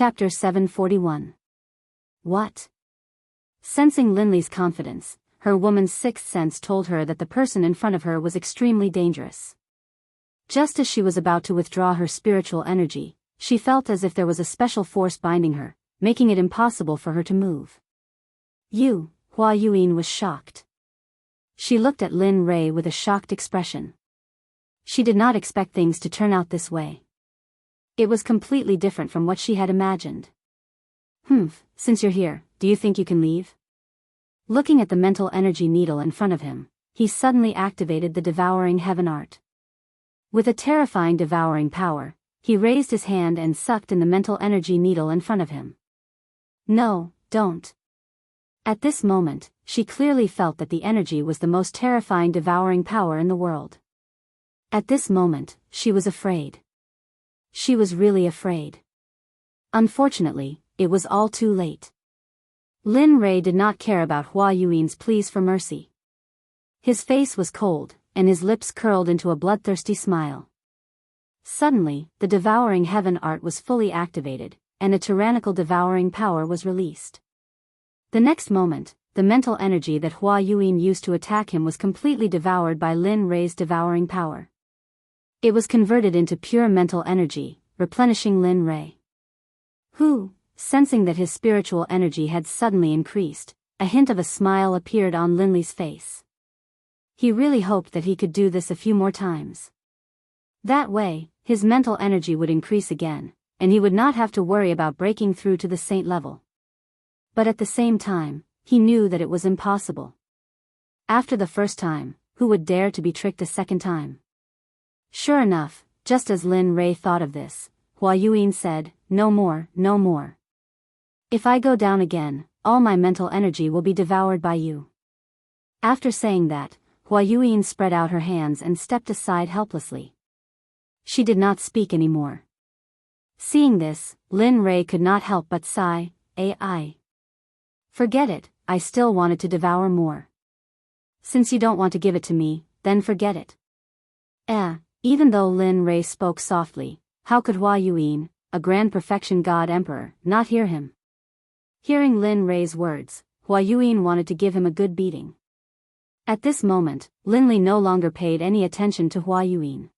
Chapter 741. What? Sensing Linley's confidence, her woman's sixth sense told her that the person in front of her was extremely dangerous. Just as she was about to withdraw her spiritual energy, she felt as if there was a special force binding her, making it impossible for her to move. Hua Yuan was shocked. She looked at Lin Rei with a shocked expression. She did not expect things to turn out this way. It was completely different from what she had imagined. Since you're here, do you think you can leave? Looking at the mental energy needle in front of him, he suddenly activated the devouring heaven art. With a terrifying devouring power, he raised his hand and sucked in the mental energy needle in front of him. No, don't. At this moment, she clearly felt that the energy was the most terrifying devouring power in the world. At this moment, she was afraid. She was really afraid. Unfortunately, it was all too late. Lin Rei did not care about Hua Yuan's pleas for mercy. His face was cold, and his lips curled into a bloodthirsty smile. Suddenly, the devouring heaven art was fully activated, and a tyrannical devouring power was released. The next moment, the mental energy that Hua Yuan used to attack him was completely devoured by Lin Rei's devouring power. It was converted into pure mental energy, replenishing Lin Rei. Sensing that his spiritual energy had suddenly increased, a hint of a smile appeared on Linley's face. He really hoped that he could do this a few more times. That way, his mental energy would increase again, and he would not have to worry about breaking through to the saint level. But at the same time, he knew that it was impossible. After the first time, who would dare to be tricked a second time? Sure enough, just as Lin Rei thought of this, Hua Yuan said, "No more, no more. If I go down again, all my mental energy will be devoured by you." After saying that, Hua Yuan spread out her hands and stepped aside helplessly. She did not speak anymore. Seeing this, Lin Rei could not help but sigh, "Ai. Forget it, I still wanted to devour more. Since you don't want to give it to me, then forget it." Even though Lin Rei spoke softly, how could Hua Yuan, a grand perfection god emperor, not hear him? Hearing Lin Rei's words, Hua Yuan wanted to give him a good beating. At this moment, Linley no longer paid any attention to Hua Yuan.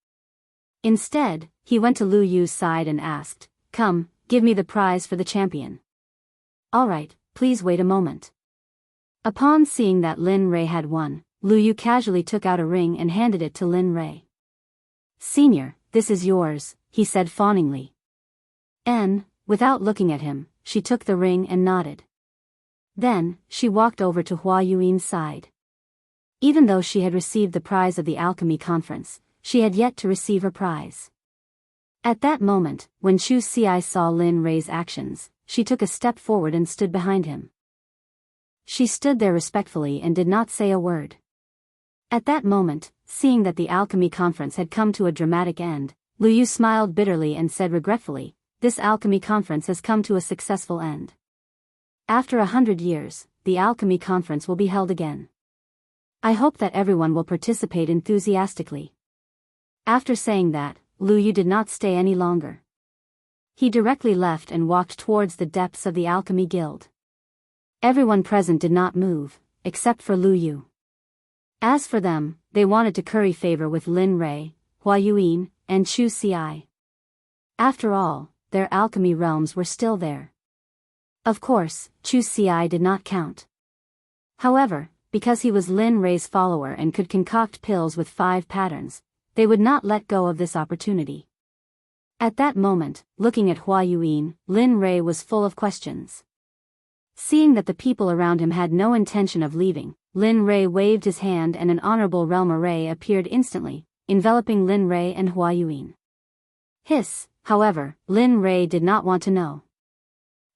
Instead, he went to Lu Yu's side and asked, "Come, give me the prize for the champion." "All right, please wait a moment." Upon seeing that Lin Rei had won, Lu Yu casually took out a ring and handed it to Lin Rei. "Senior, this is yours," he said fawningly. Without looking at him, she took the ring and nodded. Then, she walked over to Hua Yuan's side. Even though she had received the prize of the alchemy conference, she had yet to receive her prize. At that moment, when Chu Xi saw Lin Rei's actions, she took a step forward and stood behind him. She stood there respectfully and did not say a word. At that moment, seeing that the alchemy conference had come to a dramatic end, Lu Yu smiled bitterly and said regretfully, "This alchemy conference has come to a successful end. After 100 years, the alchemy conference will be held again. I hope that everyone will participate enthusiastically." After saying that, Lu Yu did not stay any longer. He directly left and walked towards the depths of the alchemy guild. Everyone present did not move, except for Lu Yu. As for them, they wanted to curry favor with Lin Rei, Hua Yuan, and Chu Xi. After all, their alchemy realms were still there. Of course, Chu Xi did not count. However, because he was Lin Rei's follower and could concoct pills with 5 patterns, they would not let go of this opportunity. At that moment, looking at Hua Yuan, Lin Rei was full of questions. Seeing that the people around him had no intention of leaving, Lin Rei waved his hand and an honorable realm array appeared instantly, enveloping Lin Rei and Hua Yuan. However, Lin Rei did not want to know.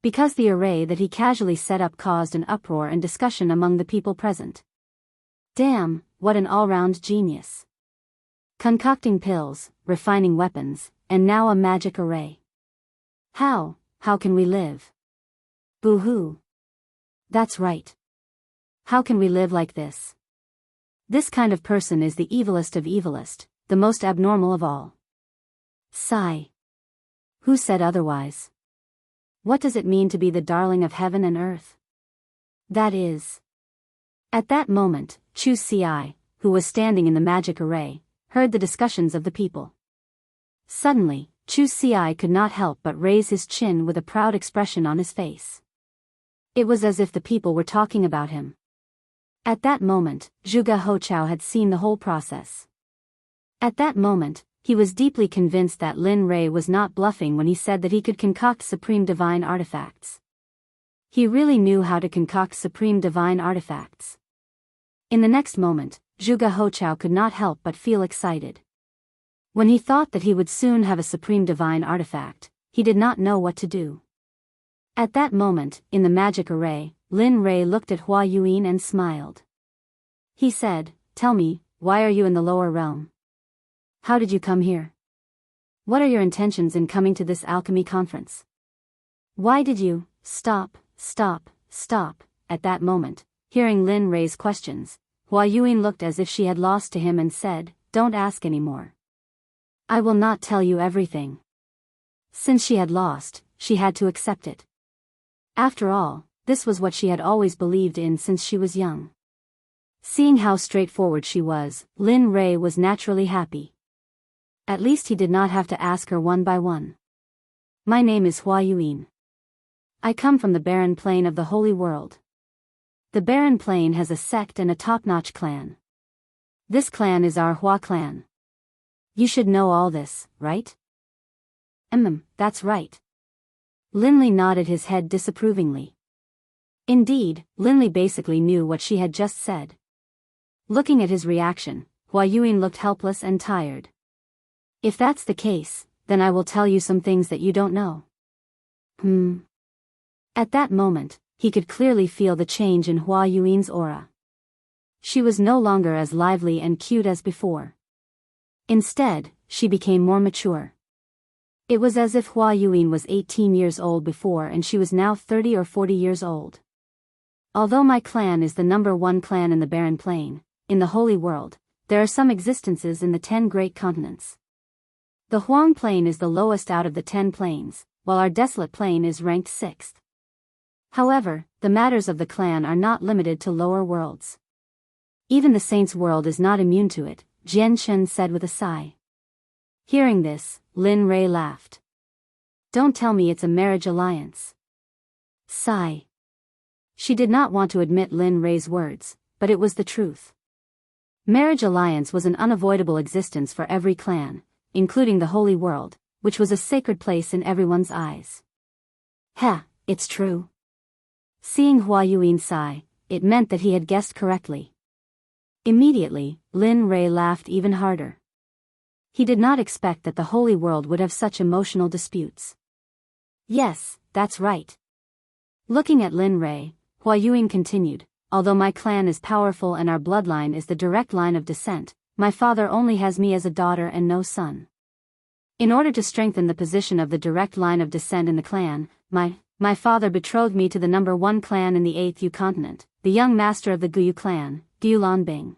Because the array that he casually set up caused an uproar and discussion among the people present. Damn, what an all-round genius. Concocting pills, refining weapons, and now a magic array. How can we live? Boo-hoo. That's right. How can we live like this? This kind of person is the evilest of evilest, the most abnormal of all. Sigh. Who said otherwise? What does it mean to be the darling of heaven and earth? That is. At that moment, Chu Ci, who was standing in the magic array, heard the discussions of the people. Suddenly, Chu Ci could not help but raise his chin with a proud expression on his face. It was as if the people were talking about him. At that moment, Zhuge Hochao had seen the whole process. At that moment, he was deeply convinced that Lin Rei was not bluffing when he said that he could concoct supreme divine artifacts. He really knew how to concoct supreme divine artifacts. In the next moment, Zhuge Hochao could not help but feel excited. When he thought that he would soon have a supreme divine artifact, he did not know what to do. At that moment, in the magic array, Lin Rei looked at Hua Yuan and smiled. He said, "Tell me, why are you in the lower realm? How did you come here? What are your intentions in coming to this alchemy conference? Why did you stop? At that moment, hearing Lin Rei's questions, Hua Yuan looked as if she had lost to him and said, "Don't ask anymore. I will not tell you everything." Since she had lost, she had to accept it. After all, this was what she had always believed in since she was young. Seeing how straightforward she was, Lin Rei was naturally happy. At least he did not have to ask her one by one. "My name is Hua Yuan. I come from the barren plain of the Holy World. The barren plain has a sect and a top-notch clan. This clan is our Hua clan. You should know all this, right?" That's right." Linley nodded his head disapprovingly. Indeed, Linley basically knew what she had just said. Looking at his reaction, Hua Yuan looked helpless and tired. "If that's the case, then I will tell you some things that you don't know." At that moment, he could clearly feel the change in Hua Yuan's aura. She was no longer as lively and cute as before. Instead, she became more mature. It was as if Hua Yuan was 18 years old before and she was now 30 or 40 years old. "Although my clan is the #1 clan in the Barren Plain, in the Holy World, there are some existences in the 10 great continents. The Huang Plain is the lowest out of the 10 plains, while our Desolate Plain is ranked 6th. However, the matters of the clan are not limited to lower worlds. Even the Saints' world is not immune to it," Jian Shen said with a sigh. Hearing this, Lin Rei laughed. "Don't tell me it's a marriage alliance." Sigh. She did not want to admit Lin Rei's words, but it was the truth. Marriage alliance was an unavoidable existence for every clan, including the Holy World, which was a sacred place in everyone's eyes. It's true. Seeing Hua Yuan sigh, it meant that he had guessed correctly. Immediately, Lin Rei laughed even harder. He did not expect that the Holy World would have such emotional disputes. "Yes, that's right." Looking at Lin Rei, Hua Yuan continued, "Although my clan is powerful and our bloodline is the direct line of descent, my father only has me as a daughter and no son. In order to strengthen the position of the direct line of descent in the clan, my father betrothed me to the #1 clan in the 8th Yu continent, the young master of the Guyu clan, Gulan Bing."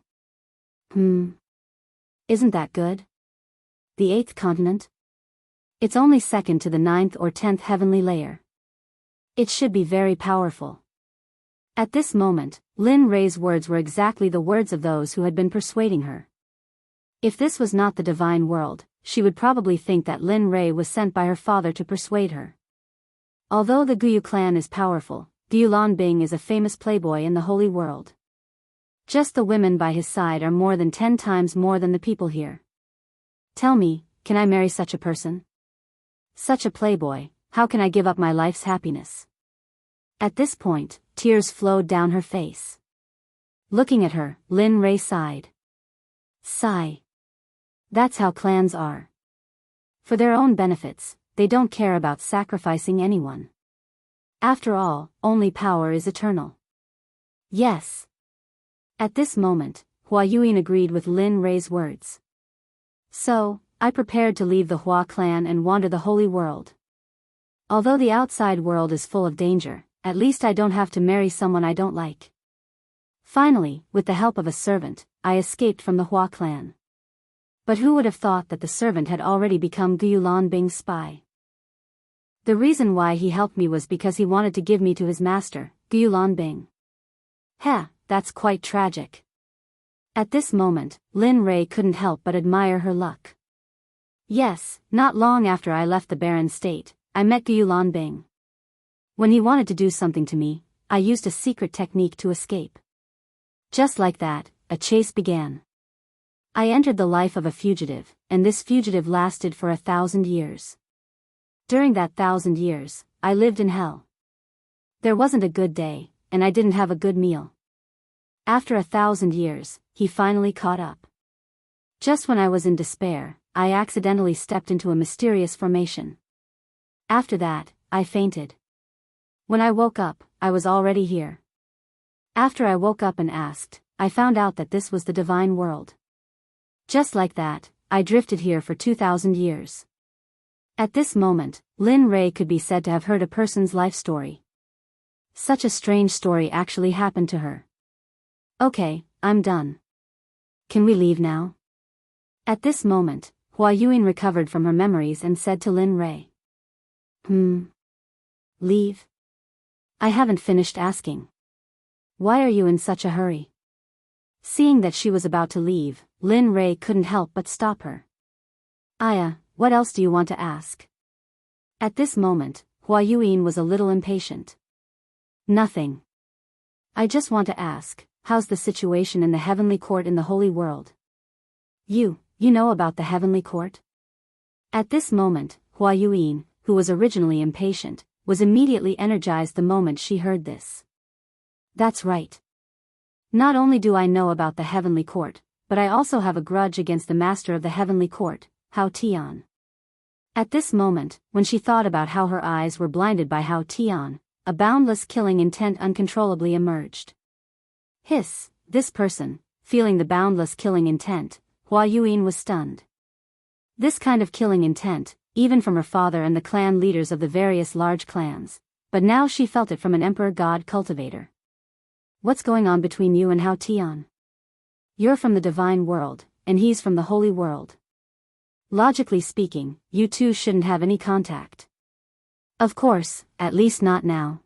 Isn't that good? The 8th continent? It's only second to the 9th or 10th heavenly layer. It should be very powerful. At this moment, Lin Rei's words were exactly the words of those who had been persuading her. If this was not the divine world, she would probably think that Lin Rei was sent by her father to persuade her. Although the Guyu clan is powerful, Gulan Bing is a famous playboy in the Holy World. Just the women by his side are more than 10 times more than the people here. Tell me, can I marry such a person? Such a playboy, how can I give up my life's happiness? At this point, tears flowed down her face. Looking at her, Lin Rei sighed. Sigh. That's how clans are. For their own benefits, they don't care about sacrificing anyone. After all, only power is eternal. Yes. At this moment, Hua Yuan agreed with Lin Rei's words. So, I prepared to leave the Hua clan and wander the Holy World. Although the outside world is full of danger, at least I don't have to marry someone I don't like. Finally, with the help of a servant, I escaped from the Hua clan. But who would have thought that the servant had already become Gulan Bing's spy? The reason why he helped me was because he wanted to give me to his master, Gulanbing. Heh, that's quite tragic. At this moment, Lin Rei couldn't help but admire her luck. Yes, not long after I left the barren state, I met Gulanbing. When he wanted to do something to me, I used a secret technique to escape. Just like that, a chase began. I entered the life of a fugitive, and this fugitive lasted for 1,000 years. During that 1,000 years, I lived in hell. There wasn't a good day, and I didn't have a good meal. After 1,000 years, he finally caught up. Just when I was in despair, I accidentally stepped into a mysterious formation. After that, I fainted. When I woke up, I was already here. After I woke up and asked, I found out that this was the divine world. Just like that, I drifted here for 2,000 years. At this moment, Lin Rei could be said to have heard a person's life story. Such a strange story actually happened to her. Okay, I'm done. Can we leave now? At this moment, Hua Yuan recovered from her memories and said to Lin Rei. Leave? I haven't finished asking. Why are you in such a hurry? Seeing that she was about to leave, Lin Rei couldn't help but stop her. Aya, what else do you want to ask? At this moment, Hua Yuan was a little impatient. Nothing. I just want to ask, how's the situation in the heavenly court in the holy world? You know about the heavenly court? At this moment, Hua Yuan, who was originally impatient, was immediately energized the moment she heard this. That's right. Not only do I know about the heavenly court, but I also have a grudge against the master of the heavenly court, Hao Tian. At this moment, when she thought about how her eyes were blinded by Hao Tian, a boundless killing intent uncontrollably emerged. Hiss, this person, feeling the boundless killing intent, Hua Yuan was stunned. This kind of killing intent, even from her father and the clan leaders of the various large clans, but now she felt it from an emperor god cultivator. What's going on between you and Hao Tian? You're from the divine world, and he's from the holy world. Logically speaking, you two shouldn't have any contact. Of course, at least not now.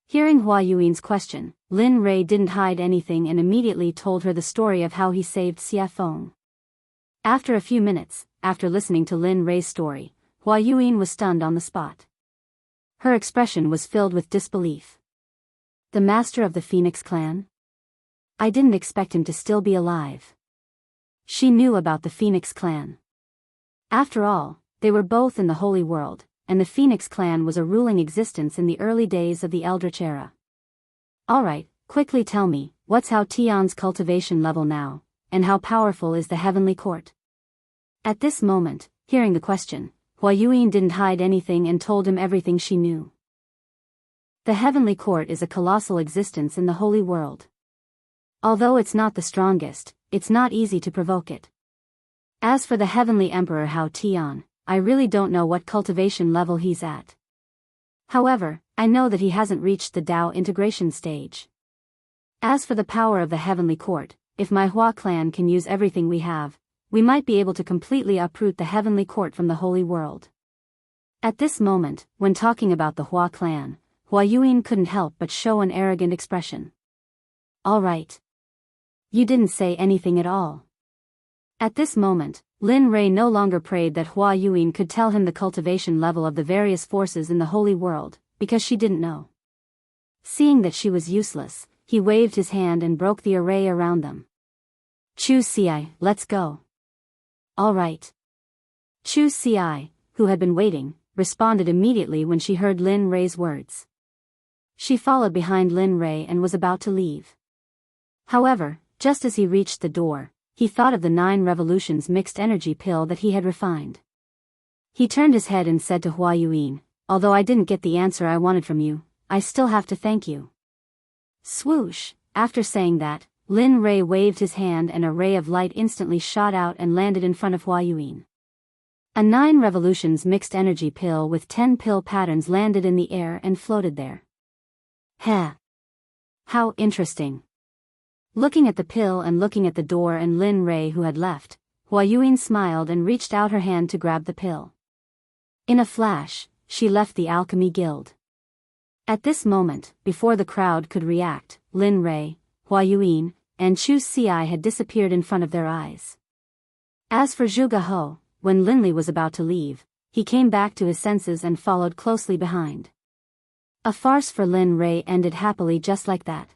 Hearing Hua Yuan's question, Lin Rei didn't hide anything and immediately told her the story of how he saved Xia Feng. After a few minutes, after listening to Lin Rei's story, Hua Yuan was stunned on the spot. Her expression was filled with disbelief. The master of the Phoenix clan? I didn't expect him to still be alive. She knew about the Phoenix clan. After all, they were both in the holy world, and the Phoenix clan was a ruling existence in the early days of the Eldritch era. Alright, quickly tell me, what's Hao Tian's cultivation level now, and how powerful is the heavenly court? At this moment, hearing the question, Hua Yuan didn't hide anything and told him everything she knew. The heavenly court is a colossal existence in the holy world. Although it's not the strongest, it's not easy to provoke it. As for the heavenly emperor Hao Tian, I really don't know what cultivation level he's at. However, I know that he hasn't reached the Dao integration stage. As for the power of the heavenly court, if my Hua clan can use everything we have, we might be able to completely uproot the heavenly court from the holy world. At this moment, when talking about the Hua clan, Hua Yuan couldn't help but show an arrogant expression. All right. You didn't say anything at all. At this moment, Lin Rei no longer prayed that Hua Yuan could tell him the cultivation level of the various forces in the holy world, because she didn't know. Seeing that she was useless, he waved his hand and broke the array around them. Chu Ci, let's go. All right. Chu Ci, who had been waiting, responded immediately when she heard Lin Rei's words. She followed behind Lin Rei and was about to leave. However, just as he reached the door, he thought of the 9 revolutions mixed energy pill that he had refined. He turned his head and said to Hua Yuan, although I didn't get the answer I wanted from you, I still have to thank you. Swoosh, after saying that, Lin Rei waved his hand and a ray of light instantly shot out and landed in front of Hua Yuan. A 9 revolutions mixed energy pill with 10 pill patterns landed in the air and floated there. Heh. How interesting. Looking at the pill and looking at the door and Lin Rei who had left, Hua Yuan smiled and reached out her hand to grab the pill. In a flash, she left the Alchemy Guild. At this moment, before the crowd could react, Lin Rei, Hua Yuan, and Chu Xi had disappeared in front of their eyes. As for Zhuge He, when Linli was about to leave, he came back to his senses and followed closely behind. A farce for Lin Rei ended happily just like that.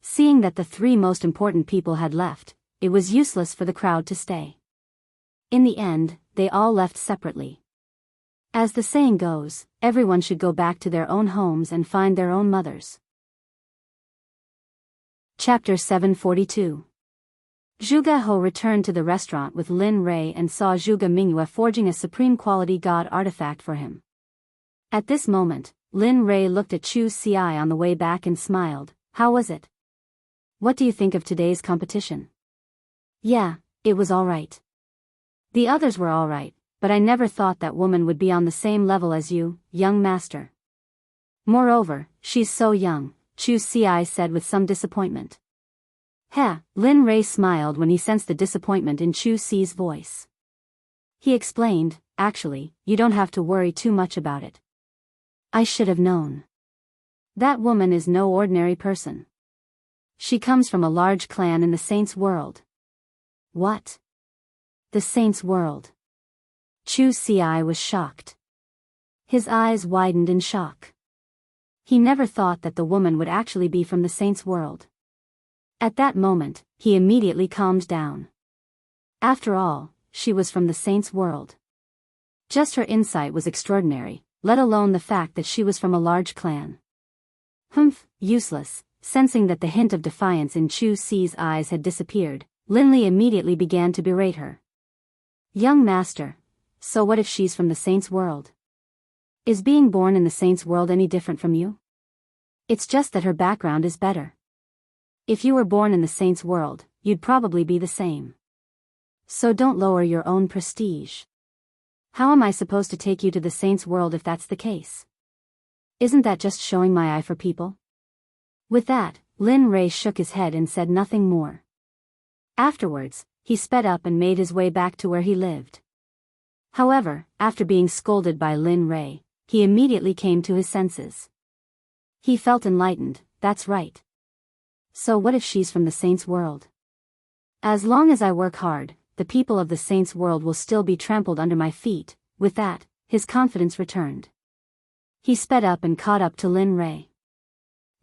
Seeing that the three most important people had left, it was useless for the crowd to stay. In the end, they all left separately. As the saying goes, everyone should go back to their own homes and find their own mothers. Chapter 742. Zhuge He returned to the restaurant with Lin Rei and saw Zhuge Mingyue forging a supreme quality god artifact for him. At this moment, Lin Rei looked at Chu Xi on the way back and smiled. How was it? What do you think of today's competition? Yeah, it was alright. The others were alright, but I never thought that woman would be on the same level as you, young master. Moreover, she's so young, Chu Xi said with some disappointment. Lin Rei smiled when he sensed the disappointment in Chu Xi's voice. He explained, actually, you don't have to worry too much about it. I should have known. That woman is no ordinary person. She comes from a large clan in the Saints' world. What? The Saints' world? Chu Xi was shocked. His eyes widened in shock. He never thought that the woman would actually be from the Saints' world. At that moment, he immediately calmed down. After all, she was from the Saints' world. Just her insight was extraordinary, let alone the fact that she was from a large clan. Useless. Sensing that the hint of defiance in Chu Xi's eyes had disappeared, Linli immediately began to berate her. Young master, so what if she's from the Saints' world? Is being born in the Saints' world any different from you? It's just that her background is better. If you were born in the Saints' world, you'd probably be the same. So don't lower your own prestige. How am I supposed to take you to the Saints' world if that's the case? Isn't that just showing my eye for people? With that, Lin Rei shook his head and said nothing more. Afterwards, he sped up and made his way back to where he lived. However, after being scolded by Lin Rei, he immediately came to his senses. He felt enlightened, that's right. So what if she's from the Saints' world? As long as I work hard, the people of the Saints' world will still be trampled under my feet. With that, his confidence returned. He sped up and caught up to Lin Rei.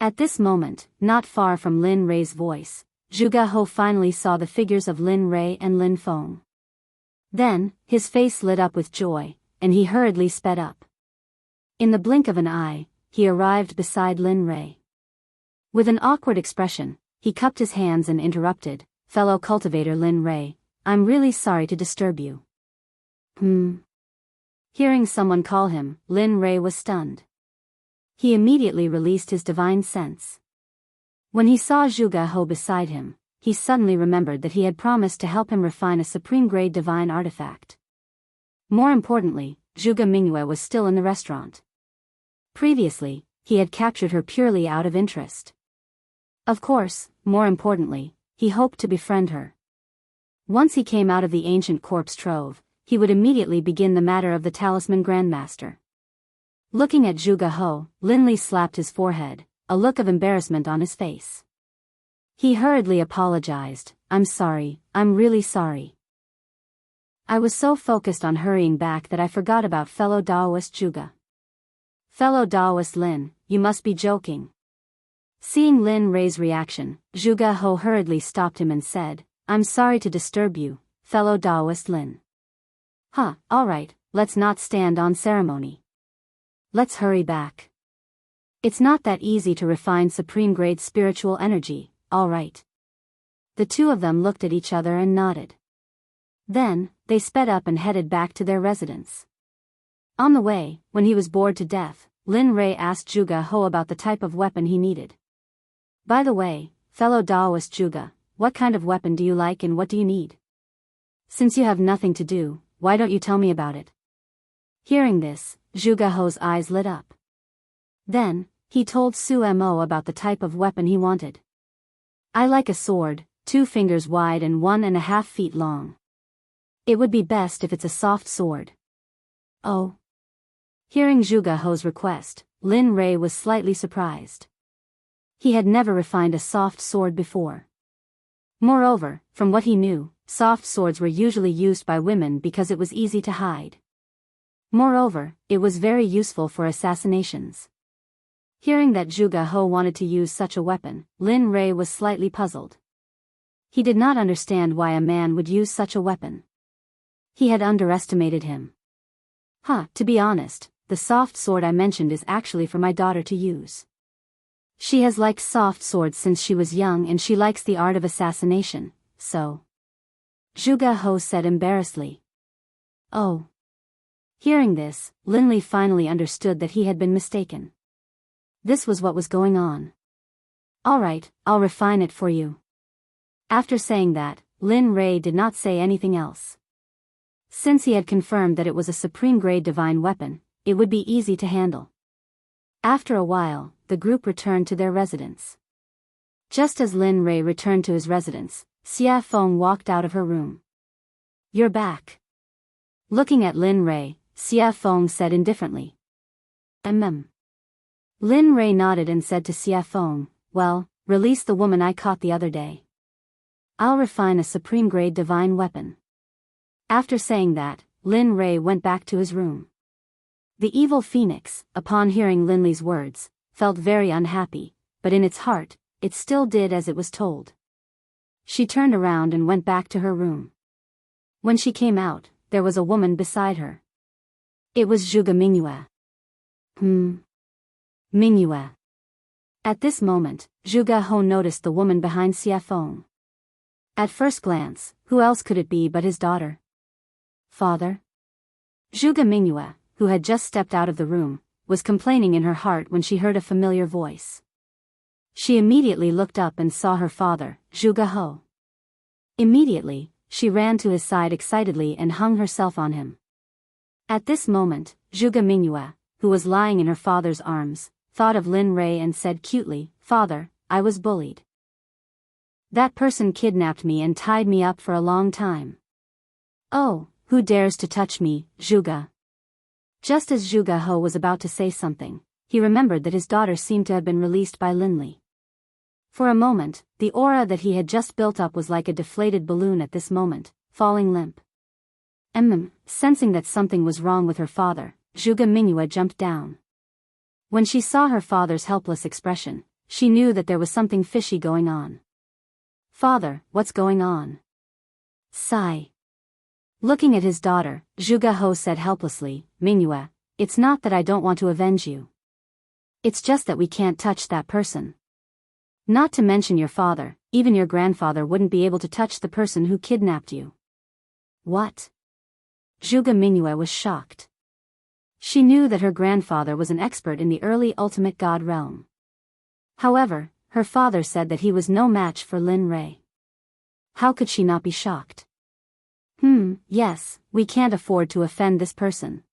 At this moment, not far from Lin Rei's voice, Zhuge He finally saw the figures of Lin Rei and Lin Feng. Then, his face lit up with joy, and he hurriedly sped up. In the blink of an eye, he arrived beside Lin Rei. With an awkward expression, he cupped his hands and interrupted, fellow cultivator Lin Rei, I'm really sorry to disturb you. Hearing someone call him, Lin Rei was stunned. He immediately released his divine sense. When he saw Zhuge He beside him, he suddenly remembered that he had promised to help him refine a supreme-grade divine artifact. More importantly, Zhuge Mingyue was still in the restaurant. Previously, he had captured her purely out of interest. Of course, more importantly, he hoped to befriend her. Once he came out of the ancient corpse trove, he would immediately begin the matter of the Talisman Grandmaster. Looking at Zhuge He, Linli slapped his forehead, a look of embarrassment on his face. He hurriedly apologized, I'm sorry, I'm really sorry. I was so focused on hurrying back that I forgot about fellow Daoist Zhuge. Fellow Daoist Lin, you must be joking. Seeing Lin Rei's reaction, Zhuge He hurriedly stopped him and said, I'm sorry to disturb you, fellow Daoist Lin. Alright, let's not stand on ceremony. Let's hurry back. It's not that easy to refine supreme-grade spiritual energy, alright. The two of them looked at each other and nodded. Then, they sped up and headed back to their residence. On the way, when he was bored to death, Lin Rei asked Zhuge He about the type of weapon he needed. By the way, fellow Daoist Zhuge, what kind of weapon do you like and what do you need? Since you have nothing to do, why don't you tell me about it? Hearing this, Zhuge He's eyes lit up. Then, he told Su Mo about the type of weapon he wanted. I like a sword, 2 fingers wide and 1.5 feet long. It would be best if it's a soft sword. Oh. Hearing Zhuge He's request, Lin Rei was slightly surprised. He had never refined a soft sword before. Moreover, from what he knew, soft swords were usually used by women because it was easy to hide. Moreover, it was very useful for assassinations. Hearing that Zhuge He wanted to use such a weapon, Lin Rei was slightly puzzled. He did not understand why a man would use such a weapon. He had underestimated him. To be honest, the soft sword I mentioned is actually for my daughter to use. She has liked soft swords since she was young and she likes the art of assassination, so. Zhuge He said embarrassedly. Oh. Hearing this, Linli finally understood that he had been mistaken. This was what was going on. Alright, I'll refine it for you. After saying that, Lin Rei did not say anything else. Since he had confirmed that it was a supreme-grade divine weapon, it would be easy to handle. After a while, the group returned to their residence. Just as Lin Rei returned to his residence, Xia Feng walked out of her room. You're back. Looking at Lin Rei, Xia Feng said indifferently. Lin Rei nodded and said to Xia Feng, well, release the woman I caught the other day. I'll refine a supreme-grade divine weapon. After saying that, Lin Rei went back to his room. The evil phoenix, upon hearing Linli's words, felt very unhappy, but in its heart, it still did as it was told. She turned around and went back to her room. When she came out, there was a woman beside her. It was Zhuge Mingyue. Mingyue. At this moment, Zhuge He noticed the woman behind Xia Feng. At first glance, who else could it be but his daughter? Father? Zhuge Mingyue, who had just stepped out of the room, was complaining in her heart when she heard a familiar voice. She immediately looked up and saw her father, Zhuge He. Immediately, she ran to his side excitedly and hung herself on him. At this moment, Zhuge Mingyue, who was lying in her father's arms, thought of Lin Rei and said cutely, Father, I was bullied. That person kidnapped me and tied me up for a long time. Oh, who dares to touch me, Zhuge? Just as Zhuge He was about to say something, he remembered that his daughter seemed to have been released by Linli. For a moment, the aura that he had just built up was like a deflated balloon at this moment, falling limp. Sensing that something was wrong with her father, Zhuge Mingyue jumped down. When she saw her father's helpless expression, she knew that there was something fishy going on. Father, what's going on? Sigh. Looking at his daughter, Zhuge He said helplessly, Mingyue, it's not that I don't want to avenge you. It's just that we can't touch that person. Not to mention your father, even your grandfather wouldn't be able to touch the person who kidnapped you. What? Zhuge Mingyue was shocked. She knew that her grandfather was an expert in the early ultimate god realm. However, her father said that he was no match for Lin Rei. How could she not be shocked? Yes, we can't afford to offend this person.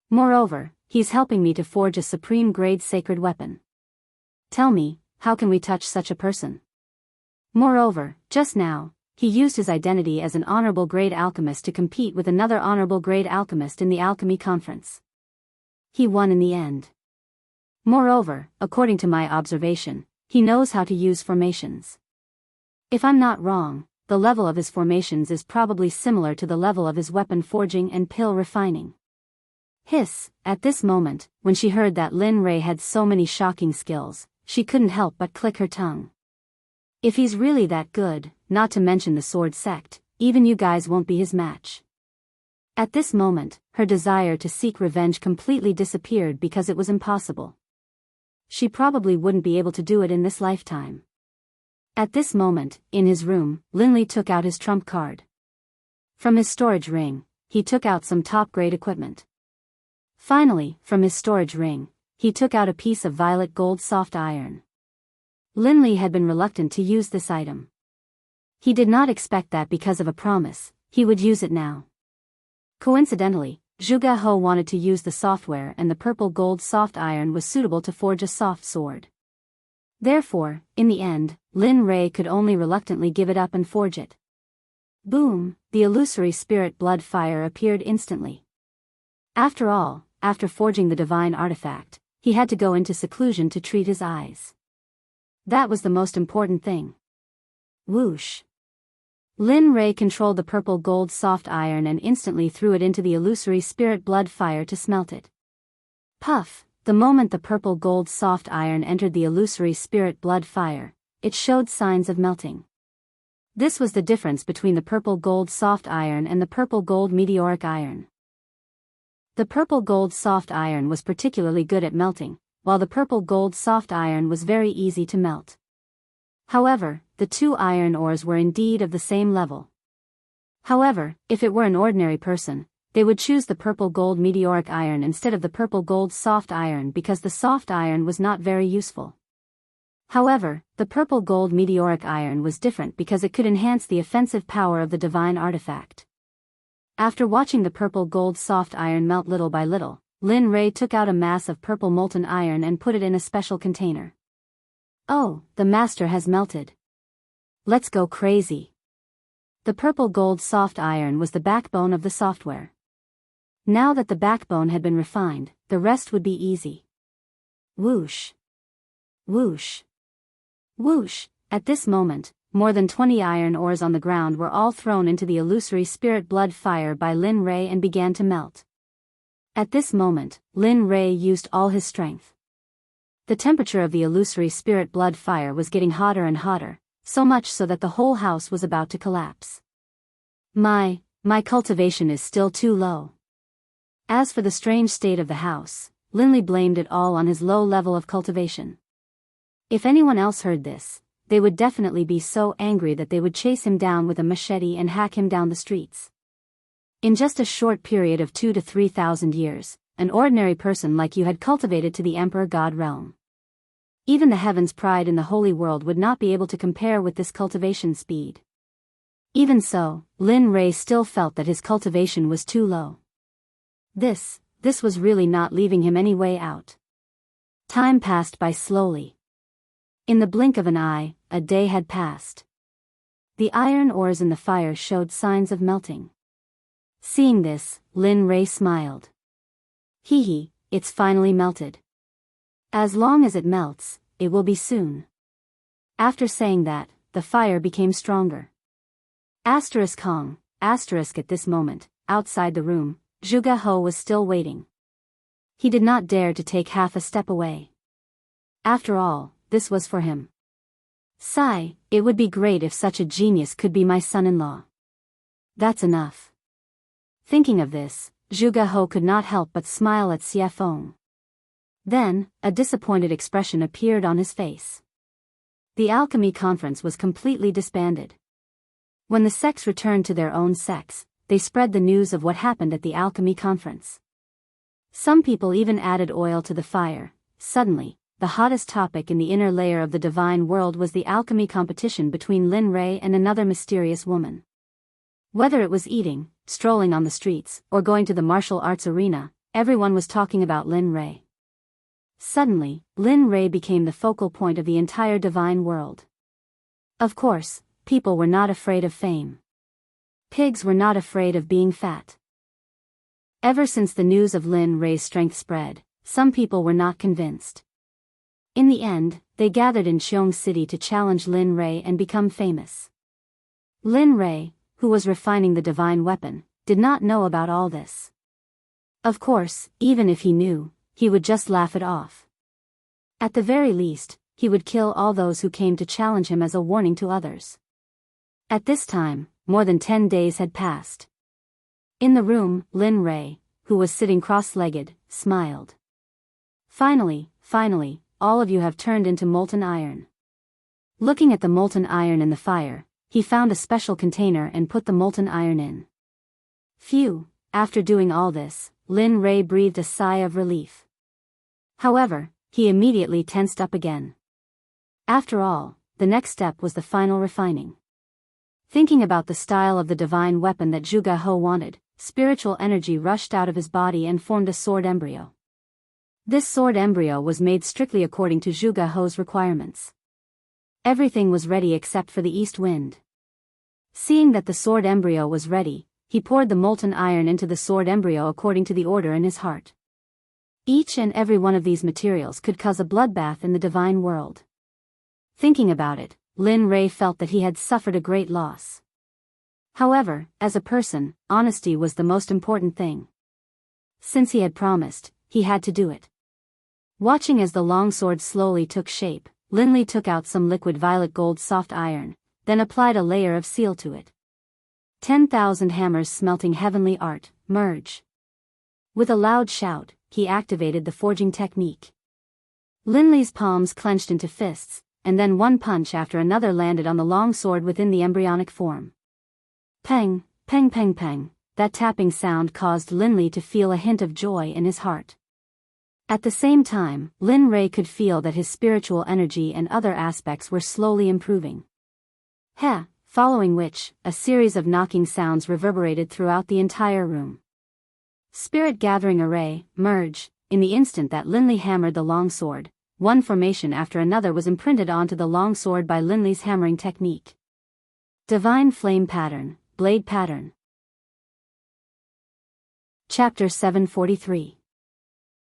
Moreover, he's helping me to forge a supreme-grade sacred weapon. Tell me, how can we touch such a person? Moreover, just now, he used his identity as an honorable grade alchemist to compete with another honorable grade alchemist in the alchemy conference. He won in the end. Moreover, according to my observation, he knows how to use formations. If I'm not wrong, the level of his formations is probably similar to the level of his weapon forging and pill refining. Hiss, at this moment, when she heard that Lin Rei had so many shocking skills, she couldn't help but click her tongue. If he's really that good, not to mention the sword sect, even you guys won't be his match. At this moment, her desire to seek revenge completely disappeared because it was impossible. She probably wouldn't be able to do it in this lifetime. At this moment, in his room, Linli took out his trump card. From his storage ring, he took out some top-grade equipment. Finally, from his storage ring, he took out a piece of violet gold soft iron. Linli had been reluctant to use this item. He did not expect that because of a promise, he would use it now. Coincidentally, Zhuge He wanted to use the software and the purple gold soft iron was suitable to forge a soft sword. Therefore, in the end, Lin Rei could only reluctantly give it up and forge it. Boom, the illusory spirit blood fire appeared instantly. After all, after forging the divine artifact, he had to go into seclusion to treat his eyes. That was the most important thing. Whoosh. Lin Rei controlled the purple gold soft iron and instantly threw it into the illusory spirit blood fire to smelt it. Puff! The moment the purple gold soft iron entered the illusory spirit blood fire, it showed signs of melting. This was the difference between the purple gold soft iron and the purple gold meteoric iron. The purple gold soft iron was particularly good at melting, while the purple gold soft iron was very easy to melt. However, the two iron ores were indeed of the same level. However, if it were an ordinary person, they would choose the purple gold meteoric iron instead of the purple gold soft iron because the soft iron was not very useful. However, the purple gold meteoric iron was different because it could enhance the offensive power of the divine artifact. After watching the purple gold soft iron melt little by little, Lin Rei took out a mass of purple molten iron and put it in a special container. Oh, the master has melted. Let's go crazy. The purple gold soft iron was the backbone of the software. Now that the backbone had been refined, the rest would be easy. Whoosh. Whoosh. Whoosh. At this moment, more than 20 iron ores on the ground were all thrown into the illusory spirit blood fire by Lin Rei and began to melt. At this moment, Lin Rei used all his strength. The temperature of the illusory spirit blood fire was getting hotter and hotter, so much so that the whole house was about to collapse. My cultivation is still too low. As for the strange state of the house, Linley blamed it all on his low level of cultivation. If anyone else heard this, they would definitely be so angry that they would chase him down with a machete and hack him down the streets. In just a short period of 2,000 to 3,000 years, an ordinary person like you had cultivated to the Emperor God realm. Even the heavens' pride in the holy world would not be able to compare with this cultivation speed. Even so, Lin Rei still felt that his cultivation was too low. This was really not leaving him any way out. Time passed by slowly. In the blink of an eye, a day had passed. The iron ores in the fire showed signs of melting. Seeing this, Lin Rei smiled. Hee, it's finally melted. As long as it melts, it will be soon. After saying that, the fire became stronger. Kong, at this moment, outside the room, Zhuge He was still waiting. He did not dare to take half a step away. After all, this was for him. Sigh, it would be great if such a genius could be my son-in-law. That's enough. Thinking of this, Zhuge He could not help but smile at Xie Feng. Then, a disappointed expression appeared on his face. The alchemy conference was completely disbanded. When the sects returned to their own sects, they spread the news of what happened at the alchemy conference. Some people even added oil to the fire. Suddenly, the hottest topic in the inner layer of the divine world was the alchemy competition between Lin Rei and another mysterious woman. Whether it was eating, strolling on the streets, or going to the martial arts arena, everyone was talking about Lin Rei. Suddenly, Lin Rei became the focal point of the entire divine world. Of course, people were not afraid of fame. Pigs were not afraid of being fat. Ever since the news of Lin Rei's strength spread, some people were not convinced. In the end, they gathered in Qiong City to challenge Lin Rei and become famous. Lin Rei, who was refining the divine weapon, did not know about all this. Of course, even if he knew, he would just laugh it off. At the very least, he would kill all those who came to challenge him as a warning to others. At this time, more than 10 days had passed. In the room, Lin Rei, who was sitting cross-legged, smiled. Finally, all of you have turned into molten iron. Looking at the molten iron in the fire, he found a special container and put the molten iron in. Phew, after doing all this, Lin Rei breathed a sigh of relief. However, he immediately tensed up again. After all, the next step was the final refining. Thinking about the style of the divine weapon that Zhuge He wanted, spiritual energy rushed out of his body and formed a sword embryo. This sword embryo was made strictly according to Zhuge He's requirements. Everything was ready except for the east wind. Seeing that the sword embryo was ready, he poured the molten iron into the sword embryo according to the order in his heart. Each and every one of these materials could cause a bloodbath in the divine world. Thinking about it, Lin Rei felt that he had suffered a great loss. However, as a person, honesty was the most important thing. Since he had promised, he had to do it. Watching as the longsword slowly took shape, Lin Li took out some liquid violet gold soft iron, then applied a layer of seal to it. 10,000 hammers smelting heavenly art, merge. With a loud shout, he activated the forging technique. Lin Li's palms clenched into fists, and then one punch after another landed on the long sword within the embryonic form. Peng, peng peng peng, that tapping sound caused Lin Li to feel a hint of joy in his heart. At the same time, Lin Rei could feel that his spiritual energy and other aspects were slowly improving. Following which, a series of knocking sounds reverberated throughout the entire room. Spirit gathering array, merge. In the instant that Lin Li hammered the long sword, one formation after another was imprinted onto the long sword by Lin Li's hammering technique. Divine flame pattern, blade pattern. Chapter 743.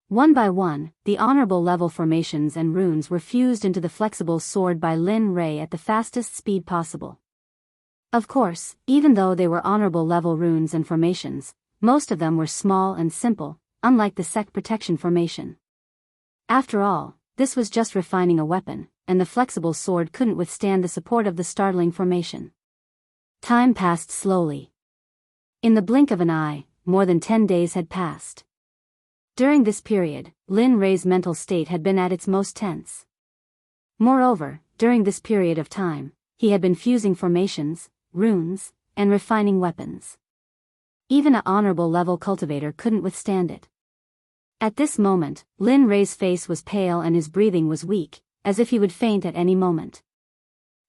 One by one, the honorable level formations and runes were fused into the flexible sword by Lin Rei at the fastest speed possible. Of course, even though they were honorable level runes and formations, most of them were small and simple, unlike the Sect protection formation. After all, this was just refining a weapon, and the flexible sword couldn't withstand the support of the startling formation. Time passed slowly. In the blink of an eye, more than 10 days had passed. During this period, Lin Rei's mental state had been at its most tense. Moreover, during this period of time, he had been fusing formations, runes, and refining weapons. Even an honorable level cultivator couldn't withstand it. At this moment, Lin Rei's face was pale and his breathing was weak, as if he would faint at any moment.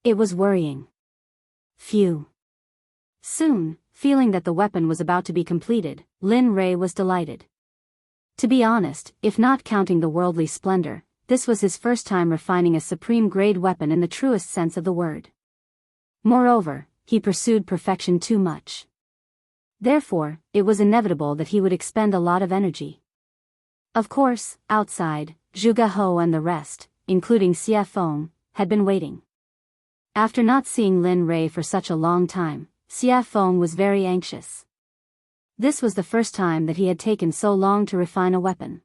It was worrying. Phew. Soon, feeling that the weapon was about to be completed, Lin Rei was delighted. To be honest, if not counting the worldly splendor, this was his first time refining a supreme-grade weapon in the truest sense of the word. Moreover, he pursued perfection too much. Therefore, it was inevitable that he would expend a lot of energy. Of course, outside, Zhuge Hou and the rest, including Xie Feng, had been waiting. After not seeing Lin Rei for such a long time, Xie Feng was very anxious. This was the first time that he had taken so long to refine a weapon.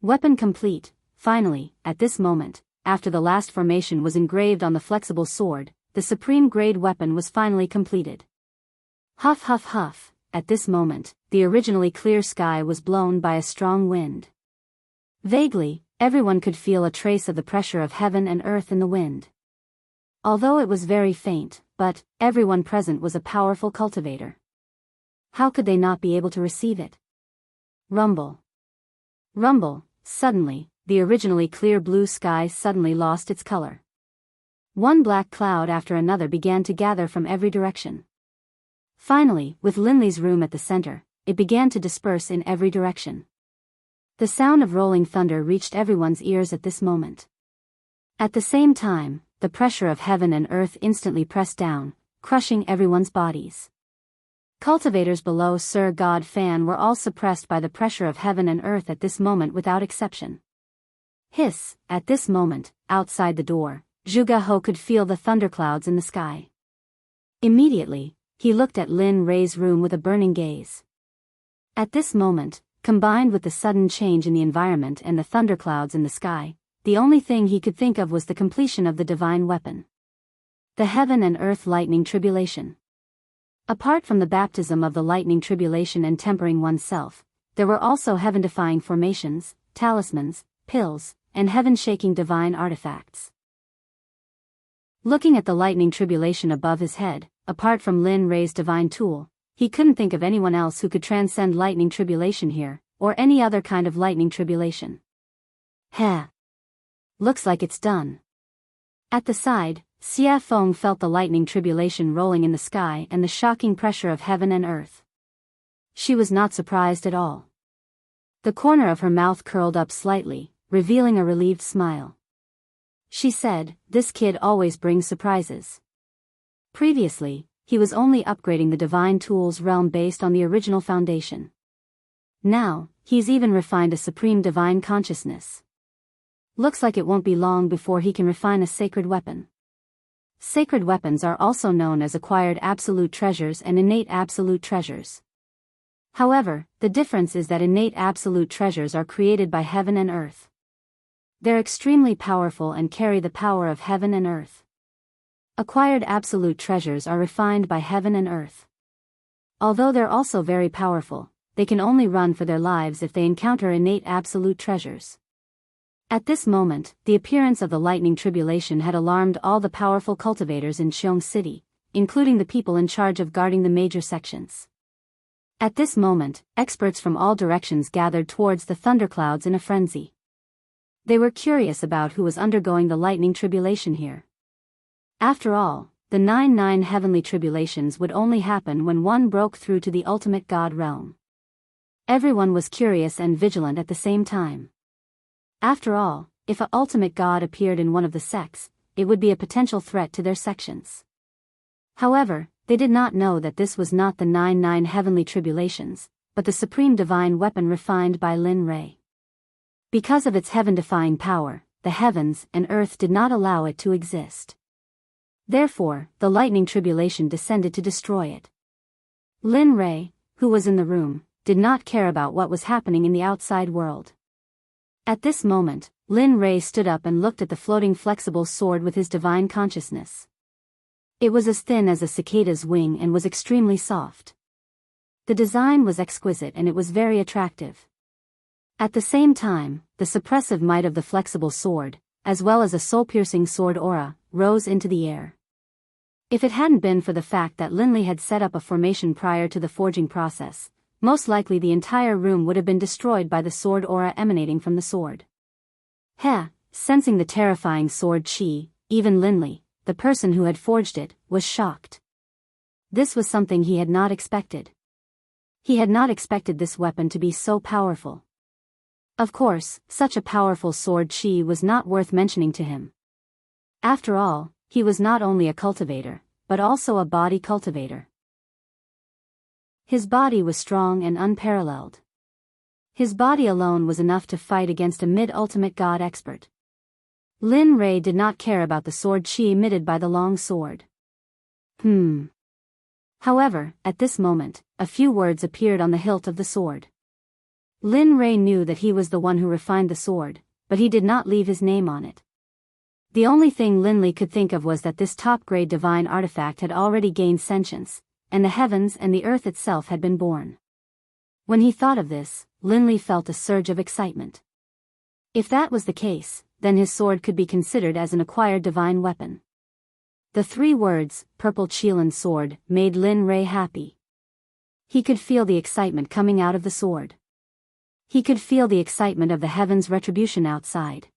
Weapon complete. Finally, at this moment, after the last formation was engraved on the flexible sword, the supreme-grade weapon was finally completed. Huff huff huff, at this moment, the originally clear sky was blown by a strong wind. Vaguely, everyone could feel a trace of the pressure of heaven and earth in the wind. Although it was very faint, but everyone present was a powerful cultivator. How could they not be able to receive it? Rumble. Rumble, suddenly, the originally clear blue sky suddenly lost its color. One black cloud after another began to gather from every direction. Finally, with Lin Li's room at the center, it began to disperse in every direction. The sound of rolling thunder reached everyone's ears at this moment. At the same time, the pressure of heaven and earth instantly pressed down, crushing everyone's bodies. Cultivators below Sir God Fan were all suppressed by the pressure of heaven and earth at this moment without exception. Hiss, at this moment, outside the door, Zhuge Hou could feel the thunderclouds in the sky. Immediately, he looked at Lin Rei's room with a burning gaze. At this moment, combined with the sudden change in the environment and the thunderclouds in the sky, the only thing he could think of was the completion of the divine weapon. The heaven and earth lightning tribulation. Apart from the baptism of the lightning tribulation and tempering oneself, there were also heaven-defying formations, talismans, pills, and heaven-shaking divine artifacts. Looking at the lightning tribulation above his head, apart from Lin Rei's divine tool, he couldn't think of anyone else who could transcend lightning tribulation here, or any other kind of lightning tribulation. Looks like it's done. At the side, Xie Feng felt the lightning tribulation rolling in the sky and the shocking pressure of heaven and earth. She was not surprised at all. The corner of her mouth curled up slightly, revealing a relieved smile. She said, "This kid always brings surprises." Previously, he was only upgrading the divine tool's realm based on the original foundation. Now, he's even refined a supreme divine consciousness. Looks like it won't be long before he can refine a sacred weapon. Sacred weapons are also known as acquired absolute treasures and innate absolute treasures. However, the difference is that innate absolute treasures are created by heaven and earth. They're extremely powerful and carry the power of heaven and earth. Acquired absolute treasures are refined by heaven and earth. Although they're also very powerful, they can only run for their lives if they encounter innate absolute treasures. At this moment, the appearance of the lightning tribulation had alarmed all the powerful cultivators in Xiong City, including the people in charge of guarding the major sections. At this moment, experts from all directions gathered towards the thunderclouds in a frenzy. They were curious about who was undergoing the lightning tribulation here. After all, the 9 heavenly tribulations would only happen when one broke through to the ultimate God realm. Everyone was curious and vigilant at the same time. After all, if an ultimate God appeared in one of the sects, it would be a potential threat to their sections. However, they did not know that this was not the 9 heavenly tribulations, but the supreme divine weapon refined by Lin Ray. Because of its heaven-defying power, the heavens and earth did not allow it to exist. Therefore, the lightning tribulation descended to destroy it. Lin Ray, who was in the room, did not care about what was happening in the outside world. At this moment, Lin Ray stood up and looked at the floating flexible sword with his divine consciousness. It was as thin as a cicada's wing and was extremely soft. The design was exquisite and it was very attractive. At the same time, the suppressive might of the flexible sword, as well as a soul-piercing sword aura, rose into the air. If it hadn't been for the fact that Linley had set up a formation prior to the forging process, most likely the entire room would have been destroyed by the sword aura emanating from the sword. Sensing the terrifying sword chi, even Linley, the person who had forged it, was shocked. This was something he had not expected. He had not expected this weapon to be so powerful. Of course, such a powerful sword chi was not worth mentioning to him. After all, he was not only a cultivator, but also a body cultivator. His body was strong and unparalleled. His body alone was enough to fight against a mid-ultimate god expert. Lin Ray did not care about the sword chi emitted by the long sword. However, at this moment, a few words appeared on the hilt of the sword. Lin Ray knew that he was the one who refined the sword, but he did not leave his name on it. The only thing Linley could think of was that this top-grade divine artifact had already gained sentience, and the heavens and the earth itself had been born. When he thought of this, Linley felt a surge of excitement. If that was the case, then his sword could be considered as an acquired divine weapon. The 3 words, Purple Qilin Sword, made Lin Ray happy. He could feel the excitement coming out of the sword. He could feel the excitement of the heavens' retribution outside.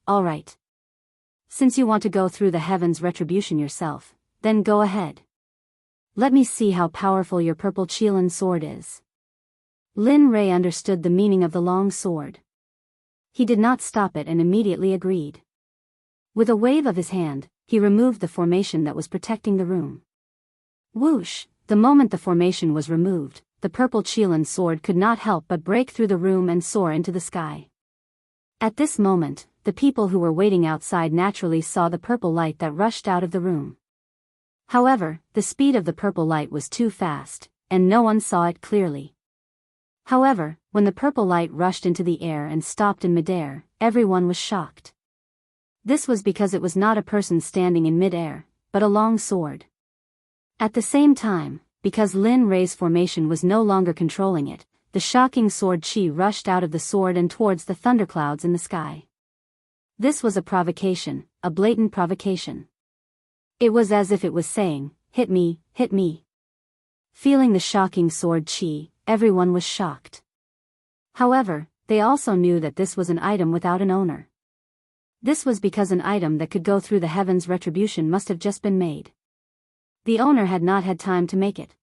All right. Since you want to go through the heavens' retribution yourself, then go ahead. Let me see how powerful your Purple Qilin sword is. Lin Ray understood the meaning of the long sword. He did not stop it and immediately agreed. With a wave of his hand, he removed the formation that was protecting the room. Whoosh! The moment the formation was removed, the Purple Qilin sword could not help but break through the room and soar into the sky. At this moment, the people who were waiting outside naturally saw the purple light that rushed out of the room. However, the speed of the purple light was too fast, and no one saw it clearly. However, when the purple light rushed into the air and stopped in midair, everyone was shocked. This was because it was not a person standing in midair, but a long sword. At the same time, because Lin Ray's formation was no longer controlling it, the shocking sword chi rushed out of the sword and towards the thunderclouds in the sky. This was a provocation, a blatant provocation. It was as if it was saying, hit me, hit me. Feeling the shocking sword chi, everyone was shocked. However, they also knew that this was an item without an owner. This was because an item that could go through the heavens' retribution must have just been made. The owner had not had time to make it.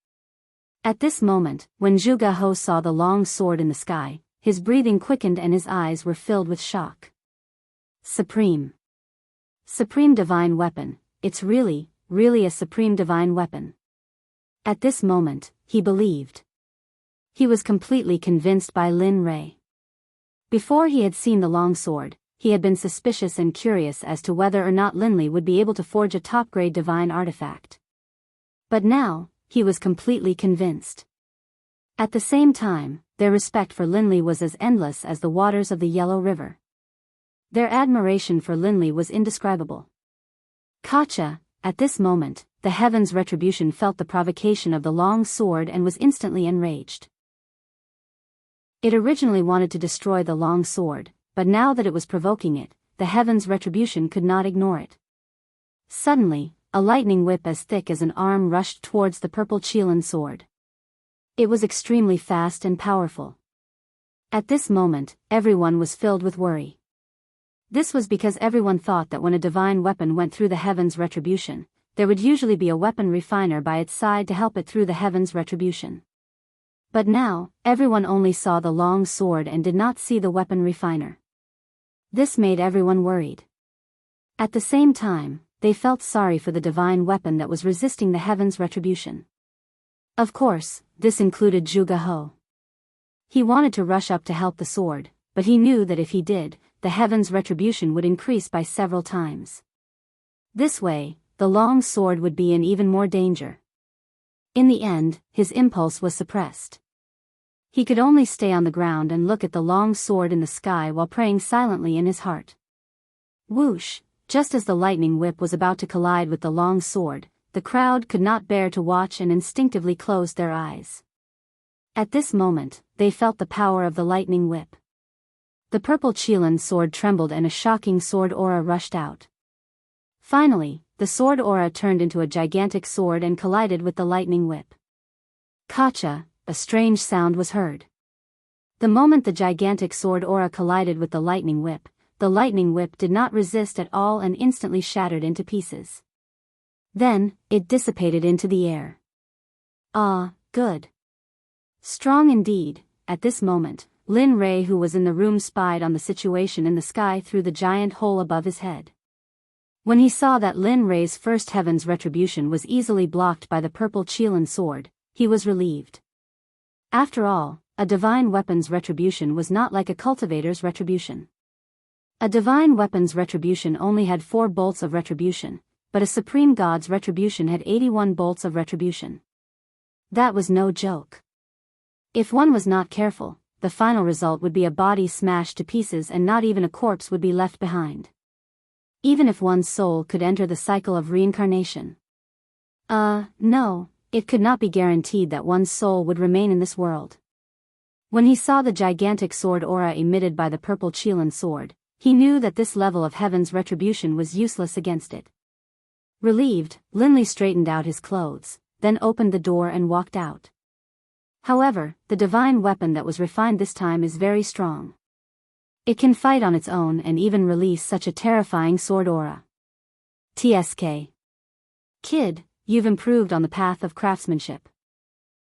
At this moment, when Zhuge Ho saw the long sword in the sky, his breathing quickened and his eyes were filled with shock. Supreme divine weapon, it's really a supreme divine weapon. At this moment, he believed. He was completely convinced by Lin Rei. Before he had seen the long sword, he had been suspicious and curious as to whether or not Linley would be able to forge a top-grade divine artifact. But now, he was completely convinced. At the same time, their respect for Linley was as endless as the waters of the Yellow River. Their admiration for Linley was indescribable. Katja, at this moment, the Heaven's Retribution felt the provocation of the long sword and was instantly enraged. It originally wanted to destroy the long sword, but now that it was provoking it, the Heaven's Retribution could not ignore it. Suddenly, a lightning whip as thick as an arm rushed towards the purple Qilin sword. It was extremely fast and powerful. At this moment, everyone was filled with worry. This was because everyone thought that when a divine weapon went through the Heaven's Retribution, there would usually be a weapon refiner by its side to help it through the Heaven's Retribution. But now, everyone only saw the long sword and did not see the weapon refiner. This made everyone worried. At the same time, they felt sorry for the divine weapon that was resisting the Heaven's Retribution. Of course, this included Zhuge He. He wanted to rush up to help the sword, but he knew that if he did, the Heaven's Retribution would increase by several times. This way, the long sword would be in even more danger. In the end, his impulse was suppressed. He could only stay on the ground and look at the long sword in the sky while praying silently in his heart. Whoosh! Just as the lightning whip was about to collide with the long sword, the crowd could not bear to watch and instinctively closed their eyes. At this moment, they felt the power of the lightning whip. The purple Qilin sword trembled and a shocking sword aura rushed out. Finally, the sword aura turned into a gigantic sword and collided with the lightning whip. Katja, a strange sound was heard. The moment the gigantic sword aura collided with the lightning whip did not resist at all and instantly shattered into pieces. Then, it dissipated into the air. Ah, good. Strong indeed. At this moment, Lin Rei, who was in the room, spied on the situation in the sky through the giant hole above his head. When he saw that Lin Rei's first Heaven's Retribution was easily blocked by the purple Qilin sword, he was relieved. After all, a divine weapon's retribution was not like a cultivator's retribution. A divine weapon's retribution only had 4 bolts of retribution, but a supreme god's retribution had 81 bolts of retribution. That was no joke. If one was not careful, the final result would be a body smashed to pieces and not even a corpse would be left behind. Even if one's soul could enter the cycle of reincarnation. No, it could not be guaranteed that one's soul would remain in this world. When he saw the gigantic sword aura emitted by the purple Qilin sword, he knew that this level of Heaven's Retribution was useless against it. Relieved, Linley straightened out his clothes, then opened the door and walked out. However, the divine weapon that was refined this time is very strong. It can fight on its own and even release such a terrifying sword aura. TSK. Kid, you've improved on the path of craftsmanship.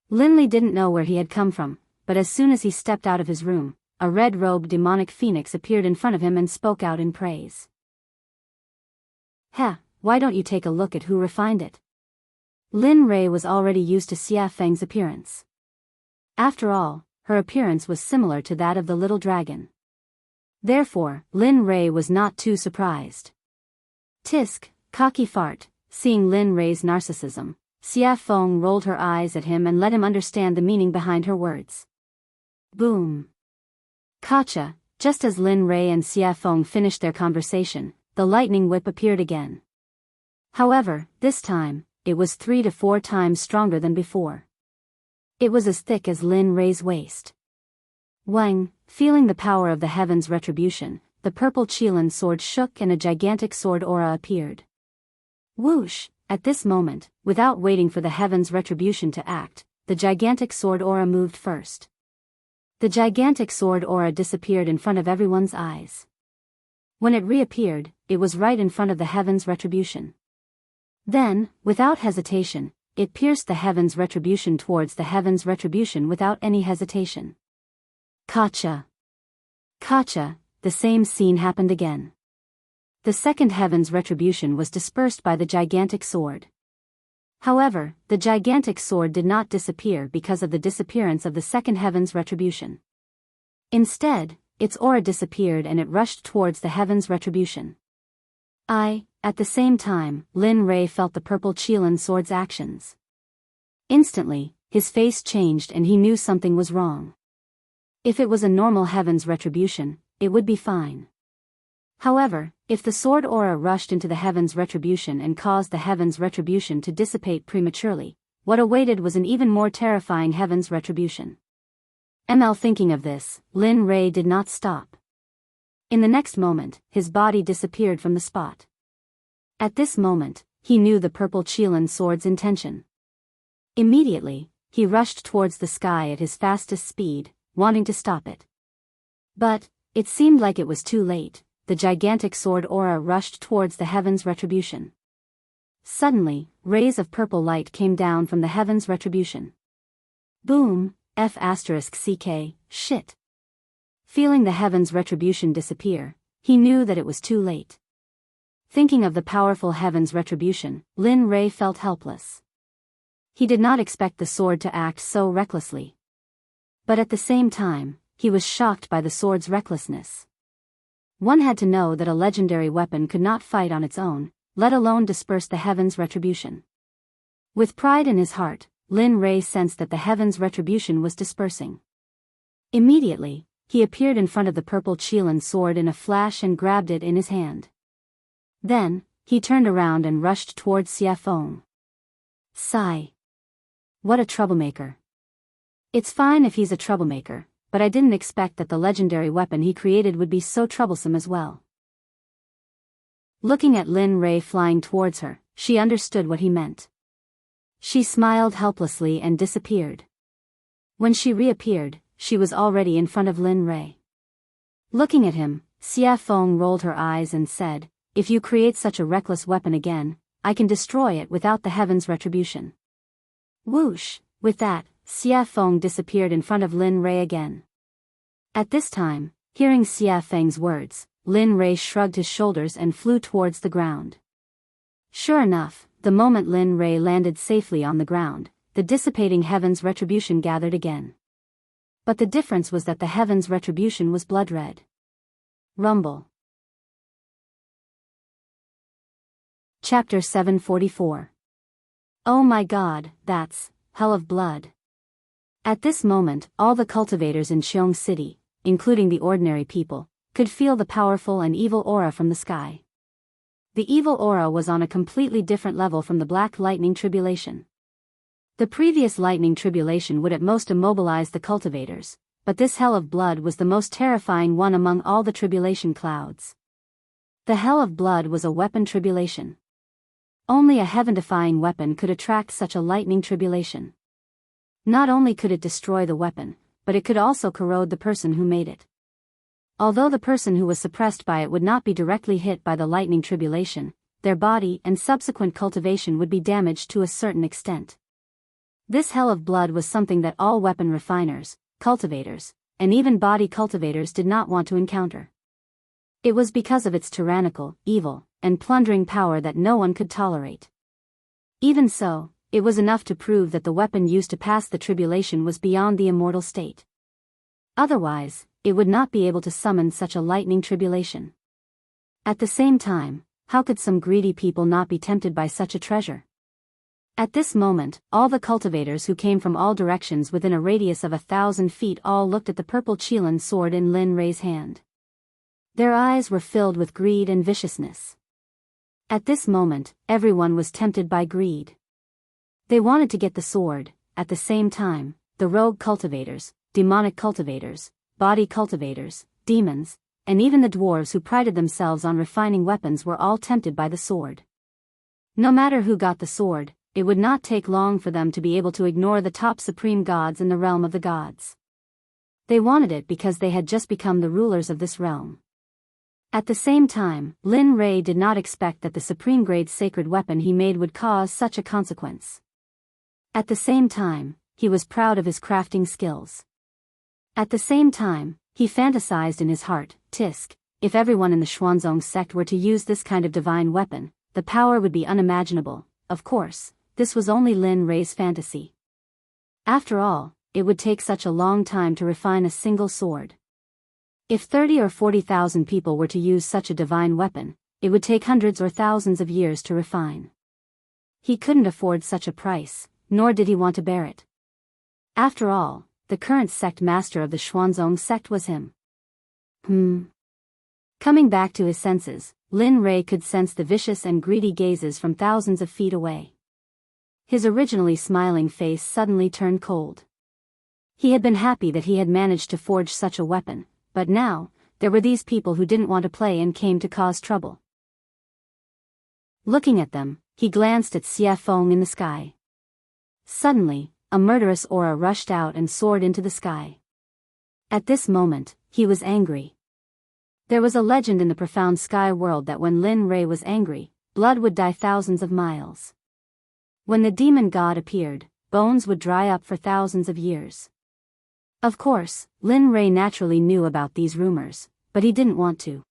Linley didn't know where he had come from, but as soon as he stepped out of his room, a red-robed demonic phoenix appeared in front of him and spoke out in praise. Why don't you take a look at who refined it? Lin Rei was already used to Xia Feng's appearance. After all, her appearance was similar to that of the little dragon. Therefore, Lin Rei was not too surprised. Tisk, cocky fart. Seeing Lin Rei's narcissism, Xia Feng rolled her eyes at him and let him understand the meaning behind her words. Boom. Katja, just as Lin Rei and Xia Feng finished their conversation, the lightning whip appeared again. However, this time, it was 3 to 4 times stronger than before. It was as thick as Lin Rei's waist. Wang, feeling the power of the Heaven's Retribution, the purple Qilin sword shook and a gigantic sword aura appeared. Whoosh! At this moment, without waiting for the Heaven's Retribution to act, the gigantic sword aura moved first. The gigantic sword aura disappeared in front of everyone's eyes. When it reappeared, it was right in front of the Heaven's Retribution. Then, without hesitation, it pierced the Heaven's Retribution towards the Heaven's Retribution without any hesitation. Katja. The same scene happened again. The second Heaven's Retribution was dispersed by the gigantic sword. However, the gigantic sword did not disappear because of the disappearance of the second heaven's retribution. Instead, its aura disappeared and it rushed towards the heaven's retribution. At the same time, Lin Rei felt the purple Qilin sword's actions. Instantly, his face changed and he knew something was wrong. If it was a normal heaven's retribution, it would be fine. However, if the sword aura rushed into the heaven's retribution and caused the heaven's retribution to dissipate prematurely, what awaited was an even more terrifying heaven's retribution. Thinking of this, Lin Rei did not stop. In the next moment, his body disappeared from the spot. At this moment, he knew the purple Qilin sword's intention. Immediately, he rushed towards the sky at his fastest speed, wanting to stop it. But it seemed like it was too late. The gigantic sword aura rushed towards the heaven's retribution. Suddenly, rays of purple light came down from the heaven's retribution. Boom, *CK, shit. Feeling the heaven's retribution disappear, he knew that it was too late. Thinking of the powerful heaven's retribution, Lin Rei felt helpless. He did not expect the sword to act so recklessly. But at the same time, he was shocked by the sword's recklessness. One had to know that a legendary weapon could not fight on its own, let alone disperse the heaven's retribution. With pride in his heart, Lin Rei sensed that the heaven's retribution was dispersing. Immediately, he appeared in front of the purple Qilin sword in a flash and grabbed it in his hand. Then, he turned around and rushed towards Xie Feng. Sigh. What a troublemaker. It's fine if he's a troublemaker, but I didn't expect that the legendary weapon he created would be so troublesome as well. Looking at Lin Rei flying towards her, she understood what he meant. She smiled helplessly and disappeared. When she reappeared, she was already in front of Lin Rei. Looking at him, Xie Feng rolled her eyes and said, "If you create such a reckless weapon again, I can destroy it without the heaven's retribution." Whoosh! With that, Xie Feng disappeared in front of Lin Rei again. At this time, hearing Xie Feng's words, Lin Rei shrugged his shoulders and flew towards the ground. Sure enough, the moment Lin Rei landed safely on the ground, the dissipating heaven's retribution gathered again. But the difference was that the heaven's retribution was blood red. Rumble. Chapter 744. Oh my god, that's hell of blood. At this moment, all the cultivators in Qiong City, including the ordinary people, could feel the powerful and evil aura from the sky. The evil aura was on a completely different level from the black lightning tribulation. The previous lightning tribulation would at most immobilize the cultivators, but this hell of blood was the most terrifying one among all the tribulation clouds. The hell of blood was a weapon tribulation. Only a heaven-defying weapon could attract such a lightning tribulation. Not only could it destroy the weapon, but it could also corrode the person who made it. Although the person who was suppressed by it would not be directly hit by the lightning tribulation, their body and subsequent cultivation would be damaged to a certain extent. This hell of blood was something that all weapon refiners, cultivators, and even body cultivators did not want to encounter. It was because of its tyrannical, evil, and plundering power that no one could tolerate. Even so, it was enough to prove that the weapon used to pass the tribulation was beyond the immortal state. Otherwise, it would not be able to summon such a lightning tribulation. At the same time, how could some greedy people not be tempted by such a treasure? At this moment, all the cultivators who came from all directions within a radius of 1,000 feet all looked at the purple Qilin sword in Lin Rei's hand. Their eyes were filled with greed and viciousness. At this moment, everyone was tempted by greed. They wanted to get the sword. At the same time, the rogue cultivators, demonic cultivators, body cultivators, demons, and even the dwarves who prided themselves on refining weapons were all tempted by the sword. No matter who got the sword, it would not take long for them to be able to ignore the top supreme gods in the realm of the gods. They wanted it because they had just become the rulers of this realm. At the same time, Lin Rei did not expect that the supreme grade sacred weapon he made would cause such a consequence. At the same time, he was proud of his crafting skills. At the same time, he fantasized in his heart, Tisk, if everyone in the Xuanzong sect were to use this kind of divine weapon, the power would be unimaginable. Of course, this was only Lin Rei's fantasy. After all, it would take such a long time to refine a single sword. If 30 or 40,000 people were to use such a divine weapon, it would take hundreds or thousands of years to refine. He couldn't afford such a price, nor did he want to bear it. After all, the current sect master of the Xuanzong sect was him. Coming back to his senses, Lin Rei could sense the vicious and greedy gazes from thousands of feet away. His originally smiling face suddenly turned cold. He had been happy that he had managed to forge such a weapon, but now, there were these people who didn't want to play and came to cause trouble. Looking at them, he glanced at Xie Feng in the sky. Suddenly, a murderous aura rushed out and soared into the sky. At this moment, he was angry. There was a legend in the profound sky world that when Lin Rei was angry, blood would dye thousands of miles. When the demon god appeared, bones would dry up for thousands of years. Of course, Lin Rei naturally knew about these rumors, but he didn't want to.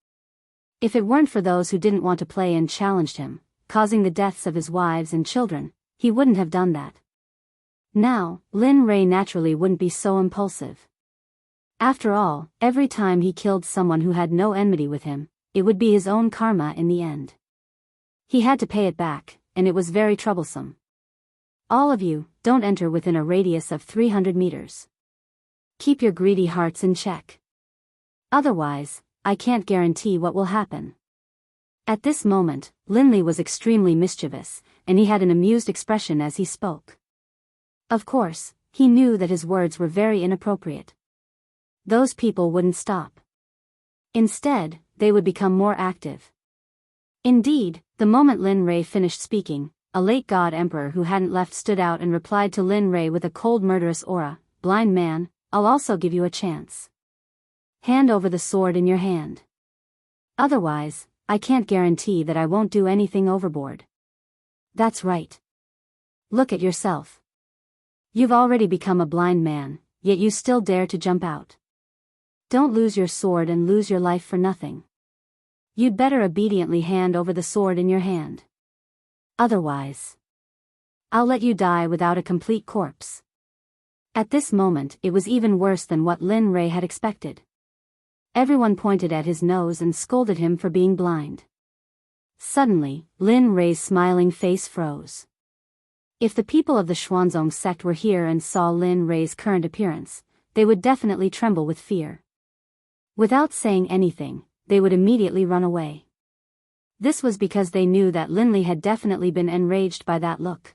If it weren't for those who didn't want to play and challenged him, causing the deaths of his wives and children, he wouldn't have done that. Now, Lin Rei naturally wouldn't be so impulsive. After all, every time he killed someone who had no enmity with him, it would be his own karma in the end. He had to pay it back, and it was very troublesome. All of you, don't enter within a radius of 300 meters. Keep your greedy hearts in check. Otherwise, I can't guarantee what will happen. At this moment, Linley was extremely mischievous, and he had an amused expression as he spoke. Of course, he knew that his words were very inappropriate. Those people wouldn't stop. Instead, they would become more active. Indeed, the moment Lin Rei finished speaking, a late god emperor who hadn't left stood out and replied to Lin Rei with a cold murderous aura, "Blind man, I'll also give you a chance. Hand over the sword in your hand. Otherwise, I can't guarantee that I won't do anything overboard." That's right. Look at yourself. You've already become a blind man, yet you still dare to jump out. Don't lose your sword and lose your life for nothing. You'd better obediently hand over the sword in your hand. Otherwise, I'll let you die without a complete corpse. At this moment, it was even worse than what Lin Rei had expected. Everyone pointed at his nose and scolded him for being blind. Suddenly, Lin Rei's smiling face froze. If the people of the Xuanzong sect were here and saw Lin Rei's current appearance, they would definitely tremble with fear. Without saying anything, they would immediately run away. This was because they knew that Linley had definitely been enraged by that look.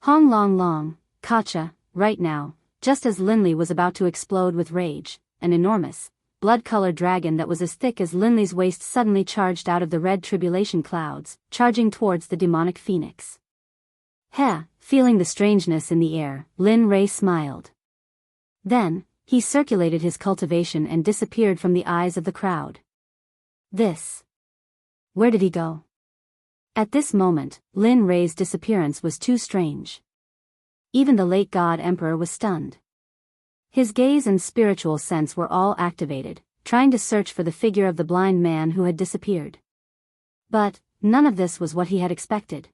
Hong Long Long, Kacha, right now, just as Linley was about to explode with rage, an enormous, blood-colored dragon that was as thick as Linley's waist suddenly charged out of the red tribulation clouds, charging towards the demonic phoenix. Feeling the strangeness in the air, Lin Rei smiled. Then, he circulated his cultivation and disappeared from the eyes of the crowd. Where did he go? At this moment, Lin Rei's disappearance was too strange. Even the late god emperor was stunned. His gaze and spiritual sense were all activated, trying to search for the figure of the blind man who had disappeared. But, none of this was what he had expected.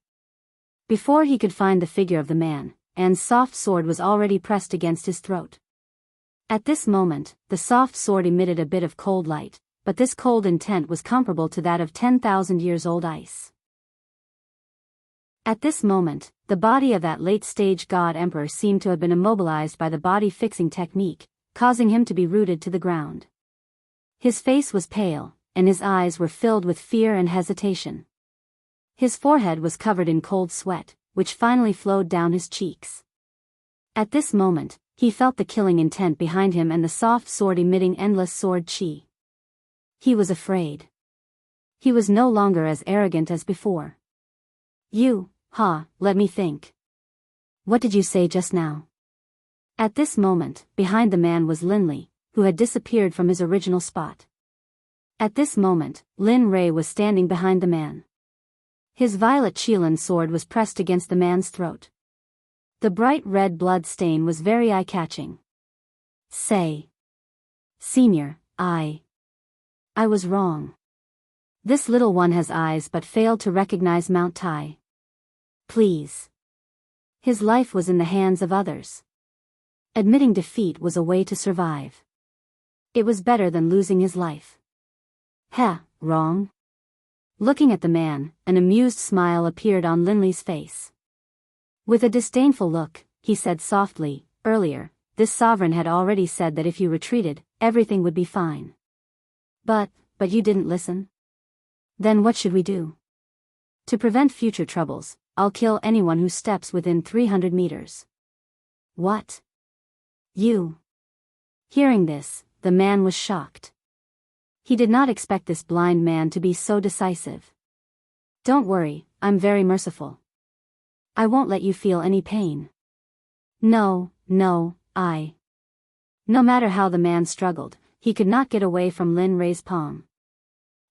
Before he could find the figure of the man, Anne's soft sword was already pressed against his throat. At this moment, the soft sword emitted a bit of cold light, but this cold intent was comparable to that of 10,000 years old ice. At this moment, the body of that late-stage god emperor seemed to have been immobilized by the body-fixing technique, causing him to be rooted to the ground. His face was pale, and his eyes were filled with fear and hesitation. His forehead was covered in cold sweat, which finally flowed down his cheeks. At this moment, he felt the killing intent behind him and the soft sword emitting endless sword chi. He was afraid. He was no longer as arrogant as before. Let me think. What did you say just now? At this moment, behind the man was Linley, who had disappeared from his original spot. At this moment, Lin Rei was standing behind the man. His violet Qilin sword was pressed against the man's throat. The bright red blood stain was very eye-catching. Senior, I was wrong. This little one has eyes but failed to recognize Mount Tai. Please. His life was in the hands of others. Admitting defeat was a way to survive. It was better than losing his life. Wrong? Looking at the man, an amused smile appeared on Linley's face. With a disdainful look, he said softly, "Earlier, this sovereign had already said that if you retreated, everything would be fine. But you didn't listen? Then what should we do? To prevent future troubles, I'll kill anyone who steps within 300 meters. What? You?" Hearing this, the man was shocked. He did not expect this blind man to be so decisive. "Don't worry, I'm very merciful. I won't let you feel any pain." No, I. No matter how the man struggled, he could not get away from Lin Rei's palm.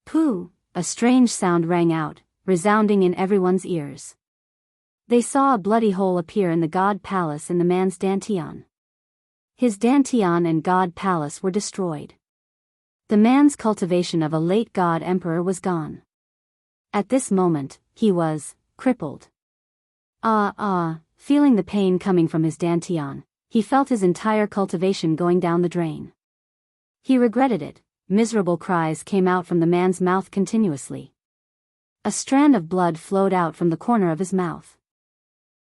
Pooh! A strange sound rang out, resounding in everyone's ears. They saw a bloody hole appear in the god palace in the man's dantian. His dantian and god palace were destroyed. The man's cultivation of a late god emperor was gone. At this moment, he was crippled. Feeling the pain coming from his dantian, he felt his entire cultivation going down the drain. He regretted it. Miserable cries came out from the man's mouth continuously. A strand of blood flowed out from the corner of his mouth.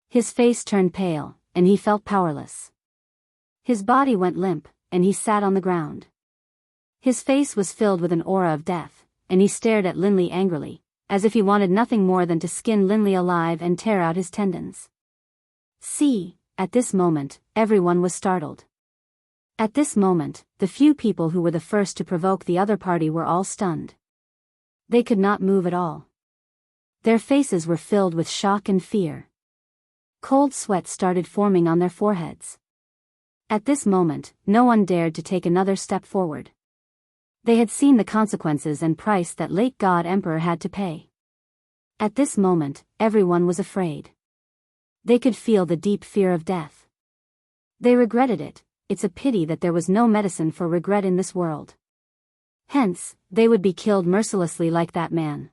His face turned pale, and he felt powerless. His body went limp, and he sat on the ground. His face was filled with an aura of death, and he stared at Linley angrily, as if he wanted nothing more than to skin Linley alive and tear out his tendons. At this moment, everyone was startled. At this moment, the few people who were the first to provoke the other party were all stunned. They could not move at all. Their faces were filled with shock and fear. Cold sweat started forming on their foreheads. At this moment, no one dared to take another step forward. They had seen the consequences and price that late God Emperor had to pay. At this moment, everyone was afraid. They could feel the deep fear of death. They regretted it. It's a pity that there was no medicine for regret in this world. Hence, they would be killed mercilessly like that man.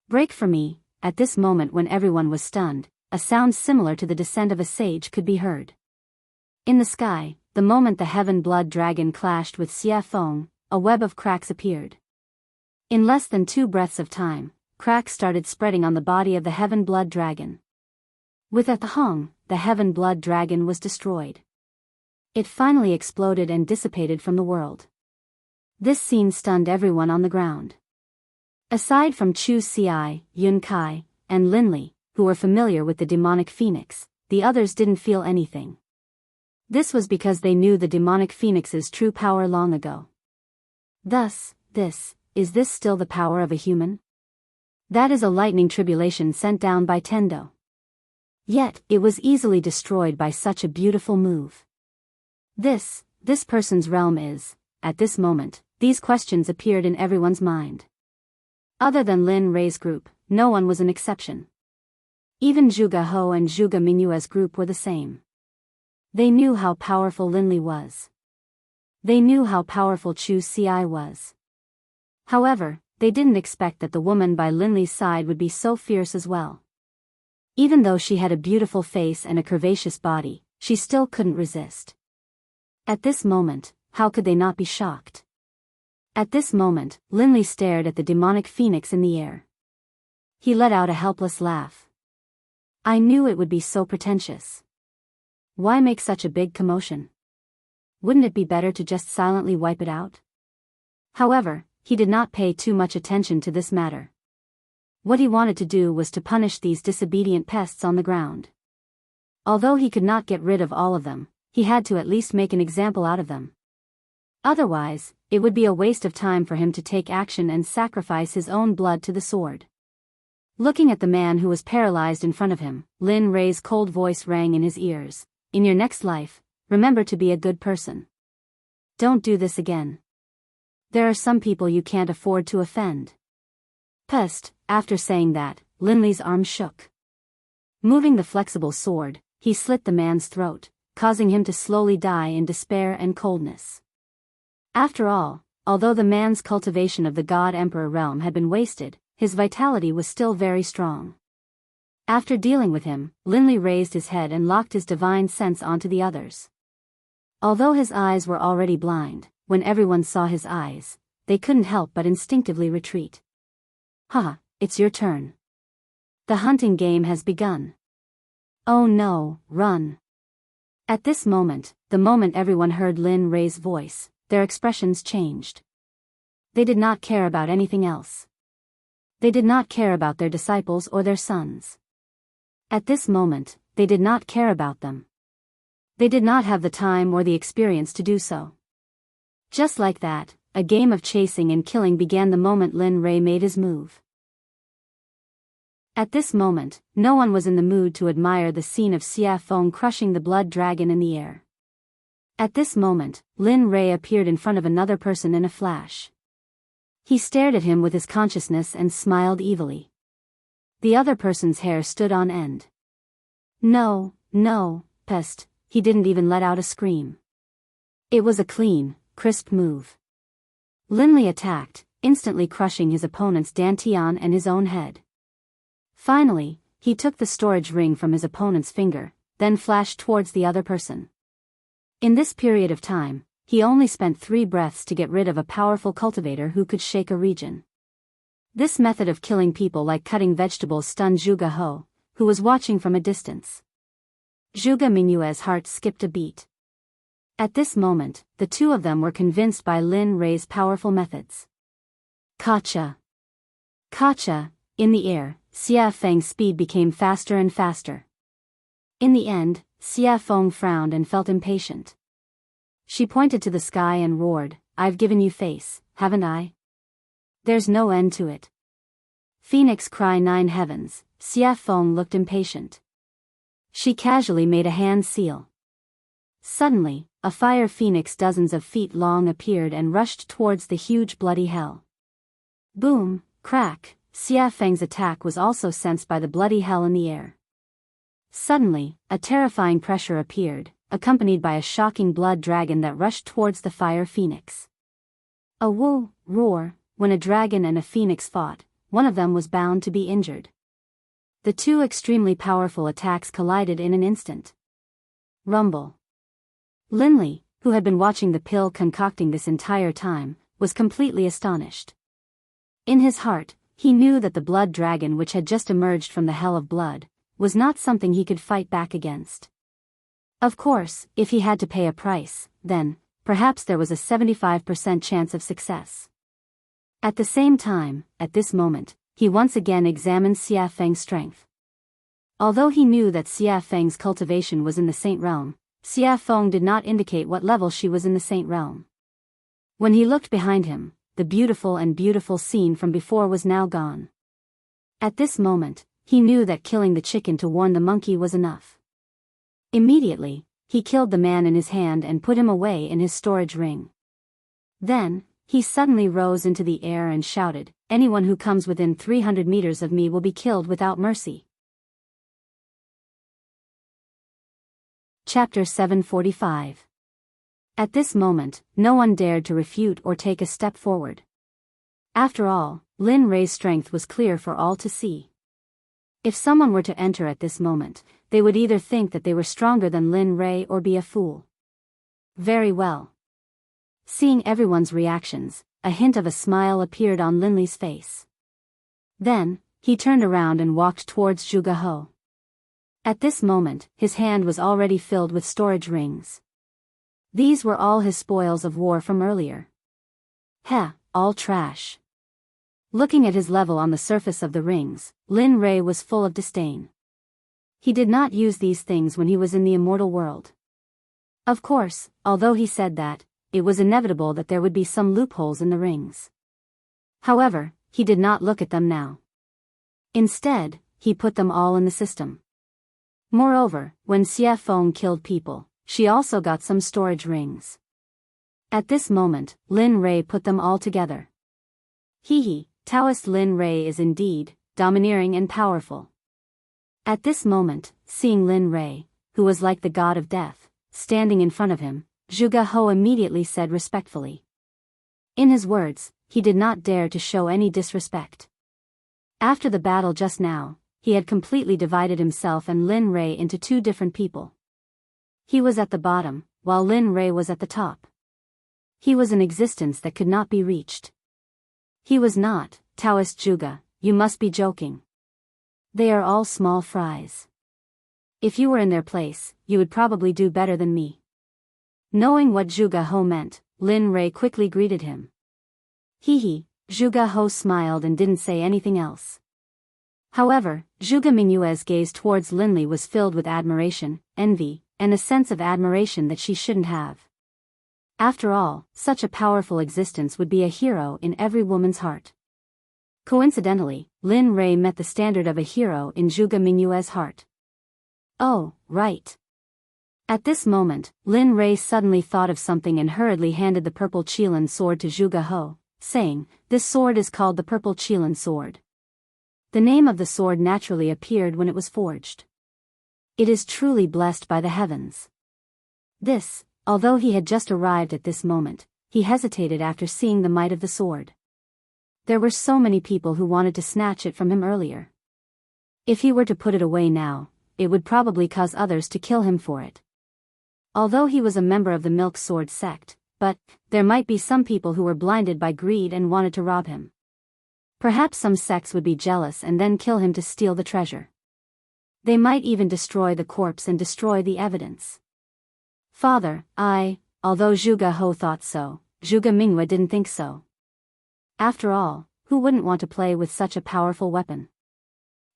Break for me. At this moment when everyone was stunned, a sound similar to the descent of a sage could be heard. In the sky, the moment the heaven blood dragon clashed with Xie Feng, a web of cracks appeared. In less than 2 breaths of time, cracks started spreading on the body of the heaven blood dragon. With a thong, the heaven blood dragon was destroyed. It finally exploded and dissipated from the world. This scene stunned everyone on the ground. Aside from Chu Xi, Yun Kai, and Linley, who were familiar with the demonic phoenix, the others didn't feel anything. This was because they knew the demonic phoenix's true power long ago. Thus, is this still the power of a human? That is a lightning tribulation sent down by Tendo. Yet, it was easily destroyed by such a beautiful move. This person's realm is, at this moment, these questions appeared in everyone's mind. Other than Lin Rei's group, no one was an exception. Even Zhuge Ho and Zhuge Mingyue's group were the same. They knew how powerful Linley was. They knew how powerful Chu Xi was. However, they didn't expect that the woman by Linley's side would be so fierce as well. Even though she had a beautiful face and a curvaceous body, she still couldn't resist. At this moment, how could they not be shocked? At this moment, Linley stared at the demonic phoenix in the air. He let out a helpless laugh. I knew it would be so pretentious. Why make such a big commotion? Wouldn't it be better to just silently wipe it out? However, he did not pay too much attention to this matter. What he wanted to do was to punish these disobedient pests on the ground. Although he could not get rid of all of them, he had to at least make an example out of them. Otherwise, it would be a waste of time for him to take action and sacrifice his own blood to the sword. Looking at the man who was paralyzed in front of him, Lin Rei's cold voice rang in his ears. In your next life, remember to be a good person. Don't do this again. There are some people you can't afford to offend. Pest. After saying that, Linley's arm shook. Moving the flexible sword, he slit the man's throat, causing him to slowly die in despair and coldness. After all, although the man's cultivation of the God Emperor realm had been wasted, his vitality was still very strong. After dealing with him, Linley raised his head and locked his divine sense onto the others. Although his eyes were already blind, when everyone saw his eyes, they couldn't help but instinctively retreat. Haha, it's your turn. The hunting game has begun. Oh no, run. At this moment, the moment everyone heard Lin Rei's voice, their expressions changed. They did not care about anything else. They did not care about their disciples or their sons. At this moment, they did not care about them. They did not have the time or the experience to do so. Just like that, a game of chasing and killing began the moment Lin Rei made his move. At this moment, no one was in the mood to admire the scene of Xia Feng crushing the blood dragon in the air. At this moment, Lin Rei appeared in front of another person in a flash. He stared at him with his consciousness and smiled evilly. The other person's hair stood on end. No, pest, he didn't even let out a scream. It was a clean, crisp move. Linley attacked, instantly crushing his opponent's dantian and his own head. Finally, he took the storage ring from his opponent's finger, then flashed towards the other person. In this period of time, he only spent 3 breaths to get rid of a powerful cultivator who could shake a region. This method of killing people like cutting vegetables stunned Zhuge He, who was watching from a distance. Zhuge Mingyue's heart skipped a beat. At this moment, the two of them were convinced by Lin Rei's powerful methods. Kacha! Kacha! In the air, Xia Feng's speed became faster and faster. In the end, Xia Feng frowned and felt impatient. She pointed to the sky and roared, "I've given you face, haven't I? There's no end to it." Phoenix cry 9 heavens, Xia Feng looked impatient. She casually made a hand seal. Suddenly, a fire phoenix dozens of feet long appeared and rushed towards the huge bloody hell. Boom, crack, Xia Feng's attack was also sensed by the bloody hell in the air. Suddenly, a terrifying pressure appeared, accompanied by a shocking blood dragon that rushed towards the fire phoenix. A woo, roar, when a dragon and a phoenix fought, one of them was bound to be injured. The two extremely powerful attacks collided in an instant. Rumble. Linley, who had been watching the pill concocting this entire time, was completely astonished. In his heart, he knew that the blood dragon which had just emerged from the hell of blood, was not something he could fight back against. Of course, if he had to pay a price, then, perhaps there was a 75% chance of success. At the same time, at this moment, he once again examined Xia Feng's strength. Although he knew that Xia Feng's cultivation was in the Saint Realm, Xia Feng did not indicate what level she was in the Saint Realm. When he looked behind him, the beautiful scene from before was now gone. At this moment, he knew that killing the chicken to warn the monkey was enough. Immediately, he killed the man in his hand and put him away in his storage ring. Then, he suddenly rose into the air and shouted, "Anyone who comes within 300 meters of me will be killed without mercy." Chapter 745. At this moment, no one dared to refute or take a step forward. After all, Lin Rei's strength was clear for all to see. If someone were to enter at this moment, they would either think that they were stronger than Lin Rei or be a fool. Very well. Seeing everyone's reactions, a hint of a smile appeared on Linley's face. Then, he turned around and walked towards Zhuge He. At this moment, his hand was already filled with storage rings. These were all his spoils of war from earlier. Heh, all trash. Looking at his level on the surface of the rings, Lin Rei was full of disdain. He did not use these things when he was in the immortal world. Of course, although he said that, it was inevitable that there would be some loopholes in the rings. However, he did not look at them now. Instead, he put them all in the system. Moreover, when Xia Feng killed people, she also got some storage rings. At this moment, Lin Rei put them all together. Taoist Lin Rei is indeed domineering and powerful. At this moment, seeing Lin Rei, who was like the god of death, standing in front of him, Zhuge He immediately said respectfully. In his words, he did not dare to show any disrespect. After the battle just now, he had completely divided himself and Lin Rei into two different people. He was at the bottom, while Lin Rei was at the top. He was an existence that could not be reached. He was not, Taoist Zhuge, you must be joking. They are all small fries. If you were in their place, you would probably do better than me. Knowing what Zhuge He meant, Lin Rei quickly greeted him. Hee, Zhuge He smiled and didn't say anything else. However, Zhuge Mingyue's gaze towards Linli was filled with admiration, envy, and a sense of admiration that she shouldn't have. After all, such a powerful existence would be a hero in every woman's heart. Coincidentally, Lin Rei met the standard of a hero in Zhuge Mingyue's heart. Oh, right. At this moment, Lin Rei suddenly thought of something and hurriedly handed the purple Qilin sword to Zhuge He, saying, "This sword is called the purple Qilin sword." The name of the sword naturally appeared when it was forged. It is truly blessed by the heavens. This, although he had just arrived at this moment, he hesitated after seeing the might of the sword. There were so many people who wanted to snatch it from him earlier. If he were to put it away now, it would probably cause others to kill him for it. Although he was a member of the Milk Sword Sect, but there might be some people who were blinded by greed and wanted to rob him. Perhaps some sects would be jealous and then kill him to steal the treasure. They might even destroy the corpse and destroy the evidence. Father, although Zhuge He thought so, Zhuge Mingyue didn't think so. After all, who wouldn't want to play with such a powerful weapon?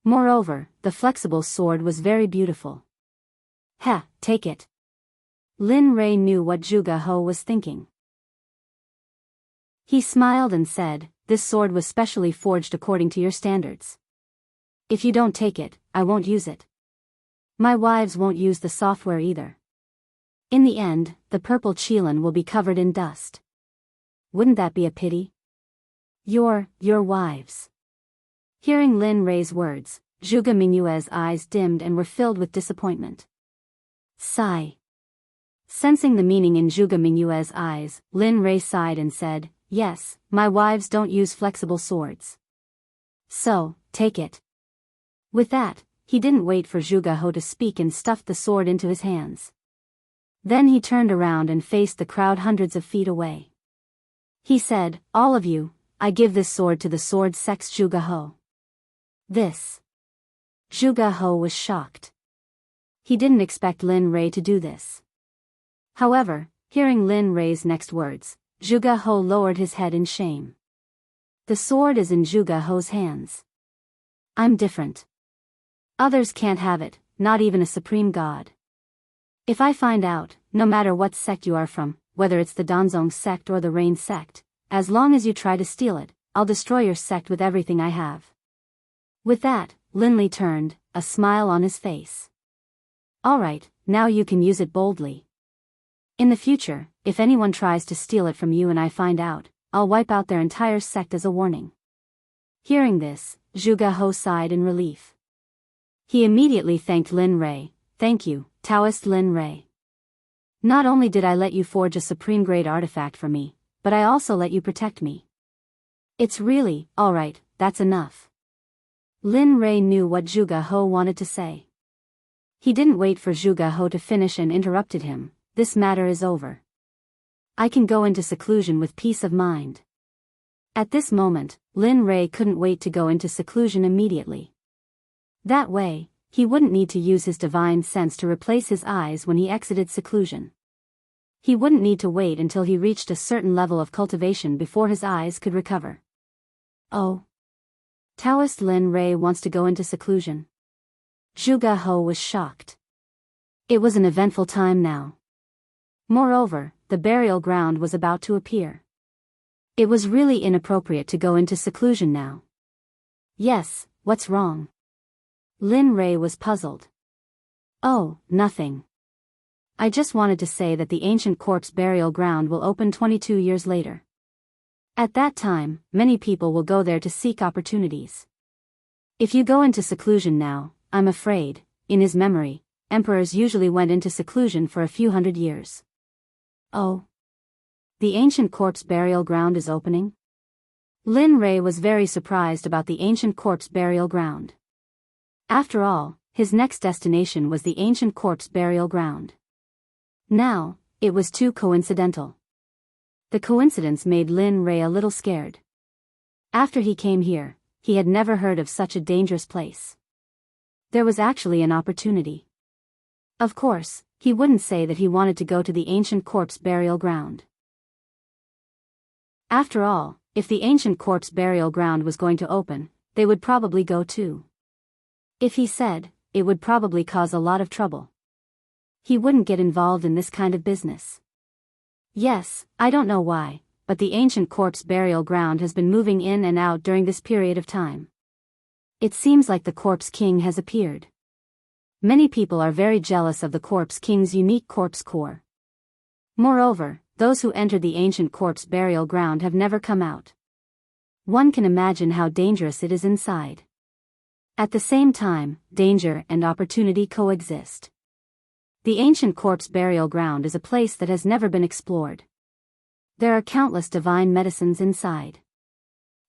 Moreover, the flexible sword was very beautiful. Take it. Lin Rei knew what Zhuge He was thinking. He smiled and said, "This sword was specially forged according to your standards. If you don't take it, I won't use it. My wives won't use the software either. In the end, the purple Qilin will be covered in dust. Wouldn't that be a pity? Your wives." Hearing Lin Rei's words, Zhuge Mingyue's eyes dimmed and were filled with disappointment. Sigh. Sensing the meaning in Zhuge Mingyue's eyes, Lin Rei sighed and said, "Yes, my wives don't use flexible swords. So, take it." With that, he didn't wait for Zhuge He to speak and stuffed the sword into his hands. Then he turned around and faced the crowd hundreds of feet away. He said, "All of you, I give this sword to the Sword Sect's Zhuge He." This. Zhuge He was shocked. He didn't expect Lin Rei to do this. However, hearing Lin Rei's next words, Zhuge He lowered his head in shame. The sword is in Zhuge He's hands. I'm different. Others can't have it, not even a supreme god. If I find out, no matter what sect you are from, whether it's the Danzong sect or the Rain sect, as long as you try to steal it, I'll destroy your sect with everything I have. With that, Linli turned, a smile on his face. Alright, now you can use it boldly. In the future, if anyone tries to steal it from you and I find out, I'll wipe out their entire sect as a warning. Hearing this, Zhuge He sighed in relief. He immediately thanked Lin Rei. Thank you, Taoist Lin Rei. Not only did I let you forge a supreme-grade artifact for me, but I also let you protect me. It's really, alright, that's enough. Lin Rei knew what Zhuge He wanted to say. He didn't wait for Zhuge He to finish and interrupted him. This matter is over. I can go into seclusion with peace of mind. At this moment, Lin Rei couldn't wait to go into seclusion immediately. That way, he wouldn't need to use his divine sense to replace his eyes when he exited seclusion. He wouldn't need to wait until he reached a certain level of cultivation before his eyes could recover. Oh. Taoist Lin Rei wants to go into seclusion. Zhuge He was shocked. It was an eventful time now. Moreover, the burial ground was about to appear. It was really inappropriate to go into seclusion now. Yes, what's wrong? Lin Rei was puzzled. Oh, nothing. I just wanted to say that the ancient corpse burial ground will open 22 years later. At that time, many people will go there to seek opportunities. If you go into seclusion now, I'm afraid, in his memory, emperors usually went into seclusion for a few hundred years. Oh. The ancient corpse burial ground is opening? Lin Rei was very surprised about the ancient corpse burial ground. After all, his next destination was the ancient corpse burial ground. Now, it was too coincidental. The coincidence made Lin Rei a little scared. After he came here, he had never heard of such a dangerous place. There was actually an opportunity. Of course, he wouldn't say that he wanted to go to the ancient corpse burial ground. After all, if the ancient corpse burial ground was going to open, they would probably go too. If he said, it would probably cause a lot of trouble. He wouldn't get involved in this kind of business. Yes, I don't know why, but the ancient corpse burial ground has been moving in and out during this period of time. It seems like the corpse king has appeared. Many people are very jealous of the corpse king's unique corpse core. Moreover, those who entered the ancient corpse burial ground have never come out. One can imagine how dangerous it is inside. At the same time, danger and opportunity coexist. The ancient corpse burial ground is a place that has never been explored. There are countless divine medicines inside.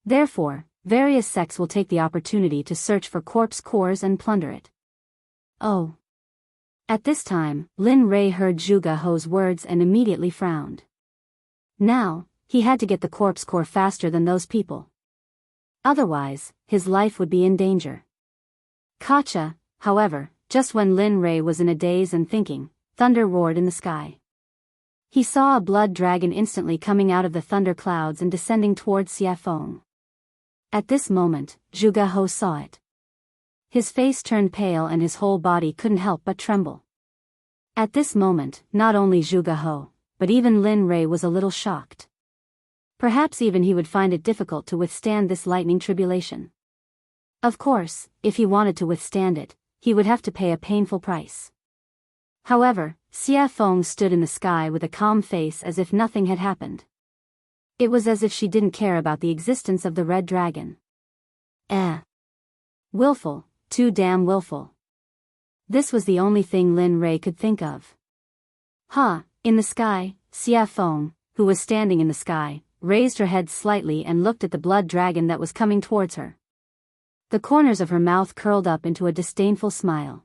Therefore, various sects will take the opportunity to search for corpse cores and plunder it. Oh. At this time, Lin Rei heard Zhuge He's words and immediately frowned. Now, he had to get the corpse core faster than those people. Otherwise, his life would be in danger. Gotcha, however, just when Lin Rei was in a daze and thinking, thunder roared in the sky. He saw a blood dragon instantly coming out of the thunder clouds and descending towards Xiafeng. At this moment, Zhuge He saw it. His face turned pale and his whole body couldn't help but tremble. At this moment, not only Zhuge He, but even Lin Rei was a little shocked. Perhaps even he would find it difficult to withstand this lightning tribulation. Of course, if he wanted to withstand it, he would have to pay a painful price. However, Xiafeng stood in the sky with a calm face as if nothing had happened. It was as if she didn't care about the existence of the red dragon. Willful, too damn willful. This was the only thing Lin Rei could think of. In the sky, Xiafeng, who was standing in the sky, raised her head slightly and looked at the blood dragon that was coming towards her. The corners of her mouth curled up into a disdainful smile.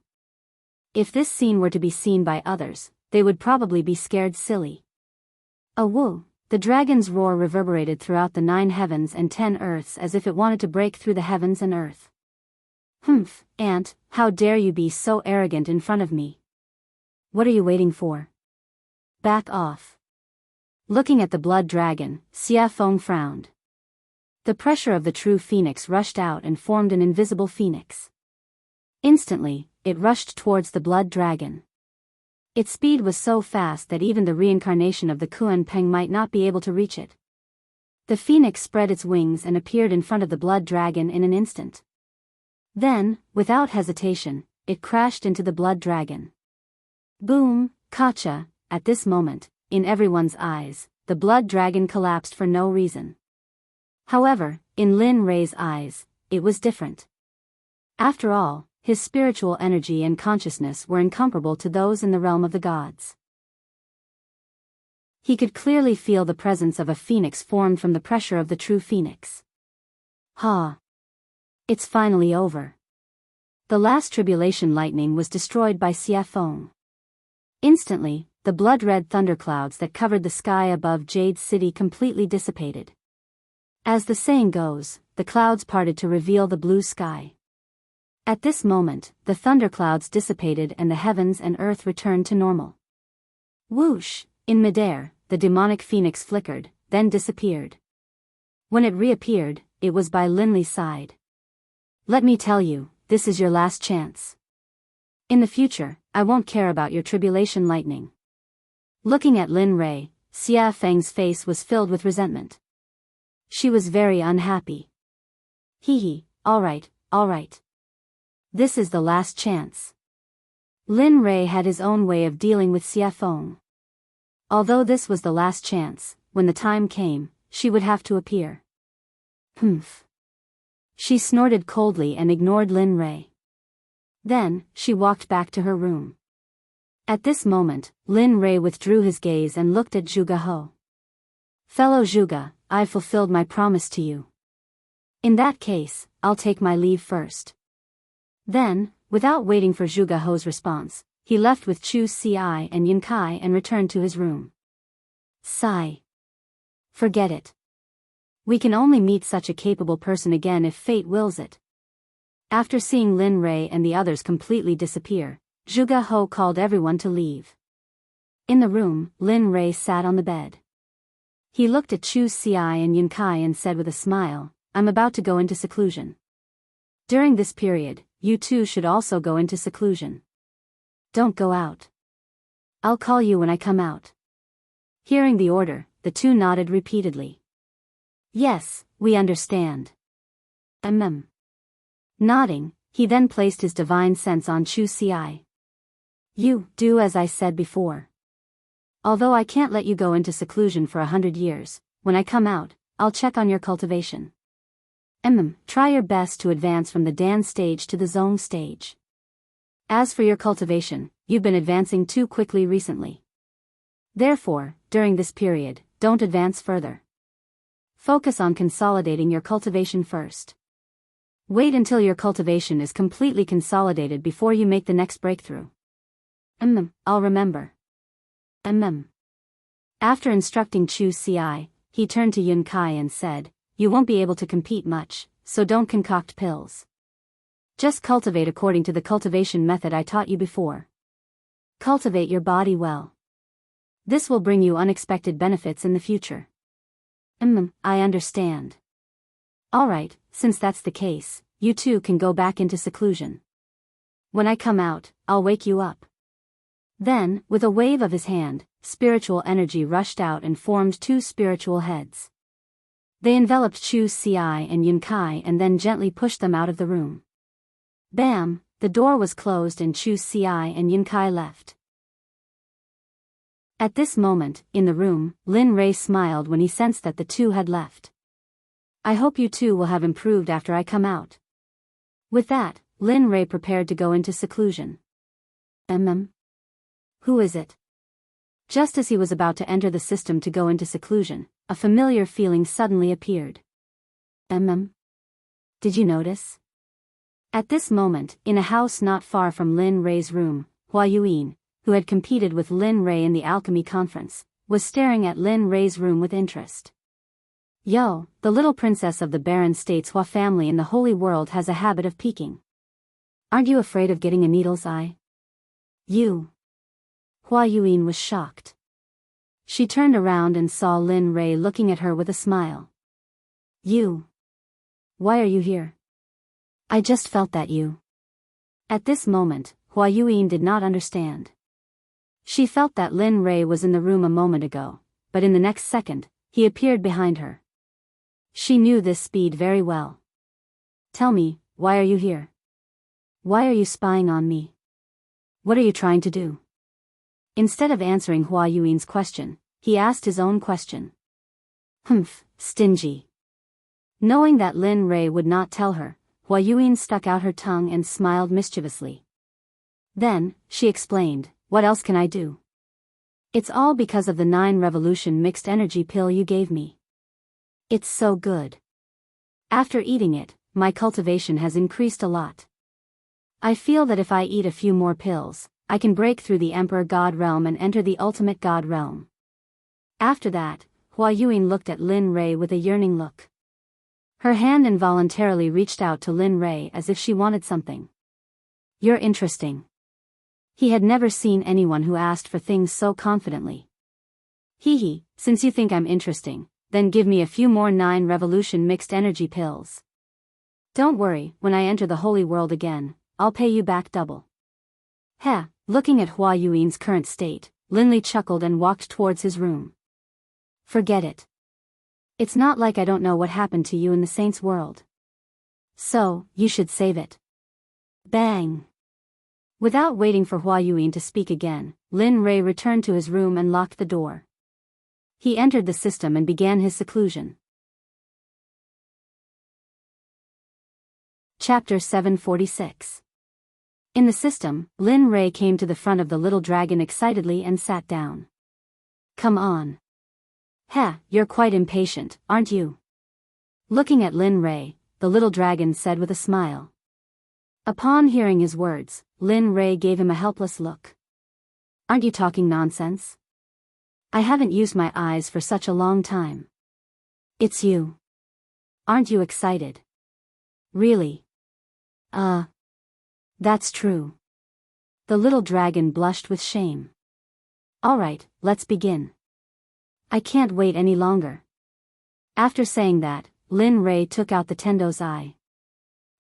If this scene were to be seen by others, they would probably be scared silly. Woo! The dragon's roar reverberated throughout the 9 heavens and 10 earths as if it wanted to break through the heavens and earth. Humph, Aunt, how dare you be so arrogant in front of me? What are you waiting for? Back off. Looking at the blood dragon, Xiafeng frowned. The pressure of the true phoenix rushed out and formed an invisible phoenix. Instantly, it rushed towards the blood dragon. Its speed was so fast that even the reincarnation of the Kuan Peng might not be able to reach it. The phoenix spread its wings and appeared in front of the blood dragon in an instant. Then, without hesitation, it crashed into the blood dragon. Boom, gotcha! At this moment, in everyone's eyes, the blood dragon collapsed for no reason. However, in Lin Rei's eyes, it was different. After all, his spiritual energy and consciousness were incomparable to those in the realm of the gods. He could clearly feel the presence of a phoenix formed from the pressure of the true phoenix. It's finally over. The last tribulation lightning was destroyed by Xiafeng. Instantly, the blood-red thunderclouds that covered the sky above Jade City completely dissipated. As the saying goes, the clouds parted to reveal the blue sky. At this moment, the thunderclouds dissipated and the heavens and earth returned to normal. Whoosh! In midair, the demonic phoenix flickered, then disappeared. When it reappeared, it was by Linley's side. Let me tell you, this is your last chance. In the future, I won't care about your tribulation lightning. Looking at Lin Rei, Xia Feng's face was filled with resentment. She was very unhappy. All right. This is the last chance. Lin Rei had his own way of dealing with Xiafeng. Although this was the last chance, when the time came, she would have to appear. Humph. She snorted coldly and ignored Lin Rei. Then, she walked back to her room. At this moment, Lin Rei withdrew his gaze and looked at Zhuge He. Fellow Zhuge, I've fulfilled my promise to you. In that case, I'll take my leave first. Then, without waiting for Zhuge He's response, he left with Chu Ci and Yin Kai and returned to his room. Sigh. Forget it. We can only meet such a capable person again if fate wills it. After seeing Lin Rei and the others completely disappear, Zhuge He called everyone to leave. In the room, Lin Rei sat on the bed. He looked at Chu Ci and Yin Kai and said with a smile, "I'm about to go into seclusion. During this period, you two should also go into seclusion. Don't go out. I'll call you when I come out." Hearing the order, the two nodded repeatedly. "Yes, we understand." Nodding, he then placed his divine sense on Chu Ci. "You do as I said before. Although I can't let you go into seclusion for 100 years, when I come out, I'll check on your cultivation. Try your best to advance from the Dan stage to the Zong stage. As for your cultivation, you've been advancing too quickly recently. Therefore, during this period, don't advance further. Focus on consolidating your cultivation first. Wait until your cultivation is completely consolidated before you make the next breakthrough." I'll remember." After instructing Chu Ci, he turned to Yun Kai and said, "You won't be able to compete much, so don't concoct pills. Just cultivate according to the cultivation method I taught you before. Cultivate your body well. This will bring you unexpected benefits in the future." I understand." "Alright, since that's the case, you two can go back into seclusion. When I come out, I'll wake you up." Then, with a wave of his hand, spiritual energy rushed out and formed two spiritual heads. They enveloped Chu Ci and Yun Kai and then gently pushed them out of the room. Bam! The door was closed and Chu Ci and Yin Kai left. At this moment, in the room, Lin Rei smiled when he sensed that the two had left. "I hope you two will have improved after I come out." With that, Lin Rei prepared to go into seclusion. Who is it?" Just as he was about to enter the system to go into seclusion, a familiar feeling suddenly appeared. Did you notice? At this moment, in a house not far from Lin Rei's room, Hua Yuyin, who had competed with Lin Rei in the alchemy conference, was staring at Lin Rei's room with interest. "Yo, the little princess of the Baron State's Hua family in the holy world has a habit of peeking. Aren't you afraid of getting a needle's eye?" "You." Hua Yuyin was shocked. She turned around and saw Lin Rei looking at her with a smile. "You. Why are you here?" "I just felt that you." At this moment, Hua Yuyin did not understand. She felt that Lin Rei was in the room a moment ago, but in the next second, he appeared behind her. She knew this speed very well. "Tell me, why are you here? Why are you spying on me? What are you trying to do?" Instead of answering Hua Yuin's question, he asked his own question. Stingy. Knowing that Lin Rei would not tell her, Hua Yuin stuck out her tongue and smiled mischievously. Then, she explained, "What else can I do? It's all because of the 9 revolution mixed energy pill you gave me. It's so good. After eating it, my cultivation has increased a lot. I feel that if I eat a few more pills, I can break through the Emperor God realm and enter the ultimate God realm." After that, Hua Yuin looked at Lin Rei with a yearning look. Her hand involuntarily reached out to Lin Rei as if she wanted something. "You're interesting." He had never seen anyone who asked for things so confidently. "Hee, since you think I'm interesting, then give me a few more 9 revolution mixed energy pills. Don't worry, when I enter the holy world again, I'll pay you back double." Looking at Hua Yuin's current state, Lin Li chuckled and walked towards his room. "Forget it. It's not like I don't know what happened to you in the saint's world. So, you should save it." Bang! Without waiting for Hua Yuin to speak again, Lin Rei returned to his room and locked the door. He entered the system and began his seclusion. Chapter 746. In the system, Lin Rei came to the front of the little dragon excitedly and sat down. "Come on. You're quite impatient, aren't you?" Looking at Lin Rei, the little dragon said with a smile. Upon hearing his words, Lin Rei gave him a helpless look. Aren't you talking nonsense? I haven't used my eyes for such a long time. It's you. Aren't you excited? Really? That's true. The little dragon blushed with shame. Alright, let's begin. I can't wait any longer. After saying that, Lin Rei took out the Tendo's eye.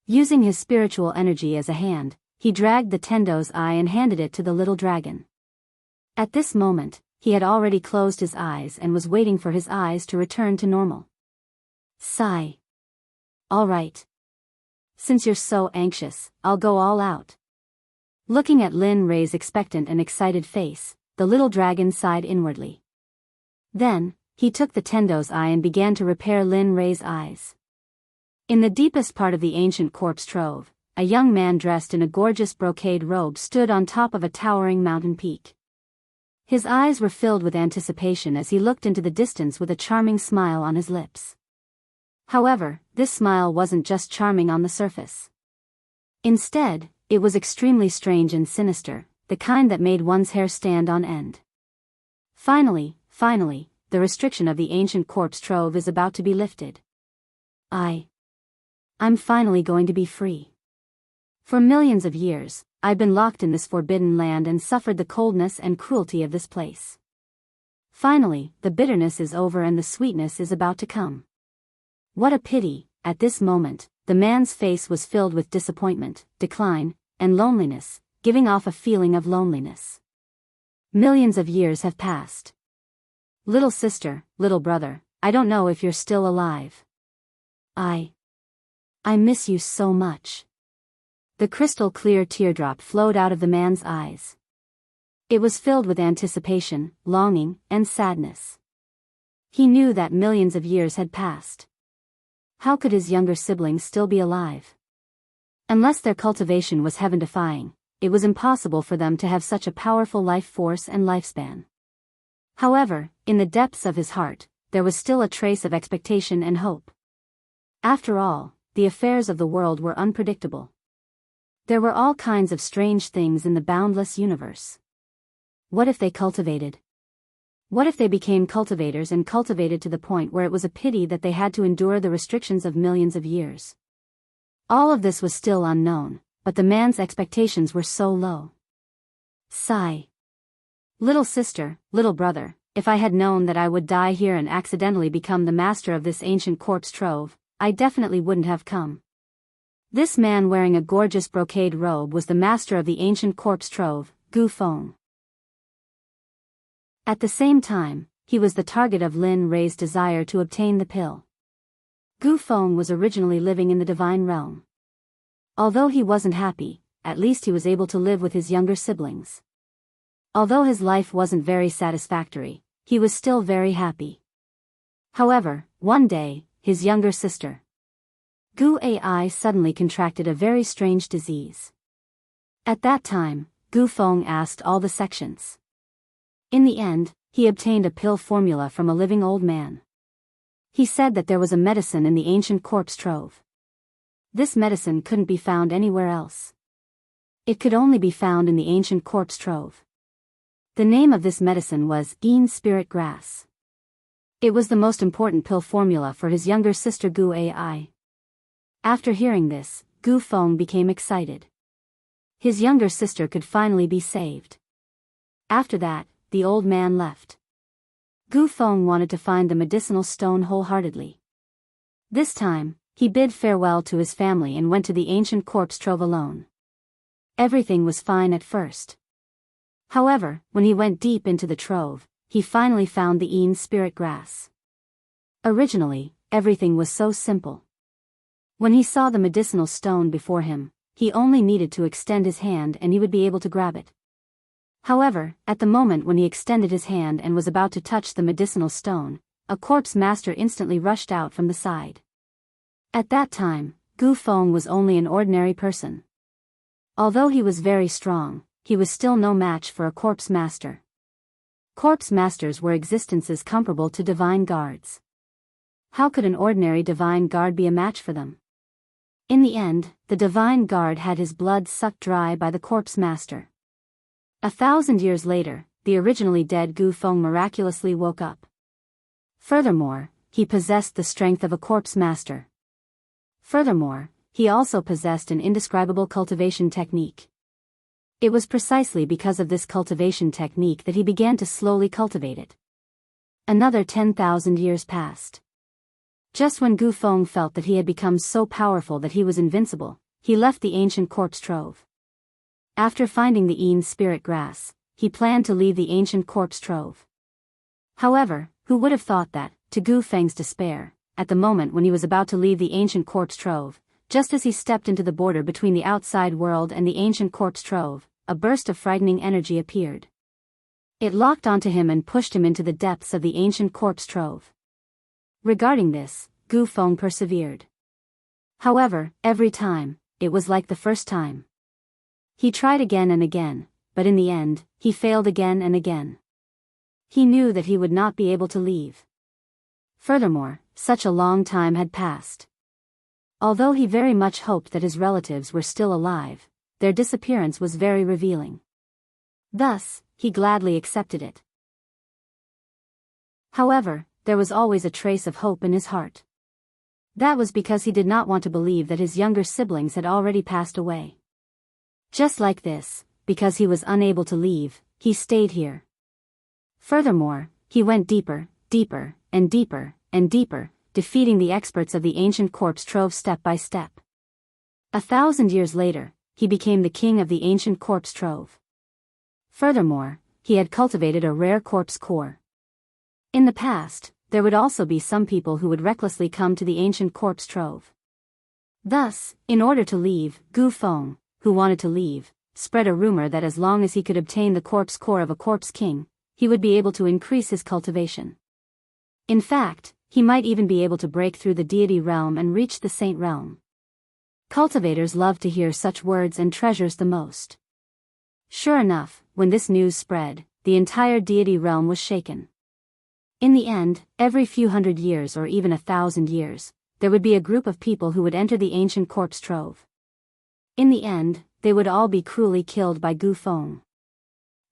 Using his spiritual energy as a hand, he dragged the Tendo's eye and handed it to the little dragon. At this moment, he had already closed his eyes and was waiting for his eyes to return to normal. Sigh. All right. Since you're so anxious, I'll go all out. Looking at Lin Rei's expectant and excited face, the little dragon sighed inwardly. Then, he took the Tendo's eye and began to repair Lin Rei's eyes. In the deepest part of the ancient corpse trove, a young man dressed in a gorgeous brocade robe stood on top of a towering mountain peak. His eyes were filled with anticipation as he looked into the distance with a charming smile on his lips. However, this smile wasn't just charming on the surface. Instead, it was extremely strange and sinister, the kind that made one's hair stand on end. Finally, the restriction of the ancient corpse trove is about to be lifted. I'm finally going to be free. For millions of years, I've been locked in this forbidden land and suffered the coldness and cruelty of this place. Finally, the bitterness is over and the sweetness is about to come. What a pity. At this moment, the man's face was filled with disappointment, decline, and loneliness, giving off a feeling of loneliness. Millions of years have passed. Little sister, little brother, I don't know if you're still alive. I miss you so much. The crystal clear teardrop flowed out of the man's eyes. It was filled with anticipation, longing, and sadness. He knew that millions of years had passed. How could his younger siblings still be alive? Unless their cultivation was heaven-defying, it was impossible for them to have such a powerful life force and lifespan. However, in the depths of his heart, there was still a trace of expectation and hope. After all, the affairs of the world were unpredictable. There were all kinds of strange things in the boundless universe. What if they cultivated? What if they became cultivators and cultivated to the point where it was a pity that they had to endure the restrictions of millions of years? All of this was still unknown, but the man's expectations were so low. Sigh. Little sister, little brother, if I had known that I would die here and accidentally become the master of this ancient corpse trove, I definitely wouldn't have come. This man wearing a gorgeous brocade robe was the master of the ancient corpse trove, Gu Feng. At the same time, he was the target of Lin Rei's desire to obtain the pill. Gu Feng was originally living in the divine realm. Although he wasn't happy, at least he was able to live with his younger siblings. Although his life wasn't very satisfactory, he was still very happy. However, one day, his younger sister, Gu Ai, suddenly contracted a very strange disease. At that time, Gu Feng asked all the sections. In the end, he obtained a pill formula from a living old man. He said that there was a medicine in the ancient corpse trove. This medicine couldn't be found anywhere else. It could only be found in the ancient corpse trove. The name of this medicine was Yin Spirit Grass. It was the most important pill formula for his younger sister Gu Ai. After hearing this, Gu Feng became excited. His younger sister could finally be saved. After that, the old man left. Gu Feng wanted to find the medicinal stone wholeheartedly. This time, he bid farewell to his family and went to the ancient corpse trove alone. Everything was fine at first. However, when he went deep into the trove, he finally found the Yin Spirit Grass. Originally, everything was so simple. When he saw the medicinal stone before him, he only needed to extend his hand and he would be able to grab it. However, at the moment when he extended his hand and was about to touch the medicinal stone, a corpse master instantly rushed out from the side. At that time, Gu Feng was only an ordinary person. Although he was very strong, he was still no match for a corpse master. Corpse masters were existences comparable to divine guards. How could an ordinary divine guard be a match for them? In the end, the divine guard had his blood sucked dry by the corpse master. 1,000 years later, the originally dead Gu Feng miraculously woke up. Furthermore, he possessed the strength of a corpse master. Furthermore, he also possessed an indescribable cultivation technique. It was precisely because of this cultivation technique that he began to slowly cultivate it. Another 10,000 years passed. Just when Gu Feng felt that he had become so powerful that he was invincible, he left the ancient corpse trove. After finding the Yin spirit grass, he planned to leave the ancient corpse trove. However, who would have thought that, to Gu Feng's despair, at the moment when he was about to leave the ancient corpse trove, just as he stepped into the border between the outside world and the ancient corpse trove, a burst of frightening energy appeared. It locked onto him and pushed him into the depths of the ancient corpse trove. Regarding this, Gu Feng persevered. However, every time, it was like the first time. He tried again and again, but in the end, he failed again and again. He knew that he would not be able to leave. Furthermore, such a long time had passed. Although he very much hoped that his relatives were still alive, their disappearance was very revealing. Thus, he gladly accepted it. However, there was always a trace of hope in his heart. That was because he did not want to believe that his younger siblings had already passed away. Just like this, because he was unable to leave, he stayed here. Furthermore, he went deeper, deeper, and deeper, and deeper, defeating the experts of the ancient corpse trove step by step. 1,000 years later, he became the king of the ancient corpse trove. Furthermore, he had cultivated a rare corpse core. In the past, there would also be some people who would recklessly come to the ancient corpse trove. Thus, in order to leave, Gu Feng, who wanted to leave, spread a rumor that as long as he could obtain the corpse core of a corpse king, he would be able to increase his cultivation. In fact, he might even be able to break through the deity realm and reach the saint realm. Cultivators love to hear such words and treasures the most. Sure enough, when this news spread, the entire deity realm was shaken. In the end, every few hundred years or even 1,000 years, there would be a group of people who would enter the ancient corpse trove. In the end, they would all be cruelly killed by Gu Feng.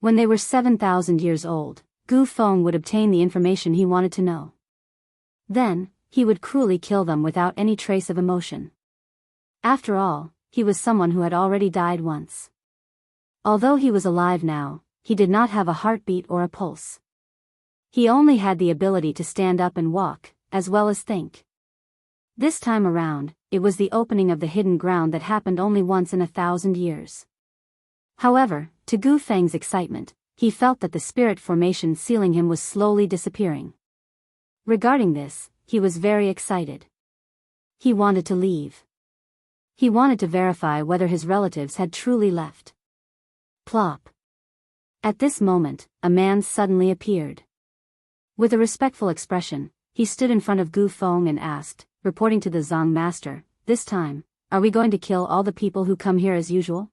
When they were 7,000 years old, Gu Feng would obtain the information he wanted to know. Then, he would cruelly kill them without any trace of emotion. After all, he was someone who had already died once. Although he was alive now, he did not have a heartbeat or a pulse. He only had the ability to stand up and walk, as well as think. This time around, it was the opening of the hidden ground that happened only once in 1,000 years. However, to Gu Feng's excitement, he felt that the spirit formation sealing him was slowly disappearing. Regarding this, he was very excited. He wanted to leave. He wanted to verify whether his relatives had truly left. Plop. At this moment, a man suddenly appeared. With a respectful expression, he stood in front of Gu Feng and asked, reporting to the Zong master, "This time, are we going to kill all the people who come here as usual?"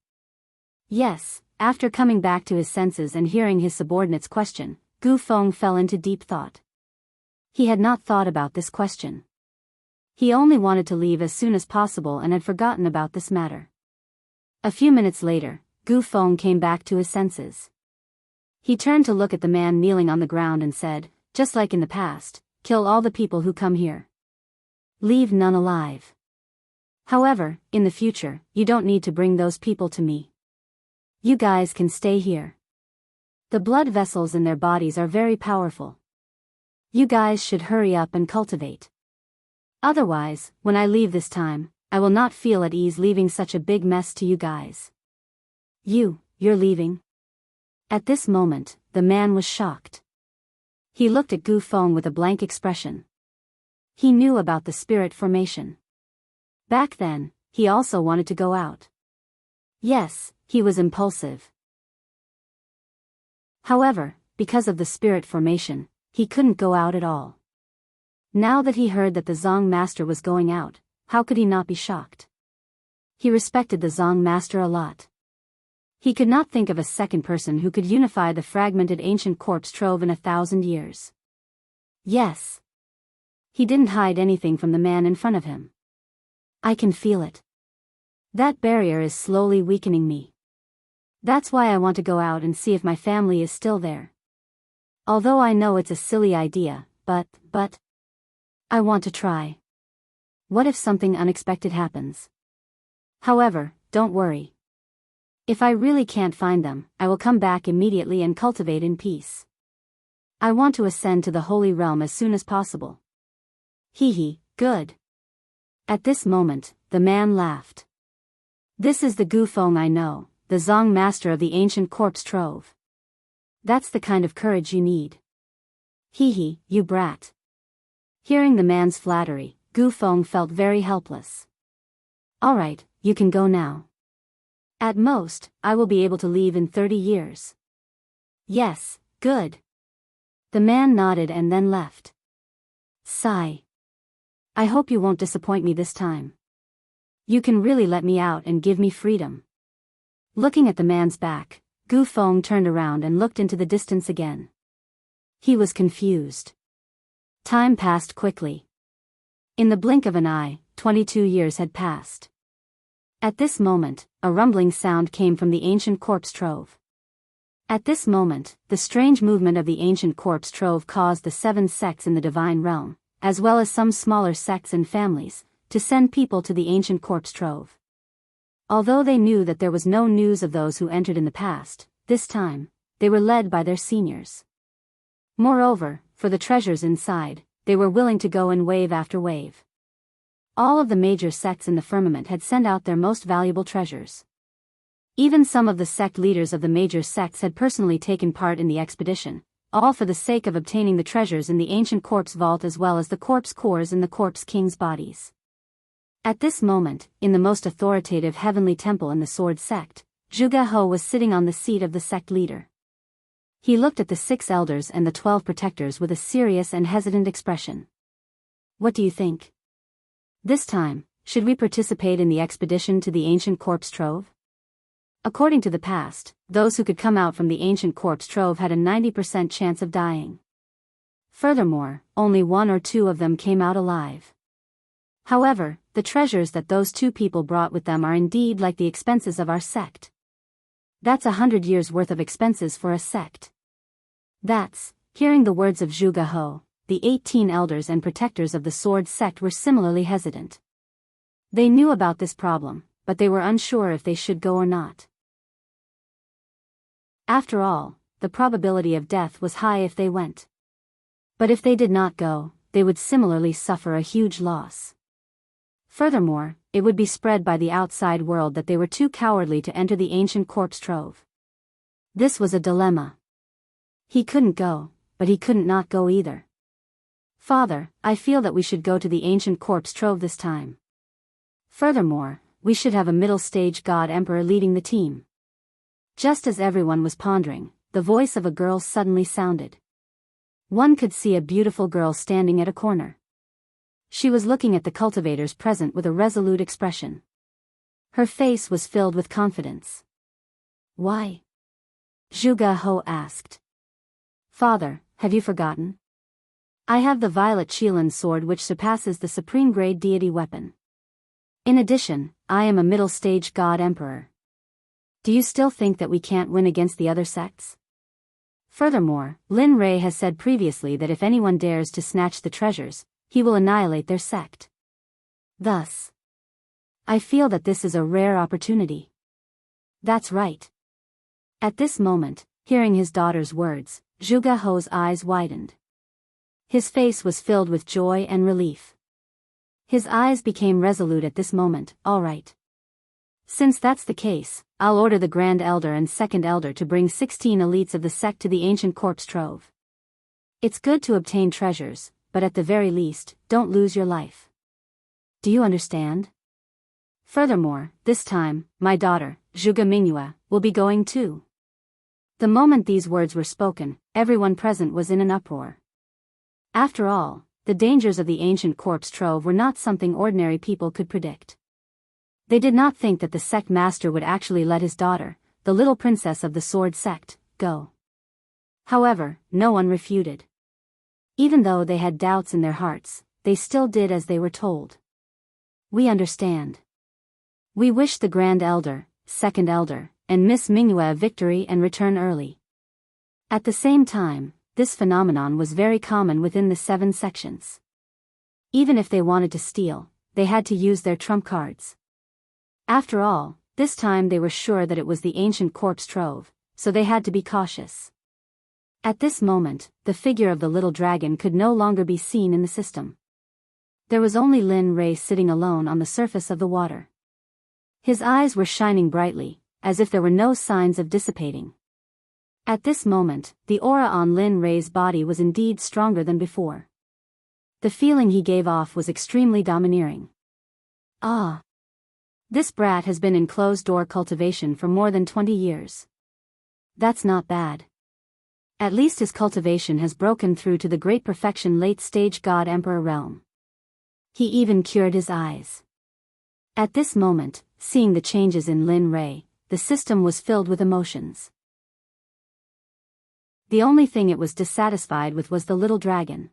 Yes. After coming back to his senses and hearing his subordinate's question, Gu Feng fell into deep thought. He had not thought about this question. He only wanted to leave as soon as possible and had forgotten about this matter. A few minutes later, Gu Feng came back to his senses. He turned to look at the man kneeling on the ground and said, "Just like in the past, kill all the people who come here. Leave none alive. However, in the future, you don't need to bring those people to me. You guys can stay here. The blood vessels in their bodies are very powerful. You guys should hurry up and cultivate. Otherwise, when I leave this time, I will not feel at ease leaving such a big mess to you guys." You're leaving? At this moment, the man was shocked. He looked at Gu Feng with a blank expression. He knew about the spirit formation. Back then, he also wanted to go out. Yes, he was impulsive. However, because of the spirit formation, he couldn't go out at all. Now that he heard that the Zong master was going out, how could he not be shocked? He respected the Zong master a lot. He could not think of a second person who could unify the fragmented ancient corpse trove in 1,000 years. Yes. He didn't hide anything from the man in front of him. "I can feel it," That barrier is slowly weakening me. That's why I want to go out and see if my family is still there. Although I know it's a silly idea, but I want to try. What if something unexpected happens? However, don't worry. If I really can't find them, I will come back immediately and cultivate in peace. I want to ascend to the Holy Realm as soon as possible. Hee, good. At this moment, the man laughed. This is the Gu Feng I know, the Zong master of the ancient corpse trove. That's the kind of courage you need. Hee, you brat. Hearing the man's flattery, Gu Feng felt very helpless. Alright, you can go now. At most, I will be able to leave in 30 years. Yes, good. The man nodded and then left. Sigh. I hope you won't disappoint me this time. You can really let me out and give me freedom. Looking at the man's back, Gu Feng turned around and looked into the distance again. He was confused. Time passed quickly. In the blink of an eye, 22 years had passed. At this moment, a rumbling sound came from the ancient corpse trove. At this moment, the strange movement of the ancient corpse trove caused the 7 sects in the divine realm, as well as some smaller sects and families, to send people to the ancient corpse trove. Although they knew that there was no news of those who entered in the past, this time, they were led by their seniors. Moreover, for the treasures inside, they were willing to go in wave after wave. All of the major sects in the firmament had sent out their most valuable treasures. Even some of the sect leaders of the major sects had personally taken part in the expedition, all for the sake of obtaining the treasures in the ancient corpse vault as well as the corpse cores in the corpse king's bodies. At this moment, in the most authoritative heavenly temple in the sword sect, Zhuge He was sitting on the seat of the sect leader. He looked at the 6 elders and the 12 protectors with a serious and hesitant expression. What do you think? This time, should we participate in the expedition to the ancient corpse trove? According to the past, those who could come out from the ancient corpse trove had a 90% chance of dying. Furthermore, only 1 or 2 of them came out alive. However, the treasures that those 2 people brought with them are indeed like the expenses of our sect. That's 100 years' worth of expenses for a sect. Hearing the words of Zhuge He, the 18 elders and protectors of the sword sect were similarly hesitant. They knew about this problem, but they were unsure if they should go or not. After all, the probability of death was high if they went. But if they did not go, they would similarly suffer a huge loss. Furthermore, it would be spread by the outside world that they were too cowardly to enter the ancient corpse trove. This was a dilemma. He couldn't go, but he couldn't not go either. Father, I feel that we should go to the ancient corpse trove this time. Furthermore, we should have a middle-stage god emperor leading the team. Just as everyone was pondering, the voice of a girl suddenly sounded. One could see a beautiful girl standing at a corner. She was looking at the cultivators present with a resolute expression. Her face was filled with confidence. Why? Zhuge He asked. Father, have you forgotten? I have the violet Qilin sword which surpasses the supreme grade deity weapon. In addition, I am a middle-stage god emperor. Do you still think that we can't win against the other sects? Furthermore, Lin Rei has said previously that if anyone dares to snatch the treasures, he will annihilate their sect. Thus, I feel that this is a rare opportunity. That's right. At this moment, hearing his daughter's words, Zhuge He's eyes widened. His face was filled with joy and relief. His eyes became resolute at this moment. All right. Since that's the case, I'll order the Grand Elder and Second Elder to bring 16 elites of the sect to the ancient corpse trove. It's good to obtain treasures, but at the very least, don't lose your life. Do you understand? Furthermore, this time, my daughter, Zhuge Mingyue, will be going too. The moment these words were spoken, everyone present was in an uproar. After all, the dangers of the ancient corpse trove were not something ordinary people could predict. They did not think that the sect master would actually let his daughter, the little princess of the sword sect, go. However, no one refuted. Even though they had doubts in their hearts, they still did as they were told. We understand. We wish the Grand Elder, Second Elder, and Miss Mingyue a victory and return early. At the same time, this phenomenon was very common within the 7 sections. Even if they wanted to steal, they had to use their trump cards. After all, this time they were sure that it was the ancient corpse trove, so they had to be cautious. At this moment, the figure of the little dragon could no longer be seen in the system. There was only Lin Rei sitting alone on the surface of the water. His eyes were shining brightly, as if there were no signs of dissipating. At this moment, the aura on Lin Rei's body was indeed stronger than before. The feeling he gave off was extremely domineering. Ah! This brat has been in closed-door cultivation for more than 20 years. That's not bad. At least his cultivation has broken through to the great perfection late-stage God-Emperor realm. He even cured his eyes. At this moment, seeing the changes in Lin Rei, the system was filled with emotions. The only thing it was dissatisfied with was the little dragon.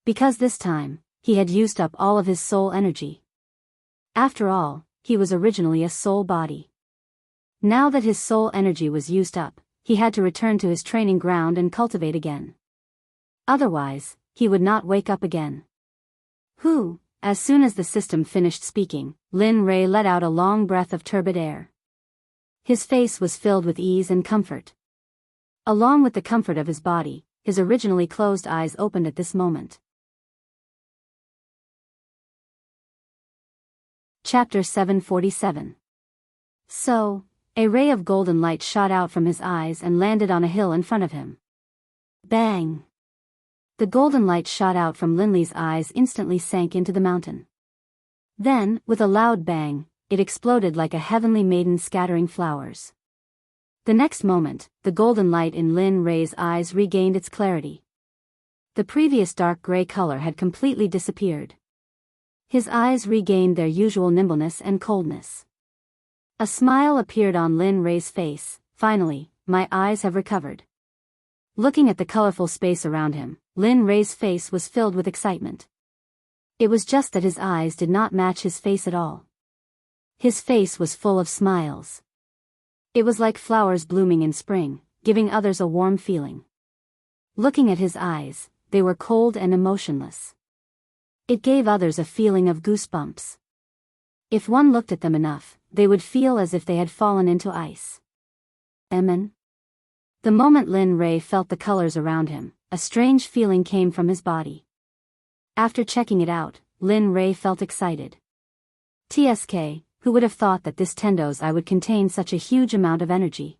Because this time, he had used up all of his soul energy. After all, he was originally a soul body. Now that his soul energy was used up, he had to return to his training ground and cultivate again. Otherwise, he would not wake up again. As soon as the system finished speaking, Lin Rei let out a long breath of turbid air. His face was filled with ease and comfort. Along with the comfort of his body, his originally closed eyes opened at this moment. Chapter 747. So, a ray of golden light shot out from his eyes and landed on a hill in front of him. Bang! The golden light shot out from Linley's eyes instantly sank into the mountain. Then, with a loud bang, it exploded like a heavenly maiden scattering flowers. The next moment, the golden light in Lin Rei's eyes regained its clarity. The previous dark gray color had completely disappeared. His eyes regained their usual nimbleness and coldness. A smile appeared on Lin Rei's face. Finally, my eyes have recovered. Looking at the colorful space around him, Lin Rei's face was filled with excitement. It was just that his eyes did not match his face at all. His face was full of smiles. It was like flowers blooming in spring, giving others a warm feeling. Looking at his eyes, they were cold and emotionless. It gave others a feeling of goosebumps. If one looked at them enough, they would feel as if they had fallen into ice. Amen. The moment Lin Rei felt the colors around him, a strange feeling came from his body. After checking it out, Lin Rei felt excited. TSK, who would have thought that this Tendo's eye would contain such a huge amount of energy?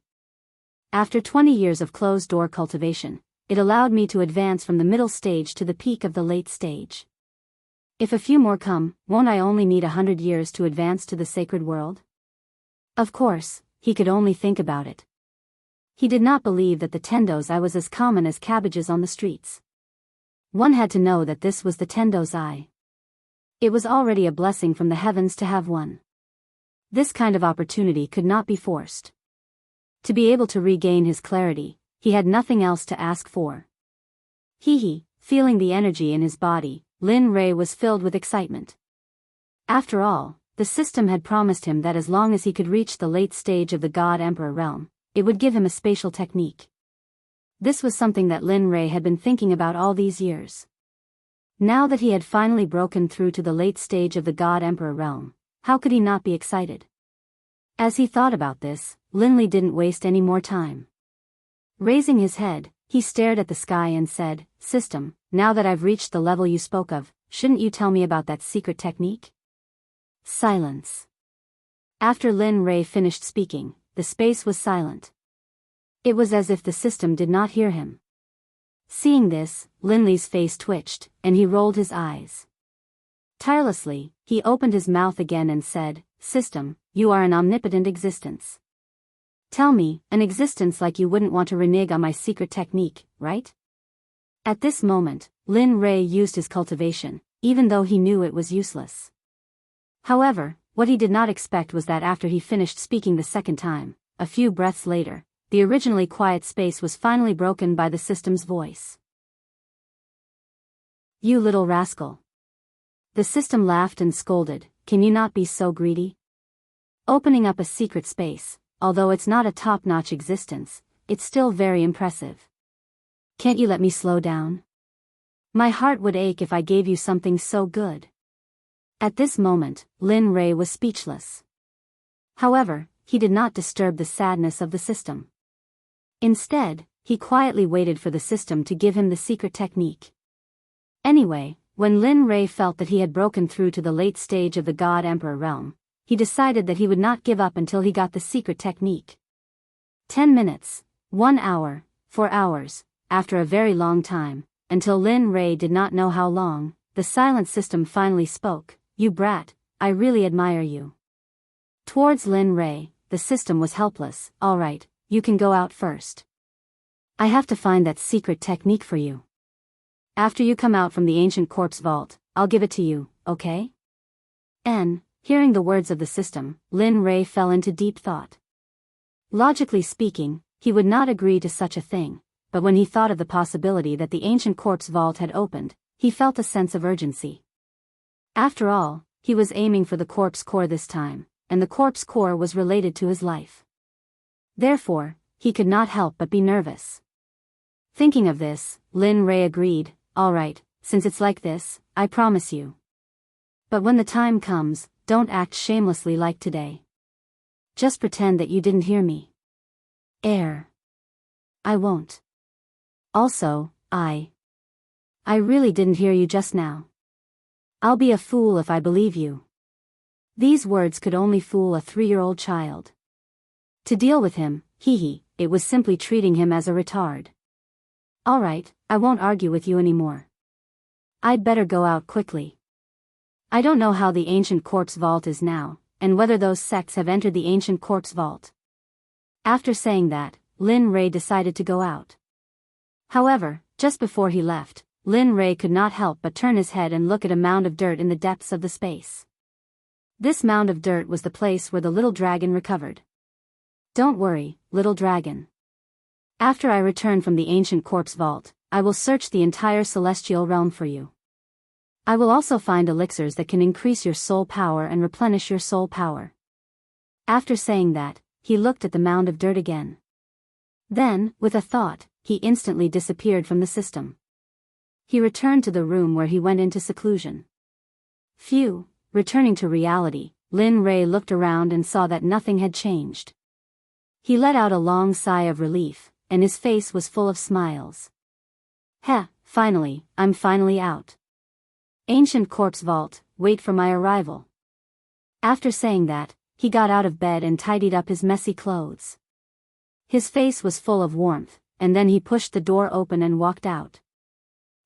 After 20 years of closed-door cultivation, it allowed me to advance from the middle stage to the peak of the late stage. If a few more come, won't I only need 100 years to advance to the sacred world? Of course, he could only think about it. He did not believe that the Tendo's eye was as common as cabbages on the streets. One had to know that this was the Tendo's eye. It was already a blessing from the heavens to have one. This kind of opportunity could not be forced. To be able to regain his clarity, he had nothing else to ask for. Feeling the energy in his body, Lin Rei was filled with excitement. After all, the system had promised him that as long as he could reach the late stage of the God-Emperor realm, it would give him a spatial technique. This was something that Lin Rei had been thinking about all these years. Now that he had finally broken through to the late stage of the God-Emperor realm, how could he not be excited? As he thought about this, Linley didn't waste any more time. Raising his head, he stared at the sky and said, "System, now that I've reached the level you spoke of, shouldn't you tell me about that secret technique?" Silence. After Lin Rei finished speaking, the space was silent. It was as if the system did not hear him. Seeing this, Linley's face twitched, and he rolled his eyes. Tirelessly, he opened his mouth again and said, "System, you are an omnipotent existence. Tell me, an existence like you wouldn't want to renege on my secret technique, right?" At this moment, Lin Rei used his cultivation, even though he knew it was useless. However, what he did not expect was that after he finished speaking the second time, a few breaths later, the originally quiet space was finally broken by the system's voice. "You little rascal." The system laughed and scolded, "Can you not be so greedy? opening up a secret space. Although it's not a top-notch existence, it's still very impressive. Can't you let me slow down? My heart would ache if I gave you something so good. At this moment, Lin Rei was speechless. However, he did not disturb the sadness of the system. Instead, he quietly waited for the system to give him the secret technique. Anyway, when Lin Rei felt that he had broken through to the late stage of the God Emperor realm, he decided that he would not give up until he got the secret technique. 10 minutes, 1 hour, 4 hours, after a very long time, until Lin Rei did not know how long, the silent system finally spoke. You brat, I really admire you. Towards Lin Rei, the system was helpless. Alright, you can go out first. I have to find that secret technique for you. After you come out from the ancient corpse vault, I'll give it to you, okay? Hearing the words of the system, Lin Rei fell into deep thought. Logically speaking, he would not agree to such a thing, but when he thought of the possibility that the ancient corpse vault had opened, he felt a sense of urgency. After all, he was aiming for the corpse core this time, and the corpse core was related to his life. Therefore, he could not help but be nervous. Thinking of this, Lin Rei agreed, alright, since it's like this, I promise you. But when the time comes, don't act shamelessly like today. Just pretend that you didn't hear me. I won't. Also, I really didn't hear you just now. I'll be a fool if I believe you. These words could only fool a 3-year-old child. To deal with him, it was simply treating him as a retard. Alright, I won't argue with you anymore. I'd better go out quickly. I don't know how the ancient corpse vault is now, and whether those sects have entered the ancient corpse vault. After saying that, Lin Rei decided to go out. However, just before he left, Lin Rei could not help but turn his head and look at a mound of dirt in the depths of the space. This mound of dirt was the place where the little dragon recovered. Don't worry, little dragon. After I return from the ancient corpse vault, I will search the entire celestial realm for you. I will also find elixirs that can increase your soul power and replenish your soul power. After saying that, he looked at the mound of dirt again. Then, with a thought, he instantly disappeared from the system. He returned to the room where he went into seclusion. Phew, returning to reality, Lin Rei looked around and saw that nothing had changed. He let out a long sigh of relief, and his face was full of smiles. Finally, I'm finally out. Ancient corpse vault, wait for my arrival. After saying that, he got out of bed and tidied up his messy clothes. His face was full of warmth, and then he pushed the door open and walked out.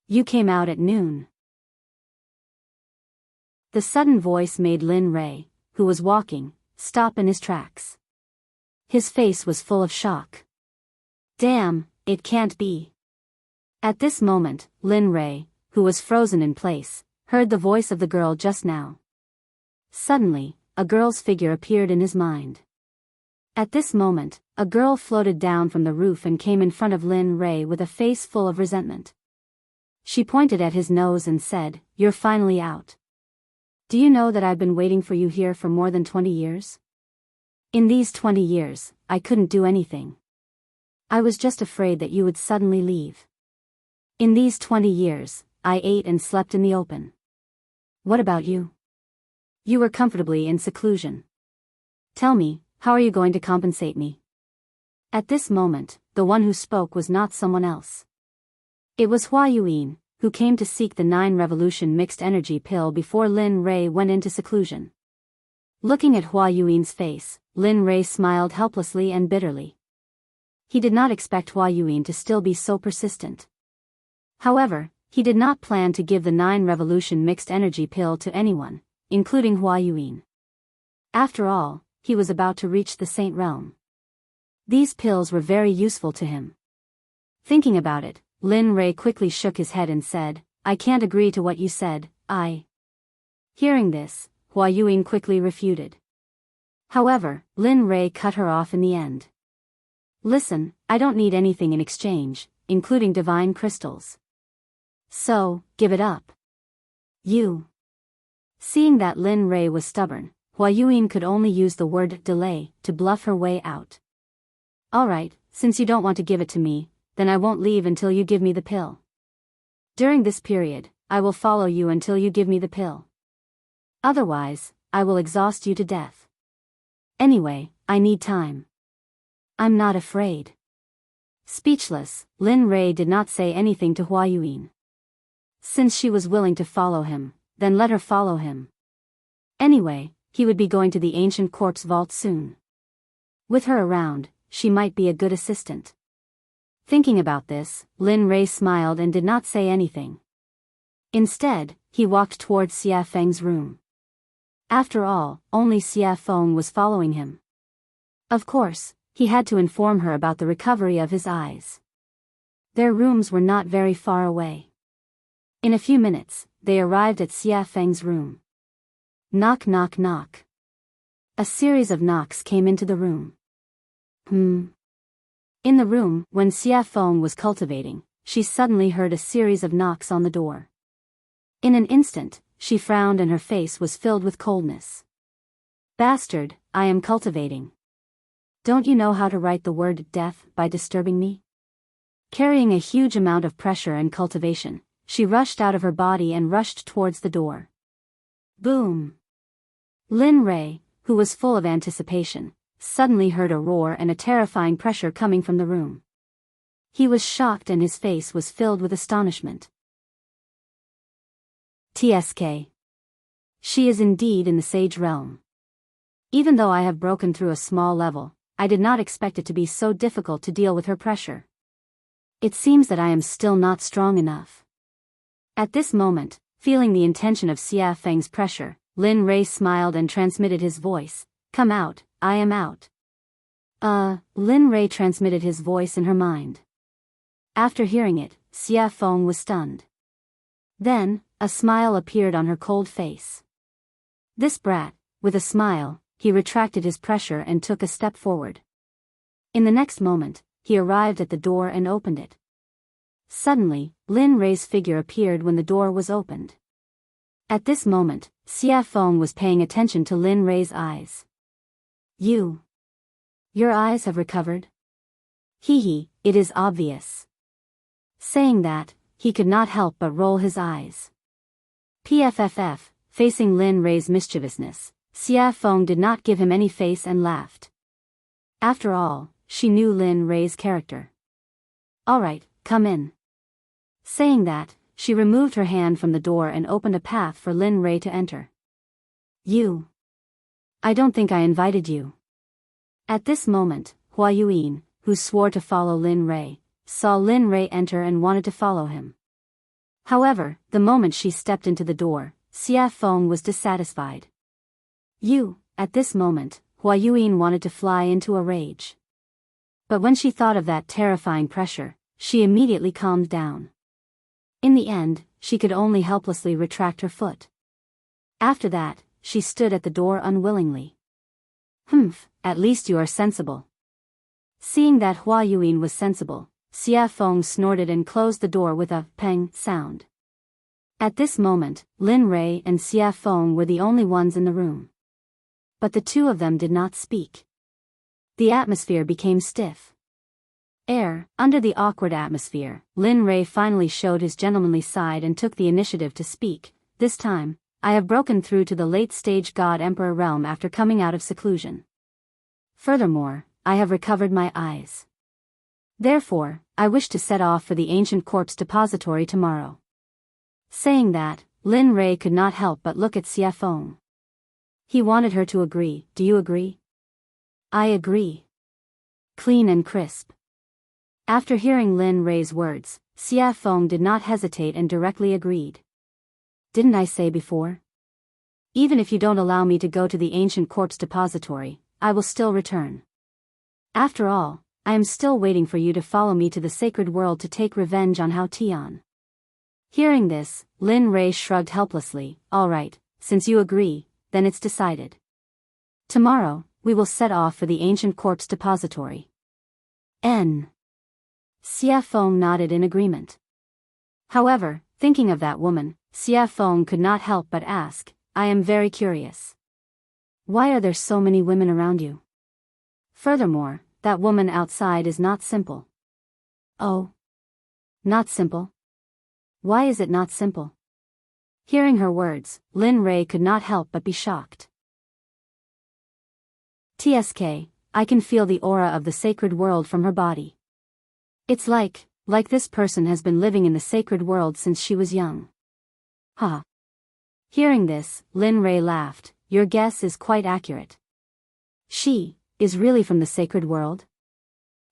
You came out at noon. The sudden voice made Lin Rei, who was walking, stop in his tracks. His face was full of shock. Damn, it can't be. At this moment, Lin Rei, who was frozen in place, heard the voice of the girl just now. Suddenly, a girl's figure appeared in his mind. At this moment, a girl floated down from the roof and came in front of Lin Rei with a face full of resentment. She pointed at his nose and said, You're finally out. Do you know that I've been waiting for you here for more than 20 years? In these 20 years, I couldn't do anything. I was just afraid that you would suddenly leave. In these 20 years, I ate and slept in the open. What about you? You were comfortably in seclusion. Tell me, how are you going to compensate me? At this moment, the one who spoke was not someone else. It was Hua Yuan, who came to seek the 9 revolution mixed energy pill before Lin Rei went into seclusion. Looking at Hua Yuan's face, Lin Rei smiled helplessly and bitterly. He did not expect Hua Yuan to still be so persistent. However, he did not plan to give the 9 revolution mixed energy pill to anyone, including Hua Yuan. After all, he was about to reach the Saint Realm. These pills were very useful to him. Thinking about it, Lin Rei quickly shook his head and said, I can't agree to what you said, Hearing this, Hua Yuan quickly refuted. However, Lin Rei cut her off in the end. Listen, I don't need anything in exchange, including divine crystals. So, give it up. You. Seeing that Lin Rei was stubborn, Hua Yuyin could only use the word delay to bluff her way out. Alright, since you don't want to give it to me, then I won't leave until you give me the pill. During this period, I will follow you until you give me the pill. Otherwise, I will exhaust you to death. Anyway, I need time. I'm not afraid. Speechless, Lin Rei did not say anything to Hua Yuyin. Since she was willing to follow him, then let her follow him. Anyway, he would be going to the ancient corpse vault soon. With her around, she might be a good assistant. Thinking about this, Lin Rei smiled and did not say anything. Instead, he walked towards Xia Feng's room. After all, only Xia Feng was following him. Of course, he had to inform her about the recovery of his eyes. Their rooms were not very far away. In a few minutes, they arrived at Xia Feng's room. Knock knock knock. A series of knocks came into the room. In the room, when Xia Feng was cultivating, she suddenly heard a series of knocks on the door. In an instant, she frowned and her face was filled with coldness. Bastard, I am cultivating. Don't you know how to write the word death by disturbing me? Carrying a huge amount of pressure and cultivation, she rushed out of her body and rushed towards the door. Boom! Lin Rei, who was full of anticipation, suddenly heard a roar and a terrifying pressure coming from the room. He was shocked and his face was filled with astonishment. TSK. She is indeed in the sage realm. Even though I have broken through a small level, I did not expect it to be so difficult to deal with her pressure. It seems that I am still not strong enough. At this moment, feeling the intention of Xia Feng's pressure, Lin Rei smiled and transmitted his voice. Come out, I am out. Lin Rei transmitted his voice in her mind. After hearing it, Xia Feng was stunned. Then, a smile appeared on her cold face. This brat, with a smile, he retracted his pressure and took a step forward. In the next moment, he arrived at the door and opened it. Suddenly, Lin Rei's figure appeared when the door was opened. At this moment, Xia Feng was paying attention to Lin Rei's eyes. Your eyes have recovered? Hee, it is obvious. Saying that, he could not help but roll his eyes. PFFF, facing Lin Rei's mischievousness, Xia Feng did not give him any face and laughed. After all, she knew Lin Rei's character. Alright, come in. Saying that, she removed her hand from the door and opened a path for Lin Rei to enter. I don't think I invited you. At this moment, Hua Yuyin, who swore to follow Lin Rei, saw Lin Rei enter and wanted to follow him. However, the moment she stepped into the door, Xia Feng was dissatisfied. At this moment, Hua Yuyin wanted to fly into a rage. But when she thought of that terrifying pressure, she immediately calmed down. In the end, she could only helplessly retract her foot. After that, she stood at the door unwillingly. At least you are sensible. Seeing that Hua Yuyin was sensible, Xia Feng snorted and closed the door with a peng sound. At this moment, Lin Rei and Xia Feng were the only ones in the room. But the two of them did not speak. The atmosphere became stiff. Under the awkward atmosphere, Lin Rei finally showed his gentlemanly side and took the initiative to speak. This time, I have broken through to the late-stage God-Emperor realm after coming out of seclusion. Furthermore, I have recovered my eyes. Therefore, I wish to set off for the ancient corpse depository tomorrow. Saying that, Lin Rei could not help but look at Xia Feng. He wanted her to agree. Do you agree? I agree. Clean and crisp. After hearing Lin Rei's words, Xia Feng did not hesitate and directly agreed. Didn't I say before? Even if you don't allow me to go to the ancient corpse depository, I will still return. After all, I am still waiting for you to follow me to the sacred world to take revenge on Hao Tian. Hearing this, Lin Rei shrugged helplessly. Alright, since you agree, then it's decided. Tomorrow, we will set off for the ancient corpse depository. Xia Feng nodded in agreement. However, thinking of that woman, Xia Feng could not help but ask, I am very curious. Why are there so many women around you? Furthermore, that woman outside is not simple. Oh. Not simple? Why is it not simple? Hearing her words, Lin Rei could not help but be shocked. TSK, I can feel the aura of the sacred world from her body. It's like this person has been living in the sacred world since she was young. Ha. Hearing this, Lin Rei laughed. Your guess is quite accurate. She is really from the sacred world?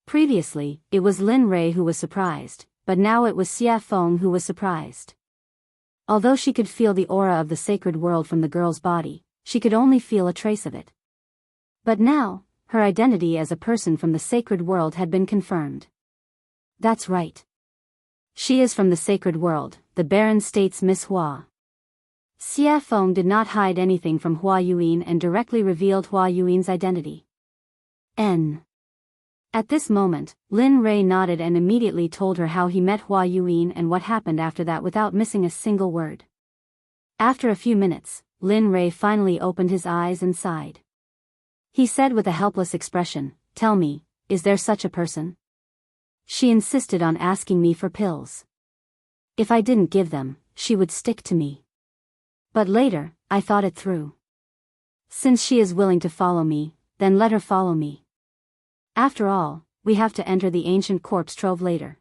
Previously, it was Lin Rei who was surprised, but now it was Xia Feng who was surprised. Although she could feel the aura of the sacred world from the girl's body, she could only feel a trace of it. But now, her identity as a person from the sacred world had been confirmed. That's right. She is from the sacred world, the Baron states Miss Hua. Xia Feng did not hide anything from Hua Yuan and directly revealed Hua Yuan's identity. At this moment, Lin Rei nodded and immediately told her how he met Hua Yuan and what happened after that without missing a single word. After a few minutes, Lin Rei finally opened his eyes and sighed. He said with a helpless expression, "Tell me, is there such a person?" She insisted on asking me for pills. If I didn't give them, she would stick to me. But later, I thought it through. Since she is willing to follow me, then let her follow me. After all, we have to enter the ancient corpse trove later.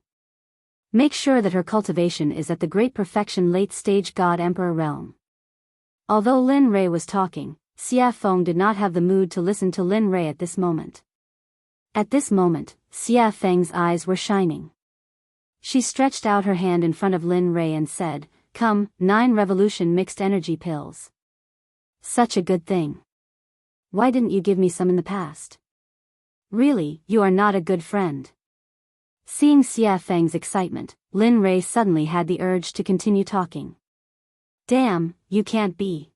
Make sure that her cultivation is at the great perfection late-stage God-Emperor realm. Although Lin Rei was talking, Xia Feng did not have the mood to listen to Lin Rei at this moment. At this moment, Xia Feng's eyes were shining. She stretched out her hand in front of Lin Rei and said, "Come, 9 revolution mixed energy pills. Such a good thing. Why didn't you give me some in the past? Really, you are not a good friend." Seeing Xia Feng's excitement, Lin Rei suddenly had the urge to continue talking. Damn, you can't be.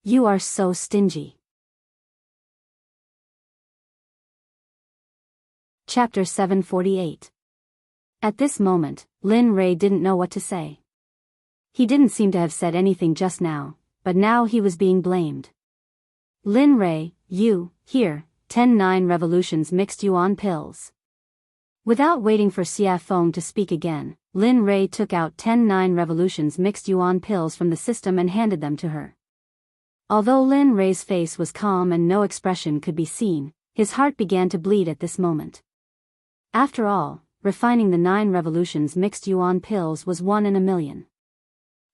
You are so stingy. Chapter 748. At this moment, Lin Rei didn't know what to say. He didn't seem to have said anything just now, but now he was being blamed. Lin Rei, you, here, 10 revolutions mixed yuan pills. Without waiting for Xia Feng to speak again, Lin Rei took out 10 revolutions mixed yuan pills from the system and handed them to her. Although Lin Rei's face was calm and no expression could be seen, his heart began to bleed at this moment. After all, refining the 9 revolutions mixed yuan pills was 1 in a million.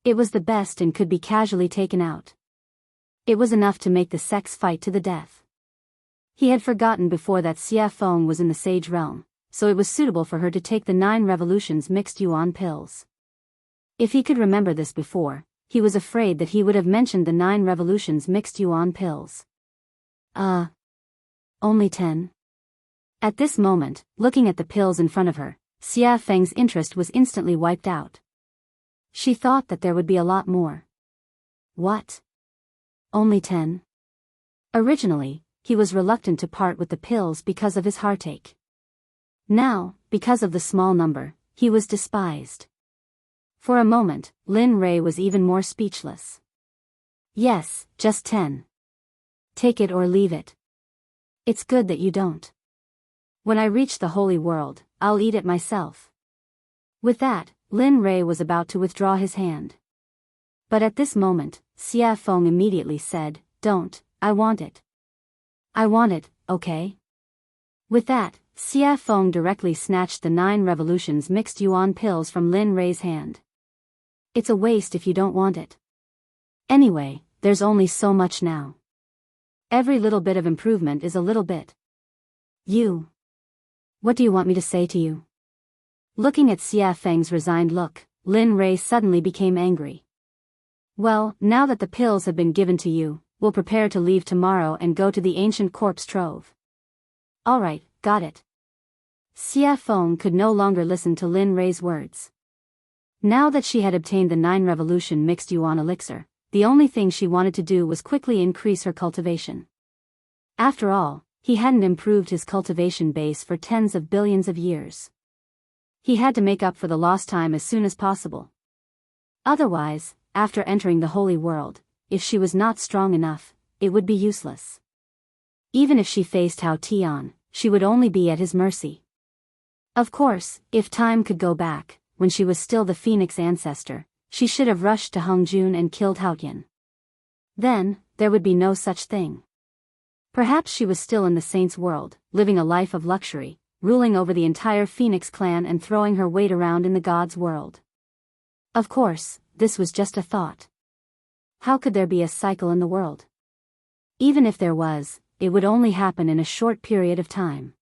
It was the best and could be casually taken out. It was enough to make the Sects fight to the death. He had forgotten before that Xia Feng was in the sage realm, so it was suitable for her to take the 9 revolutions mixed yuan pills. If he could remember this before, he was afraid that he would have mentioned the 9 revolutions mixed yuan pills. Only 10? At this moment, looking at the pills in front of her, Xia Feng's interest was instantly wiped out. She thought that there would be a lot more. What? Only 10? Originally, he was reluctant to part with the pills because of his heartache. Now, because of the small number, he was despised. For a moment, Lin Rei was even more speechless. Yes, just 10. Take it or leave it. It's good that you don't. When I reach the holy world, I'll eat it myself. With that, Lin Rei was about to withdraw his hand. But at this moment, Xia Feng immediately said, "Don't, I want it. I want it, okay?" With that, Xia Feng directly snatched the 9 revolutions mixed yuan pills from Lin Rei's hand. It's a waste if you don't want it. Anyway, there's only so much now. Every little bit of improvement is a little bit. You. What do you want me to say to you? Looking at Xia Feng's resigned look, Lin Rei suddenly became angry. Well, now that the pills have been given to you, we'll prepare to leave tomorrow and go to the ancient corpse trove. Alright, got it. Xia Feng could no longer listen to Lin Rei's words. Now that she had obtained the 9 revolution mixed yuan elixir, the only thing she wanted to do was quickly increase her cultivation. After all, he hadn't improved his cultivation base for tens of billions of years. He had to make up for the lost time as soon as possible. Otherwise, after entering the holy world, if she was not strong enough, it would be useless. Even if she faced Hao Tian, she would only be at his mercy. Of course, if time could go back, when she was still the Phoenix ancestor, she should have rushed to Hongjun and killed Haotian. Then, there would be no such thing. Perhaps she was still in the saint's world, living a life of luxury, ruling over the entire Phoenix clan and throwing her weight around in the gods' world. Of course, this was just a thought. How could there be a cycle in the world? Even if there was, it would only happen in a short period of time.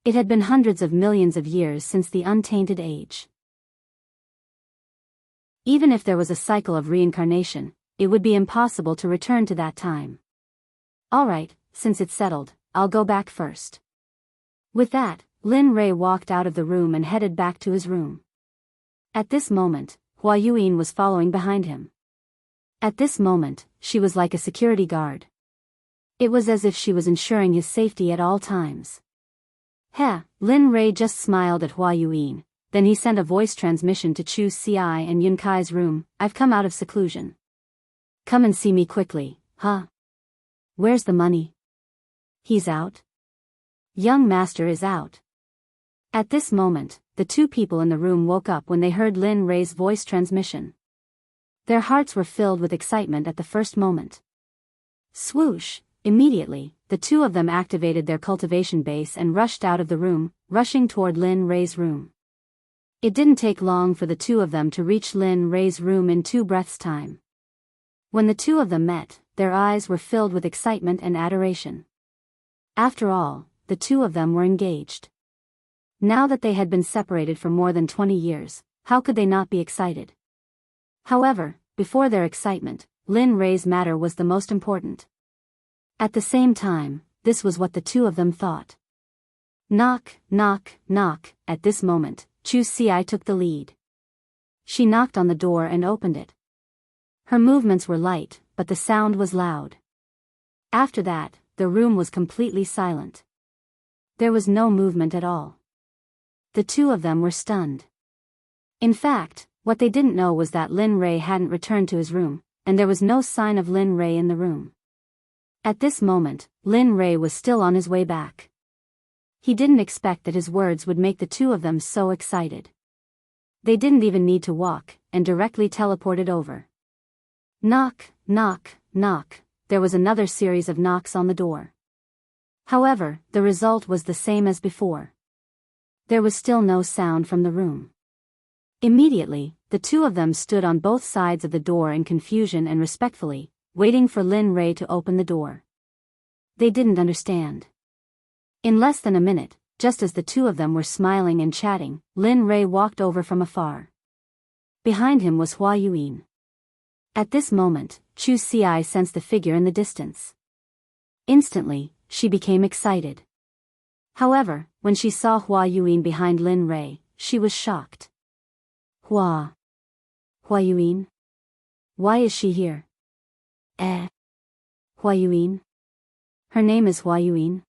It had been hundreds of millions of years since the untainted age. Even if there was a cycle of reincarnation, it would be impossible to return to that time. Alright, since it's settled, I'll go back first. With that, Lin Rei walked out of the room and headed back to his room. At this moment, Hua Yuan was following behind him. At this moment, she was like a security guard. It was as if she was ensuring his safety at all times. Lin Rei just smiled at Hua Yuan, then he sent a voice transmission to Chu Xi and Yun Kai's room. I've come out of seclusion. Come and see me quickly, huh? Where's the money? He's out? Young master is out. At this moment, the two people in the room woke up when they heard Lin Rei's voice transmission. Their hearts were filled with excitement at the first moment. Swoosh! Immediately, the two of them activated their cultivation base and rushed out of the room, rushing toward Lin Rei's room. It didn't take long for the two of them to reach Lin Rei's room in 2 breaths' time. When the two of them met, their eyes were filled with excitement and adoration. After all, the two of them were engaged. Now that they had been separated for more than 20 years, how could they not be excited? However, before their excitement, Lin Rei's matter was the most important. At the same time, this was what the two of them thought. Knock, knock, knock. At this moment, Chu Xi took the lead. She knocked on the door and opened it. Her movements were light, but the sound was loud. After that, the room was completely silent. There was no movement at all. The two of them were stunned. In fact, what they didn't know was that Lin Rei hadn't returned to his room, and there was no sign of Lin Rei in the room. At this moment, Lin Rei was still on his way back. He didn't expect that his words would make the two of them so excited. They didn't even need to walk, and directly teleported over. Knock, knock, knock. There was another series of knocks on the door. However, the result was the same as before. There was still no sound from the room. Immediately, the two of them stood on both sides of the door in confusion and respectfully, waiting for Lin Rei to open the door. They didn't understand. In less than a minute, just as the two of them were smiling and chatting, Lin Rei walked over from afar. Behind him was Hua Yuan. At this moment, Chu Xi sensed the figure in the distance. Instantly, she became excited. However, when she saw Hua Yuan behind Lin Rei, she was shocked. Hua Yuan? Why is she here? Hua Yuan? Her name is Hua Yuan?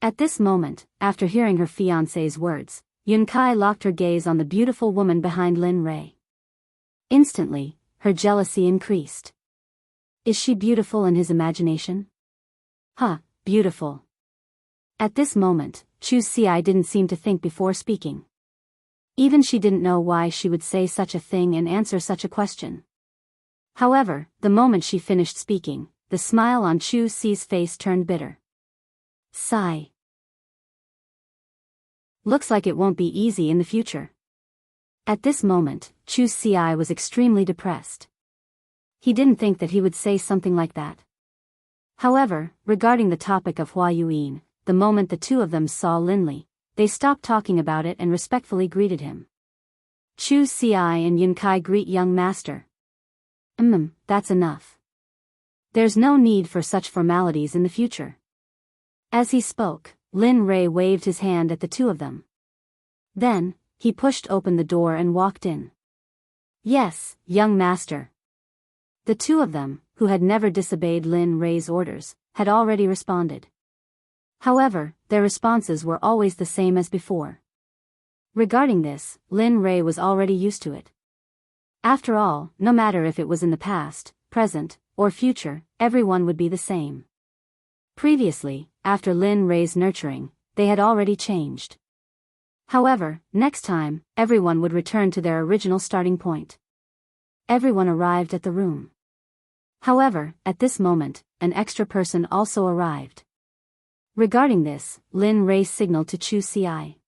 At this moment, after hearing her fiancé's words, Yun Kai locked her gaze on the beautiful woman behind Lin Rei. Instantly, her jealousy increased. Is she beautiful in his imagination? Beautiful. At this moment, Chu Xi didn't seem to think before speaking. Even she didn't know why she would say such a thing and answer such a question. However, the moment she finished speaking, the smile on Chu Xi's face turned bitter. Sigh. Looks like it won't be easy in the future. At this moment, Chu Xi was extremely depressed. He didn't think that he would say something like that. However, regarding the topic of Hua Yuan, the moment the two of them saw Lin Li, they stopped talking about it and respectfully greeted him. Chu Xi and Yun Kai greet young master. That's enough. There's no need for such formalities in the future. As he spoke, Lin Rei waved his hand at the two of them. Then, he pushed open the door and walked in. Yes, young master. The two of them, who had never disobeyed Lin Rei's orders, had already responded. However, their responses were always the same as before. Regarding this, Lin Rei was already used to it. After all, no matter if it was in the past, present, or future, everyone would be the same. Previously, after Lin Rei's nurturing, they had already changed. However, next time, everyone would return to their original starting point. Everyone arrived at the room. However, at this moment, an extra person also arrived. Regarding this, Lin Rei signaled to Chu Ci.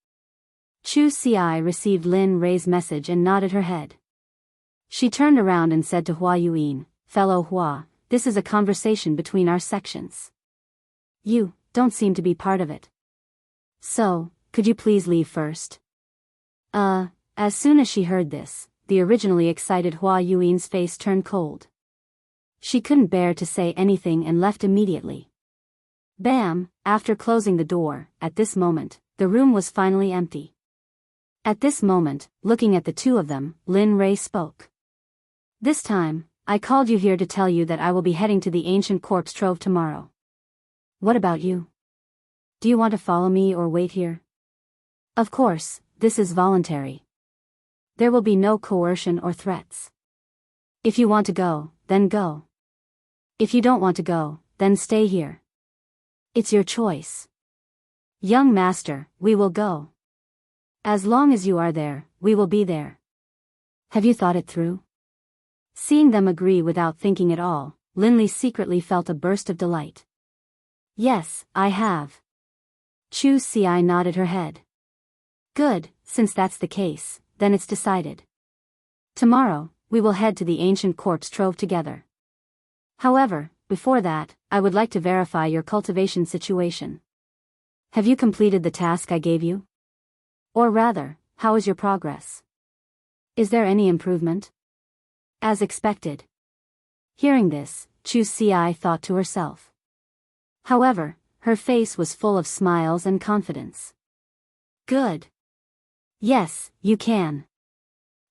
Chu Ci received Lin Rei's message and nodded her head. She turned around and said to Hua Yuan, "Fellow Hua, this is a conversation between our sections. You don't seem to be part of it. So, could you please leave first?" As soon as she heard this, the originally excited Hua Yuan's face turned cold. She couldn't bear to say anything and left immediately. Bam! After closing the door, at this moment, the room was finally empty. At this moment, looking at the two of them, Lin Rei spoke. "This time, I called you here to tell you that I will be heading to the ancient corpse trove tomorrow. What about you? Do you want to follow me or wait here? Of course, this is voluntary. There will be no coercion or threats. If you want to go, then go. If you don't want to go, then stay here. It's your choice. Young master, we will go. As long as you are there, we will be there. Have you thought it through?" Seeing them agree without thinking at all, Lin Li secretly felt a burst of delight. "Yes, I have." Chu Ci nodded her head. "Good, since that's the case, then it's decided. Tomorrow, we will head to the ancient corpse trove together. However, before that, I would like to verify your cultivation situation. Have you completed the task I gave you? Or rather, how is your progress? Is there any improvement?" "As expected." Hearing this, Chu Ci thought to herself. However, her face was full of smiles and confidence. "Good. Yes, you can."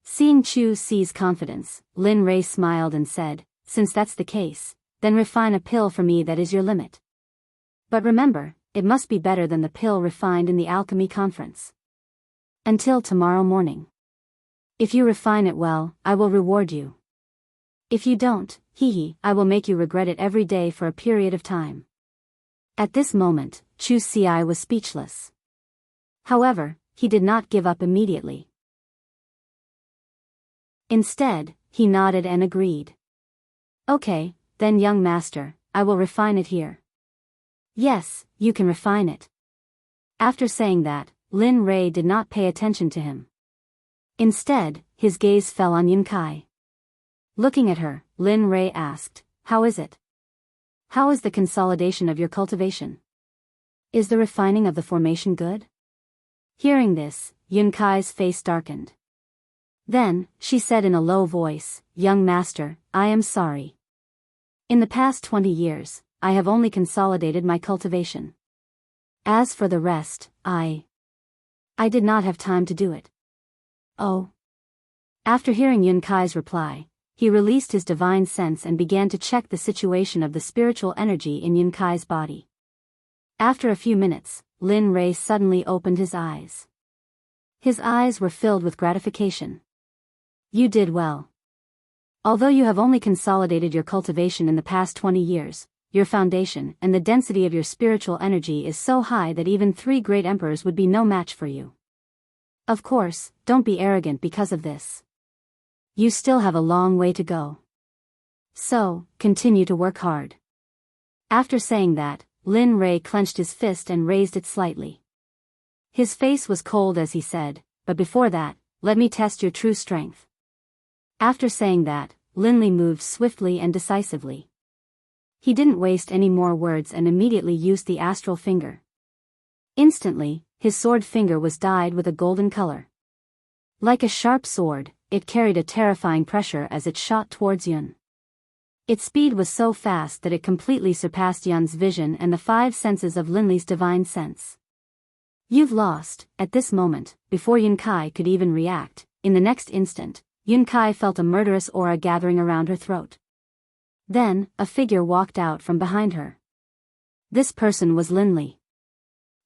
Seeing Chu Ci's confidence, Lin Rei smiled and said, "Since that's the case, then refine a pill for me that is your limit. But remember, it must be better than the pill refined in the alchemy conference. Until tomorrow morning. If you refine it well, I will reward you. If you don't, I will make you regret it every day for a period of time." At this moment, Chu Ci was speechless. However, he did not give up immediately. Instead, he nodded and agreed. "Okay, then young master, I will refine it here." "Yes, you can refine it." After saying that, Lin Rei did not pay attention to him. Instead, his gaze fell on Yun Kai. Looking at her, Lin Rei asked, "How is it? How is the consolidation of your cultivation? Is the refining of the formation good?" Hearing this, Yun Kai's face darkened. Then, she said in a low voice, "Young master, I am sorry. In the past 20 years, I have only consolidated my cultivation. As for the rest, I did not have time to do it." "Oh." After hearing Yun Kai's reply, he released his divine sense and began to check the situation of the spiritual energy in Yun Kai's body. After a few minutes, Lin Rei suddenly opened his eyes. His eyes were filled with gratification. "You did well. Although you have only consolidated your cultivation in the past 20 years, your foundation and the density of your spiritual energy is so high that even 3 great emperors would be no match for you. Of course, don't be arrogant because of this. You still have a long way to go. So, continue to work hard." After saying that, Lin Rei clenched his fist and raised it slightly. His face was cold as he said, "But before that, let me test your true strength." After saying that, Lin Li moved swiftly and decisively. He didn't waste any more words and immediately used the astral finger. Instantly, his sword finger was dyed with a golden color. Like a sharp sword, it carried a terrifying pressure as it shot towards Yun. Its speed was so fast that it completely surpassed Yun's vision and the 5 senses of Lin Li's divine sense. "You've lost." At this moment, before Yun Kai could even react, in the next instant, Yun Kai felt a murderous aura gathering around her throat. Then, a figure walked out from behind her. This person was Lin Li.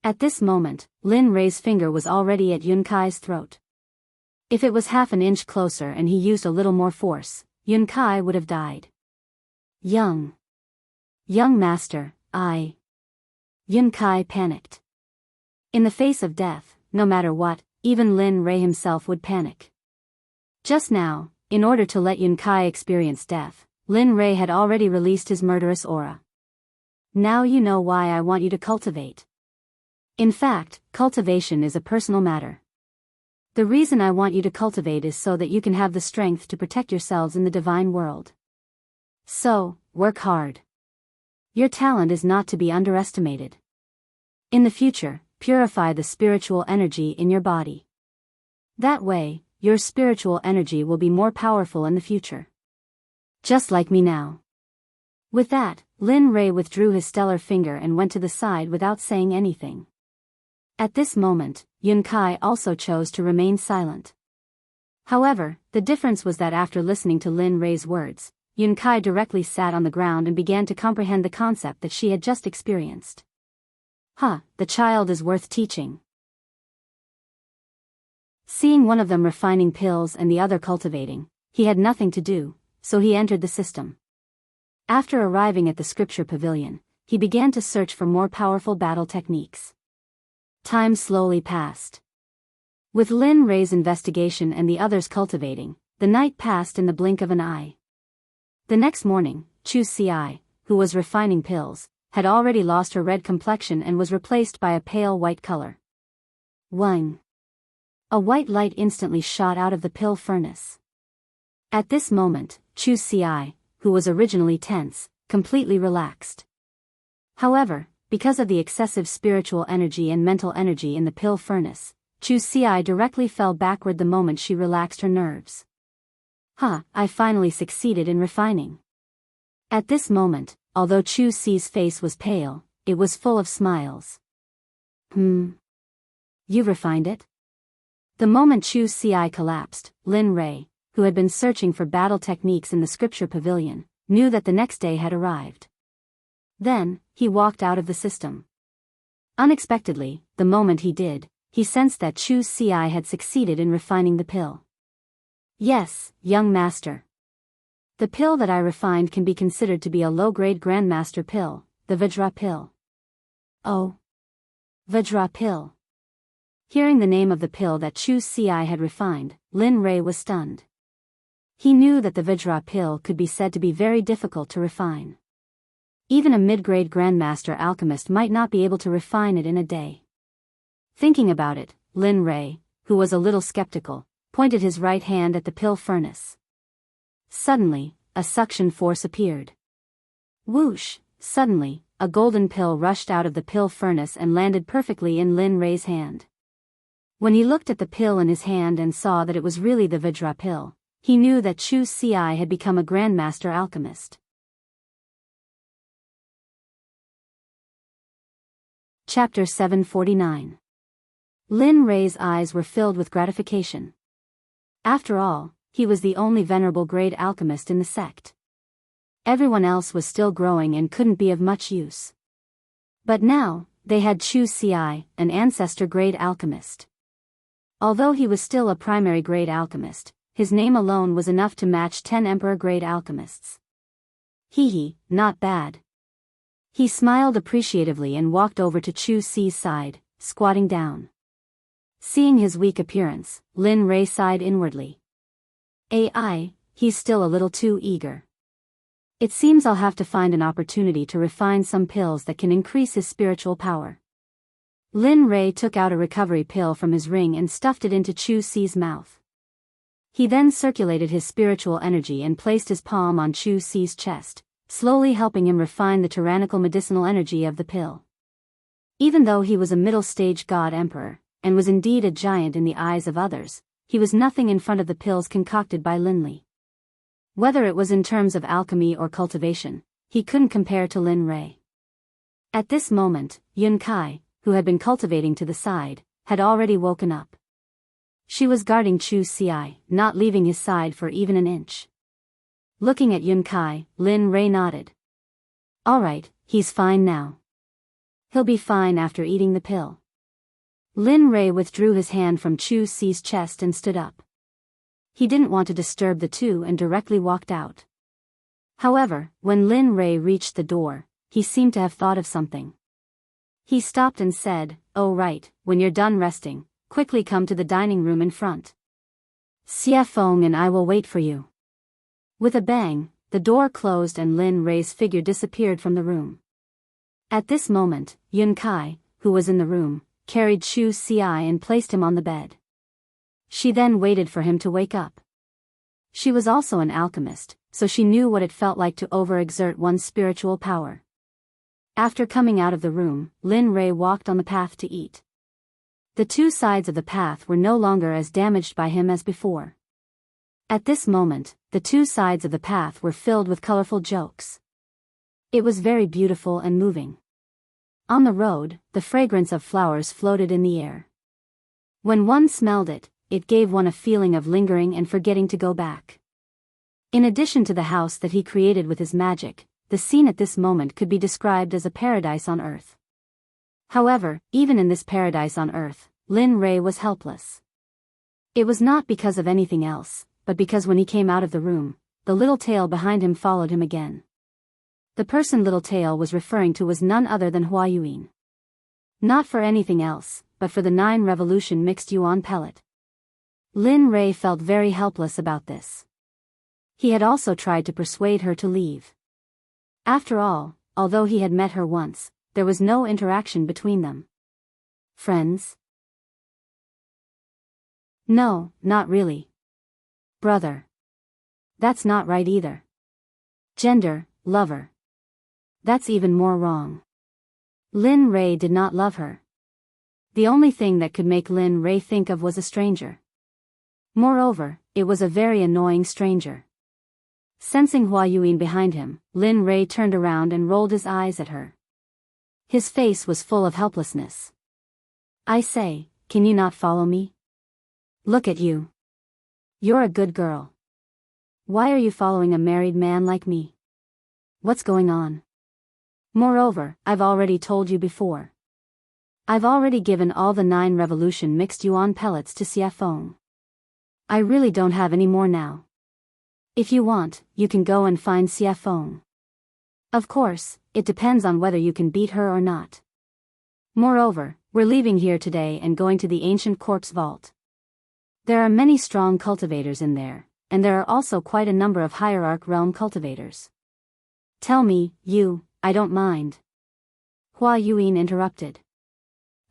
At this moment, Lin Rei's finger was already at Yun Kai's throat. If it was half an inch closer and he used a little more force, Yun Kai would have died. Young master, Yun Kai panicked. In the face of death, no matter what, even Lin Rei himself would panic. Just now, in order to let Yun Kai experience death, Lin Rei had already released his murderous aura. Now you know why I want you to cultivate. In fact, cultivation is a personal matter. The reason I want you to cultivate is so that you can have the strength to protect yourselves in the divine world. So, work hard. Your talent is not to be underestimated. In the future, purify the spiritual energy in your body. That way, your spiritual energy will be more powerful in the future. Just like me now. With that, Lin Rei withdrew his stellar finger and went to the side without saying anything. At this moment, Yun Kai also chose to remain silent. However, the difference was that after listening to Lin Rei's words, Yun Kai directly sat on the ground and began to comprehend the concept that she had just experienced. The child is worth teaching. Seeing one of them refining pills and the other cultivating, he had nothing to do, so he entered the system. After arriving at the scripture pavilion, he began to search for more powerful battle techniques. Time slowly passed. With Lin Rei's investigation and the others cultivating, the night passed in the blink of an eye. The next morning, Chu Ci, who was refining pills, had already lost her red complexion and was replaced by a pale white color. Wang. A white light instantly shot out of the pill furnace. At this moment, Chu Ci, who was originally tense, completely relaxed. However, because of the excessive spiritual energy and mental energy in the pill furnace, Chu Ci directly fell backward the moment she relaxed her nerves. I finally succeeded in refining. At this moment, although Chu Ci's face was pale, it was full of smiles. You refined it? The moment Chu Ci collapsed, Lin Rei, who had been searching for battle techniques in the scripture pavilion, knew that the next day had arrived. Then, he walked out of the system. Unexpectedly, the moment he did, he sensed that Chu Ci had succeeded in refining the pill. Yes, young master. The pill that I refined can be considered to be a low-grade grandmaster pill, the Vajra pill. Oh. Vajra pill. Hearing the name of the pill that Chu Ci had refined, Lin Rei was stunned. He knew that the Vajra pill could be said to be very difficult to refine. Even a mid-grade grandmaster alchemist might not be able to refine it in a day. Thinking about it, Lin Rei, who was a little skeptical, pointed his right hand at the pill furnace. Suddenly, a suction force appeared. Whoosh! Suddenly, a golden pill rushed out of the pill furnace and landed perfectly in Lin Rei's hand. When he looked at the pill in his hand and saw that it was really the Vajra pill, he knew that Chu Ci had become a grandmaster alchemist. Chapter 749. Lin Rei's eyes were filled with gratification. After all, he was the only venerable grade alchemist in the sect. Everyone else was still growing and couldn't be of much use. But now, they had Chu Ci, an ancestor grade alchemist. Although he was still a primary grade alchemist, his name alone was enough to match 10 emperor grade alchemists. Not bad. He smiled appreciatively and walked over to Chu Ci's side, squatting down. Seeing his weak appearance, Lin Rei sighed inwardly. He's still a little too eager. It seems I'll have to find an opportunity to refine some pills that can increase his spiritual power. Lin Rei took out a recovery pill from his ring and stuffed it into Chu Ci's mouth. He then circulated his spiritual energy and placed his palm on Chu Ci's chest, slowly helping him refine the tyrannical medicinal energy of the pill. Even though he was a middle-stage god emperor, and was indeed a giant in the eyes of others, he was nothing in front of the pills concocted by Lin Li. Whether it was in terms of alchemy or cultivation, he couldn't compare to Lin Rei. At this moment, Yun Kai, who had been cultivating to the side, had already woken up. She was guarding Chu Ci, not leaving his side for even an inch. Looking at Yun Kai, Lin Rei nodded. All right, he's fine now. He'll be fine after eating the pill. Lin Rei withdrew his hand from Chu Ci's chest and stood up. He didn't want to disturb the two and directly walked out. However, when Lin Rei reached the door, he seemed to have thought of something. He stopped and said, "Oh right, when you're done resting, quickly come to the dining room in front. Xie Feng and I will wait for you." With a bang, the door closed and Lin Rei's figure disappeared from the room. At this moment, Yun Kai, who was in the room, carried Shu Xi and placed him on the bed. She then waited for him to wake up. She was also an alchemist, so she knew what it felt like to overexert one's spiritual power. After coming out of the room, Lin Rei walked on the path to eat. The two sides of the path were no longer as damaged by him as before. At this moment, the two sides of the path were filled with colorful jokes. It was very beautiful and moving. On the road, the fragrance of flowers floated in the air. When one smelled it, it gave one a feeling of lingering and forgetting to go back. In addition to the house that he created with his magic, the scene at this moment could be described as a paradise on earth. However, even in this paradise on earth, Lin Rei was helpless. It was not because of anything else, but because when he came out of the room, the little tail behind him followed him again. The person Little Tail was referring to was none other than Hua Yuan. Not for anything else, but for the 9 revolution mixed yuan pellet. Lin Rei felt very helpless about this. He had also tried to persuade her to leave. After all, although he had met her once, there was no interaction between them. Friends? No, not really. Brother. That's not right either. Gender, lover. That's even more wrong. Lin Rei did not love her. The only thing that could make Lin Rei think of was a stranger. Moreover, it was a very annoying stranger. Sensing Hua Yuan behind him, Lin Rei turned around and rolled his eyes at her. His face was full of helplessness. "I say, can you not follow me? Look at you. You're a good girl. Why are you following a married man like me? What's going on? Moreover, I've already told you before. I've already given all the 9 revolution mixed yuan pellets to Xie Feng. I really don't have any more now. If you want, you can go and find Xie Feng. Of course, it depends on whether you can beat her or not. Moreover, we're leaving here today and going to the ancient corpse vault. There are many strong cultivators in there, and there are also quite a number of hierarch realm cultivators. Tell me, you, I don't mind." Hua Yuan interrupted.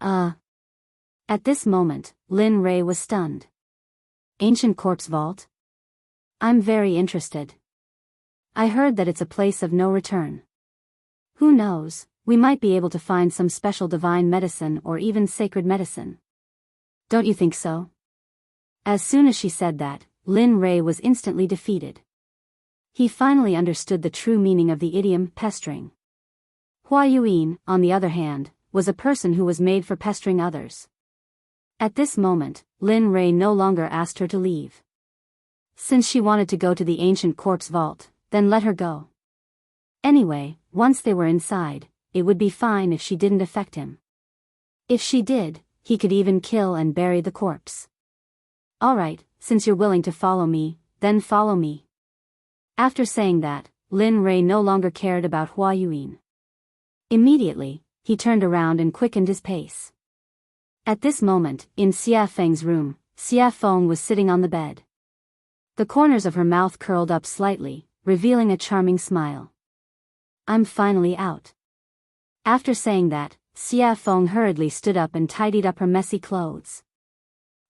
At this moment, Lin Rei was stunned. Ancient corpse vault? I'm very interested. I heard that it's a place of no return. Who knows, we might be able to find some special divine medicine or even sacred medicine. Don't you think so? As soon as she said that, Lin Rei was instantly defeated. He finally understood the true meaning of the idiom pestering. Hua Yuan, on the other hand, was a person who was made for pestering others. At this moment, Lin Rei no longer asked her to leave. Since she wanted to go to the ancient corpse vault, then let her go. Anyway, once they were inside, it would be fine if she didn't affect him. If she did, he could even kill and bury the corpse. Alright, since you're willing to follow me, then follow me. After saying that, Lin Rei no longer cared about Hua Yuan. Immediately, he turned around and quickened his pace. At this moment, in Xie Feng's room, Xie Feng was sitting on the bed. The corners of her mouth curled up slightly, revealing a charming smile. I'm finally out. After saying that, Xie Feng hurriedly stood up and tidied up her messy clothes.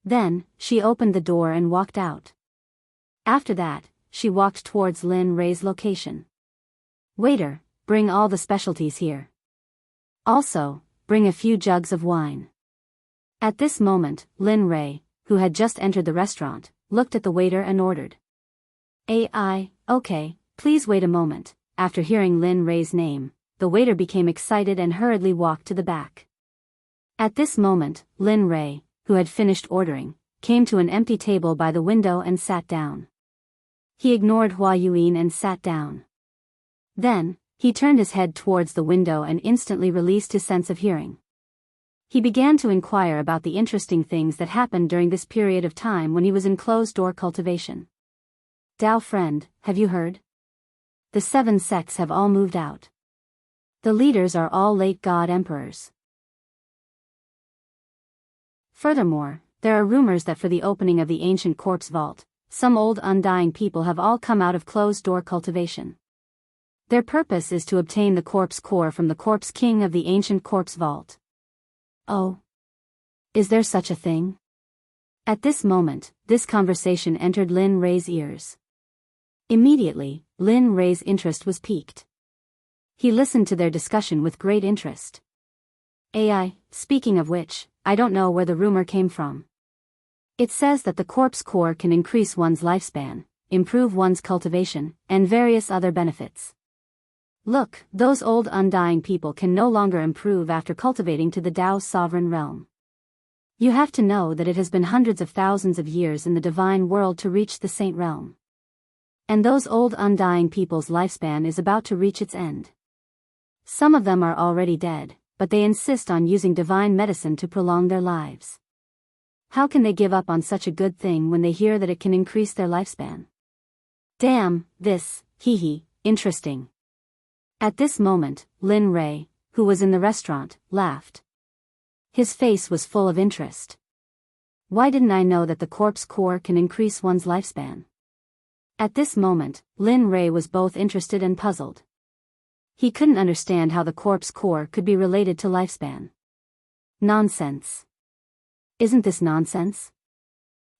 Then, she opened the door and walked out. After that, she walked towards Lin Rei's location. Waiter, bring all the specialties here. Also, bring a few jugs of wine. At this moment, Lin Rei, who had just entered the restaurant, looked at the waiter and ordered. Okay, please wait a moment." After hearing Lin Rei's name, the waiter became excited and hurriedly walked to the back. At this moment, Lin Rei, who had finished ordering, came to an empty table by the window and sat down. He ignored Hua Yuan and sat down. Then, he turned his head towards the window and instantly released his sense of hearing. He began to inquire about the interesting things that happened during this period of time when he was in closed-door cultivation. "Dao friend, have you heard? the 7 sects have all moved out. The leaders are all late god emperors. Furthermore, there are rumors that for the opening of the ancient corpse vault, some old undying people have all come out of closed-door cultivation. Their purpose is to obtain the corpse core from the corpse king of the ancient corpse vault. Oh. Is there such a thing? At this moment, this conversation entered Lin Rei's ears. Immediately, Lin Rei's interest was piqued. He listened to their discussion with great interest. Speaking of which, I don't know where the rumor came from. It says that the corpse core can increase one's lifespan, improve one's cultivation, and various other benefits. Look, those old undying people can no longer improve after cultivating to the Tao's sovereign realm. You have to know that it has been hundreds of thousands of years in the divine world to reach the saint realm. And those old undying people's lifespan is about to reach its end. Some of them are already dead, but they insist on using divine medicine to prolong their lives. How can they give up on such a good thing when they hear that it can increase their lifespan? Damn, this, interesting. At this moment, Lin Rei, who was in the restaurant, laughed. His face was full of interest. Why didn't I know that the corpse core can increase one's lifespan? At this moment, Lin Rei was both interested and puzzled. He couldn't understand how the corpse core could be related to lifespan. Nonsense. Isn't this nonsense?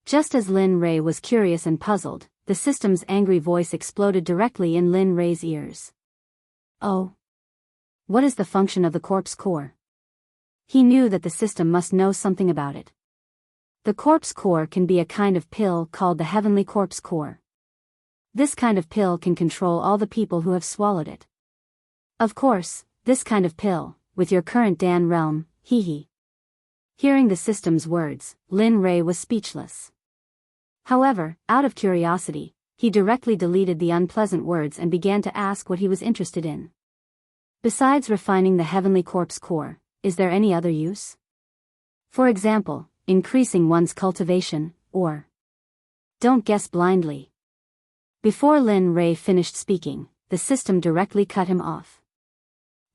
Just as Lin Rei was curious and puzzled, the system's angry voice exploded directly in Lin Rei's ears. Oh. What is the function of the corpse core? He knew that the system must know something about it. The corpse core can be a kind of pill called the heavenly corpse core. This kind of pill can control all the people who have swallowed it. Of course, this kind of pill, with your current Dan realm, Hearing the system's words, Lin Rei was speechless. However, out of curiosity, he directly deleted the unpleasant words and began to ask what he was interested in. Besides refining the heavenly corpse core, is there any other use? For example, increasing one's cultivation, or... Don't guess blindly. Before Lin Rei finished speaking, the system directly cut him off.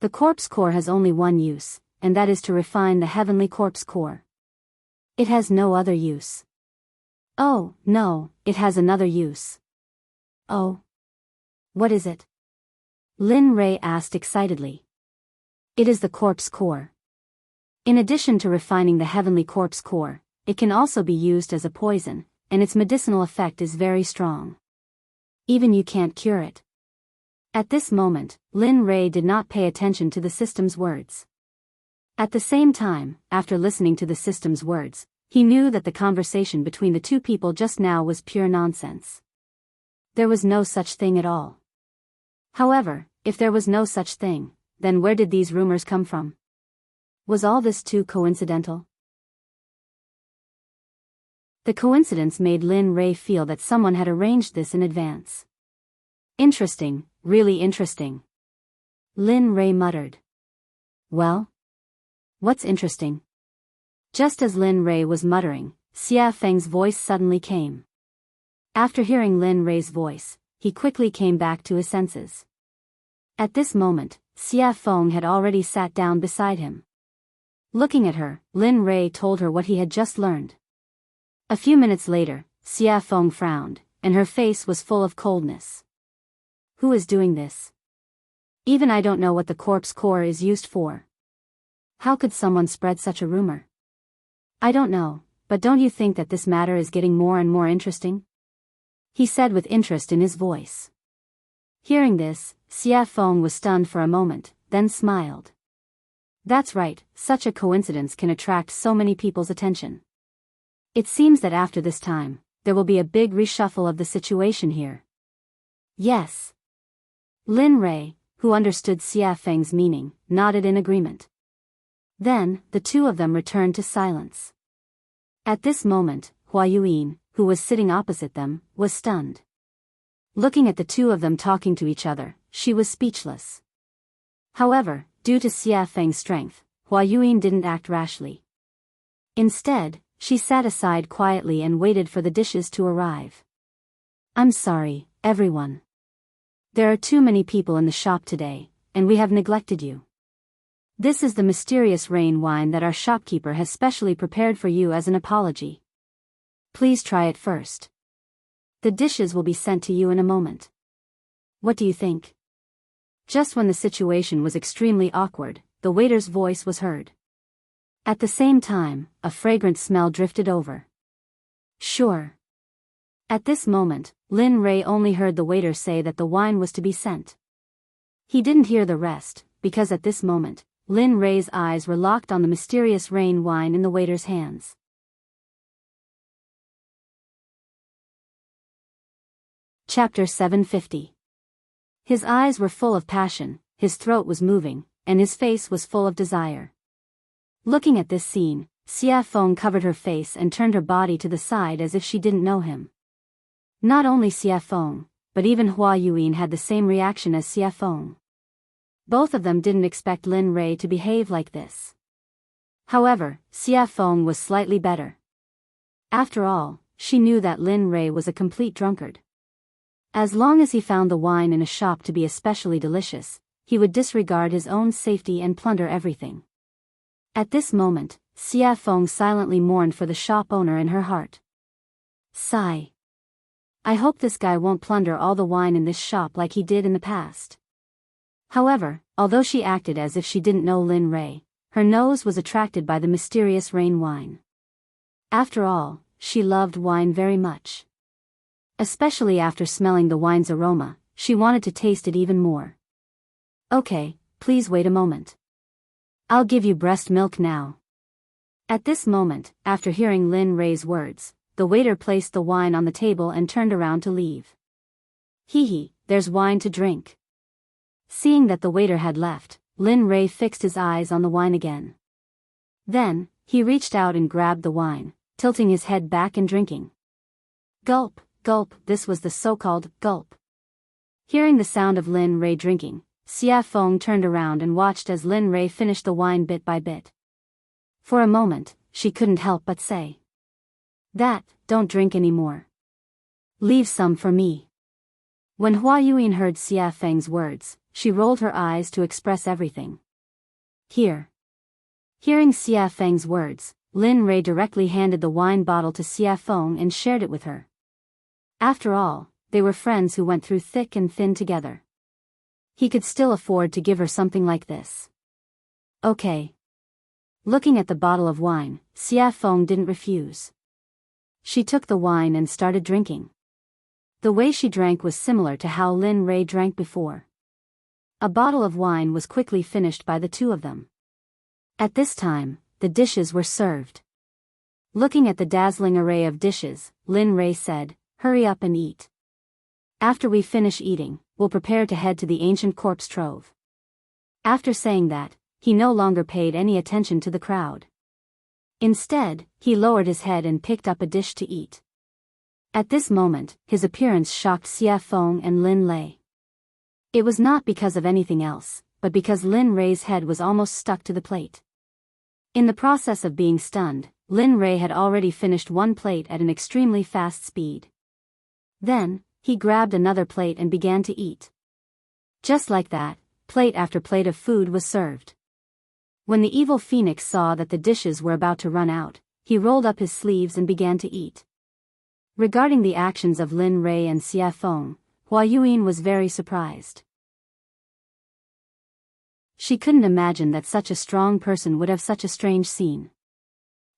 The corpse core has only one use, and that is to refine the heavenly corpse core. It has no other use. Oh, no, it has another use. Oh. What is it? Lin Rei asked excitedly. It is the corpse core. In addition to refining the heavenly corpse core, it can also be used as a poison, and its medicinal effect is very strong. Even you can't cure it. At this moment, Lin Rei did not pay attention to the system's words. At the same time, after listening to the system's words, he knew that the conversation between the two people just now was pure nonsense. There was no such thing at all. However, if there was no such thing, then where did these rumors come from? Was all this too coincidental? The coincidence made Lin Rei feel that someone had arranged this in advance. Interesting, really interesting. Lin Rei muttered. Well? What's interesting? Just as Lin Rei was muttering, Xia Feng's voice suddenly came. After hearing Lin Rei's voice, he quickly came back to his senses. At this moment, Xia Feng had already sat down beside him. Looking at her, Lin Rei told her what he had just learned. A few minutes later, Xia Feng frowned, and her face was full of coldness. Who is doing this? Even I don't know what the corpse core is used for. How could someone spread such a rumor? I don't know, but don't you think that this matter is getting more and more interesting? He said with interest in his voice. Hearing this, Xia Feng was stunned for a moment, then smiled. That's right, such a coincidence can attract so many people's attention. It seems that after this time, there will be a big reshuffle of the situation here. Yes. Lin Rei, who understood Xia Feng's meaning, nodded in agreement. Then, the two of them returned to silence. At this moment, Hua Yuyin, who was sitting opposite them, was stunned. Looking at the two of them talking to each other, she was speechless. However, due to Xia Feng's strength, Hua Yuyin didn't act rashly. Instead, she sat aside quietly and waited for the dishes to arrive. I'm sorry, everyone. There are too many people in the shop today, and we have neglected you. This is the mysterious rain wine that our shopkeeper has specially prepared for you as an apology. Please try it first. The dishes will be sent to you in a moment. What do you think? Just when the situation was extremely awkward, the waiter's voice was heard. At the same time, a fragrant smell drifted over. Sure. At this moment, Lin Rei only heard the waiter say that the wine was to be sent. He didn't hear the rest, because at this moment, Lin Rei's eyes were locked on the mysterious rain wine in the waiter's hands. Chapter 750. His eyes were full of passion, his throat was moving, and his face was full of desire. Looking at this scene, Xia Feng covered her face and turned her body to the side as if she didn't know him. Not only Xia Feng, but even Hua Yuan had the same reaction as Xia Feng. Both of them didn't expect Lin Rei to behave like this. However, Xia Feng was slightly better. After all, she knew that Lin Rei was a complete drunkard. As long as he found the wine in a shop to be especially delicious, he would disregard his own safety and plunder everything. At this moment, Xia Feng silently mourned for the shop owner in her heart. Sigh. I hope this guy won't plunder all the wine in this shop like he did in the past. However, although she acted as if she didn't know Lin Rei, her nose was attracted by the mysterious rain wine. After all, she loved wine very much. Especially after smelling the wine's aroma, she wanted to taste it even more. Okay, please wait a moment. I'll give you breast milk now. At this moment, after hearing Lin Rei's words, the waiter placed the wine on the table and turned around to leave. Hee, there's wine to drink. Seeing that the waiter had left, Lin Rei fixed his eyes on the wine again. Then, he reached out and grabbed the wine, tilting his head back and drinking. Gulp, gulp, this was the so-called gulp. Hearing the sound of Lin Rei drinking, Xia Feng turned around and watched as Lin Rei finished the wine bit by bit. For a moment, she couldn't help but say. Don't drink anymore. Leave some for me. When Hua Yuan heard Xia Feng's words, she rolled her eyes to express everything. Here. Hearing Xia Feng's words, Lin Rei directly handed the wine bottle to Xia Feng and shared it with her. After all, they were friends who went through thick and thin together. He could still afford to give her something like this. Okay. Looking at the bottle of wine, Xia Feng didn't refuse. She took the wine and started drinking. The way she drank was similar to how Lin Rei drank before. A bottle of wine was quickly finished by the two of them. At this time, the dishes were served. Looking at the dazzling array of dishes, Lin Rei said, "Hurry up and eat. After we finish eating, we'll prepare to head to the ancient corpse trove." After saying that, he no longer paid any attention to the crowd. Instead, he lowered his head and picked up a dish to eat. At this moment, his appearance shocked Xia Feng and Lin Lei. It was not because of anything else, but because Lin Rei's head was almost stuck to the plate. In the process of being stunned, Lin Rei had already finished one plate at an extremely fast speed. Then, he grabbed another plate and began to eat. Just like that, plate after plate of food was served. When the evil phoenix saw that the dishes were about to run out, he rolled up his sleeves and began to eat. Regarding the actions of Lin Rei and Xia Feng, Hua Yuan was very surprised. She couldn't imagine that such a strong person would have such a strange scene.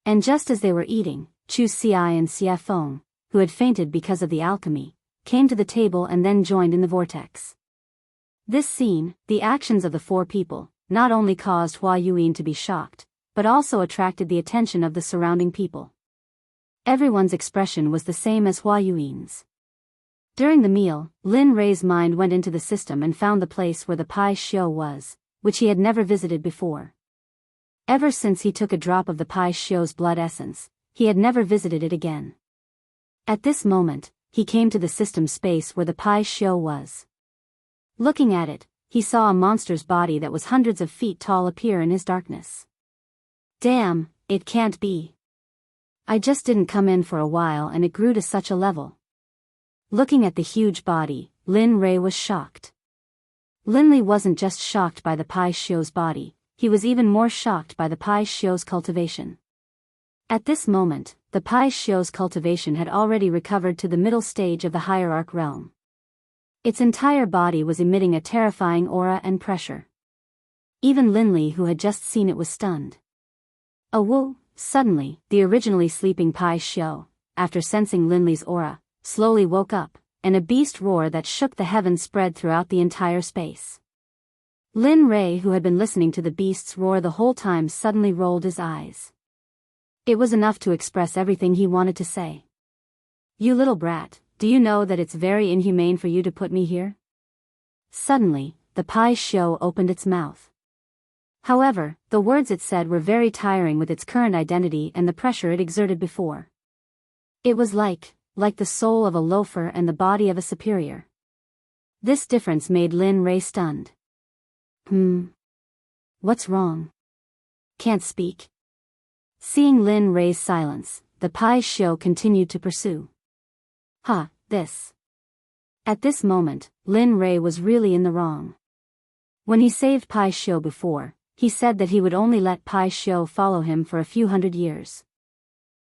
And just as they were eating, Chu Xi and Xia Feng, who had fainted because of the alchemy, came to the table and then joined in the vortex. This scene, the actions of the four people, not only caused Hua Yuan to be shocked, but also attracted the attention of the surrounding people. Everyone's expression was the same as Hua Yuan's. During the meal, Lin Rei's mind went into the system and found the place where the Pai Xiu was, which he had never visited before. Ever since he took a drop of the Pai Xiu's blood essence, he had never visited it again. At this moment, he came to the system space where the Pai Xiu was. Looking at it, he saw a monster's body that was hundreds of feet tall appear in his darkness. Damn, it can't be. I just didn't come in for a while and it grew to such a level. Looking at the huge body, Lin Rei was shocked. Linley wasn't just shocked by the Pai Xiu's body, he was even more shocked by the Pai Xiu's cultivation. At this moment, the Pai Xiu's cultivation had already recovered to the middle stage of the hierarch realm. Its entire body was emitting a terrifying aura and pressure. Even Linley, who had just seen it, was stunned. Suddenly, the originally sleeping Pai Xiu, after sensing Linley's aura, slowly woke up, and a beast roar that shook the heavens spread throughout the entire space. Lin Rei, who had been listening to the beast's roar the whole time, suddenly rolled his eyes. It was enough to express everything he wanted to say. "You little brat, do you know that it's very inhumane for you to put me here?" Suddenly, the Pai Xiu opened its mouth. However, the words it said were very tiring with its current identity and the pressure it exerted before. It was like the soul of a loafer and the body of a superior. This difference made Lin Rei stunned. What's wrong? Can't speak? Seeing Lin Rei's silence, the Pai Xiu continued to pursue. This. At this moment, Lin Rei was really in the wrong. When he saved Pai Xiu before, he said that he would only let Pai Xiu follow him for a few hundred years.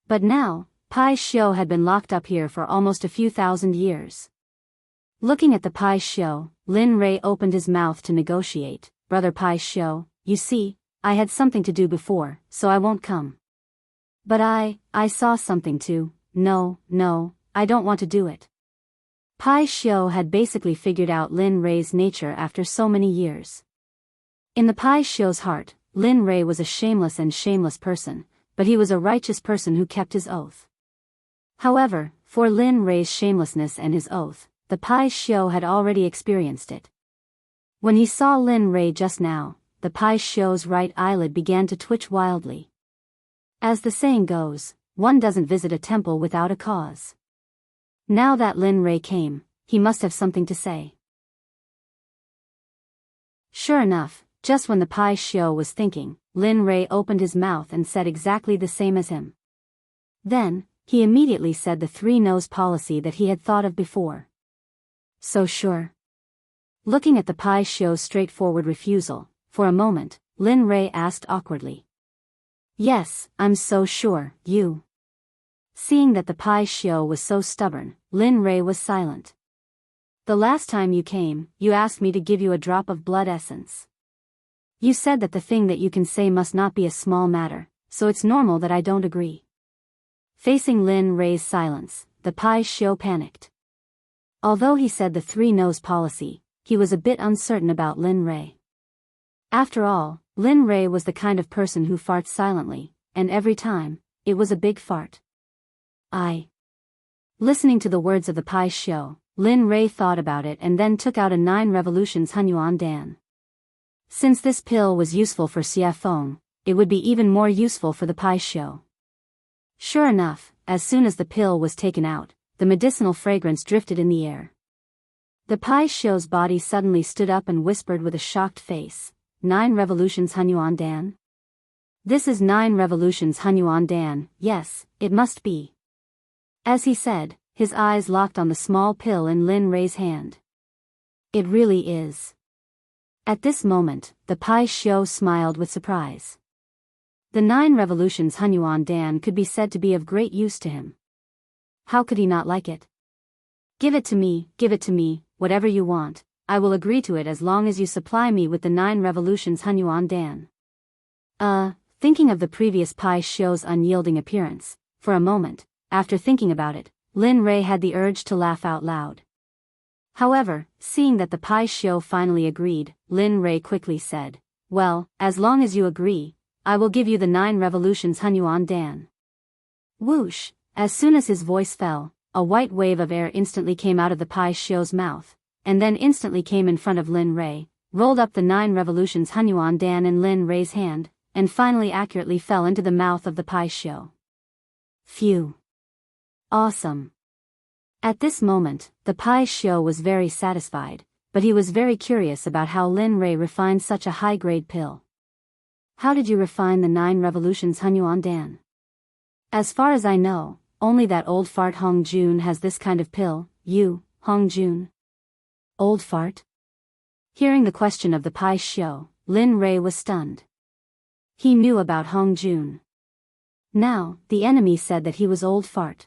But now, Pai Xiu had been locked up here for almost a few thousand years. Looking at the Pai Xiu, Lin Rei opened his mouth to negotiate. "Brother Pai Xiu, you see, I had something to do before, so I won't come. But I saw something too. No, I don't want to do it." Pai Xiu had basically figured out Lin Rei's nature after so many years. In the Pai Xiu's heart, Lin Rei was a shameless person, but he was a righteous person who kept his oath. However, for Lin Rei's shamelessness and his oath, the Pai Xiu had already experienced it. When he saw Lin Rei just now, the Pai Xiu's right eyelid began to twitch wildly. As the saying goes, one doesn't visit a temple without a cause. Now that Lin Rei came, he must have something to say. Sure enough, just when the Pai Xiu was thinking, Lin Rei opened his mouth and said exactly the same as him. Then, he immediately said the three-nose policy that he had thought of before. So sure. Looking at the Pai Xiu's straightforward refusal, for a moment, Lin Rei asked awkwardly. "Yes, I'm so sure, you." Seeing that the Pai Xiu was so stubborn, Lin Rei was silent. "The last time you came, you asked me to give you a drop of blood essence. You said that the thing that you can say must not be a small matter, so it's normal that I don't agree." Facing Lin Rei's silence, the Pai Xiu panicked. Although he said the three-nose policy, he was a bit uncertain about Lin Rei. After all, Lin Rei was the kind of person who farts silently, and every time, it was a big fart. Listening to the words of the Pai Xiu, Lin Rei thought about it and then took out a 9 revolutions Hunyuan Dan. Since this pill was useful for Xie Feng, it would be even more useful for the Pai Xiu. Sure enough, as soon as the pill was taken out, the medicinal fragrance drifted in the air. The Pai Xiu's body suddenly stood up and whispered with a shocked face, 9 revolutions Hunyuan Dan? This is 9 revolutions Hunyuan Dan, yes, it must be. As he said, his eyes locked on the small pill in Lin Rei's hand. It really is. At this moment, the Pai Xiu smiled with surprise. The 9 revolutions Hunyuan Dan could be said to be of great use to him. How could he not like it? Give it to me, whatever you want, I will agree to it as long as you supply me with the 9 revolutions Hunyuan Dan. Thinking of the previous Pai Xiu's unyielding appearance, for a moment, after thinking about it, Lin Rei had the urge to laugh out loud. However, seeing that the Pai Xiu finally agreed, Lin Rei quickly said, "Well, as long as you agree, I will give you the 9 revolutions Hunyuan Dan." Whoosh! As soon as his voice fell, a white wave of air instantly came out of the Pai Xiu's mouth, and then instantly came in front of Lin Rei, rolled up the 9 revolutions Hunyuan Dan in Lin Rei's hand, and finally accurately fell into the mouth of the Pai Xiu. Phew! Awesome! At this moment, the Pai Xiu was very satisfied, but he was very curious about how Lin Rei refined such a high-grade pill. "How did you refine the 9 revolutions Hunyuan Dan?" "As far as I know, only that old fart Hong Jun has this kind of pill." "You, Hong Jun?" Old fart? Hearing the question of the Pai Xiu, Lin Rei was stunned. He knew about Hong Jun. Now, the enemy said that he was old fart.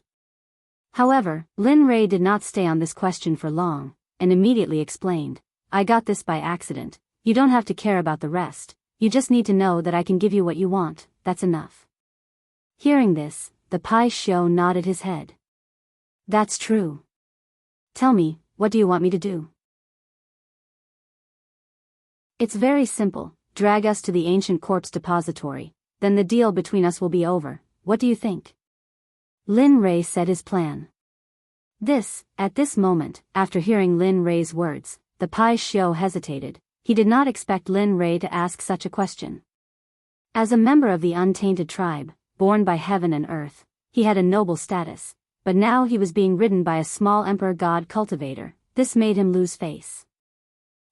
However, Lin Rei did not stay on this question for long, and immediately explained, I got this by accident, you don't have to care about the rest, you just need to know that I can give you what you want, that's enough. Hearing this, the Pai Xiu nodded his head. That's true. Tell me, what do you want me to do? It's very simple, drag us to the ancient corpse depository, then the deal between us will be over, what do you think? Lin Rei said his plan. At this moment, after hearing Lin Rei's words, the Pai Xiu hesitated, he did not expect Lin Rei to ask such a question. As a member of the untainted tribe, born by heaven and earth, he had a noble status, but now he was being ridden by a small emperor god cultivator, this made him lose face.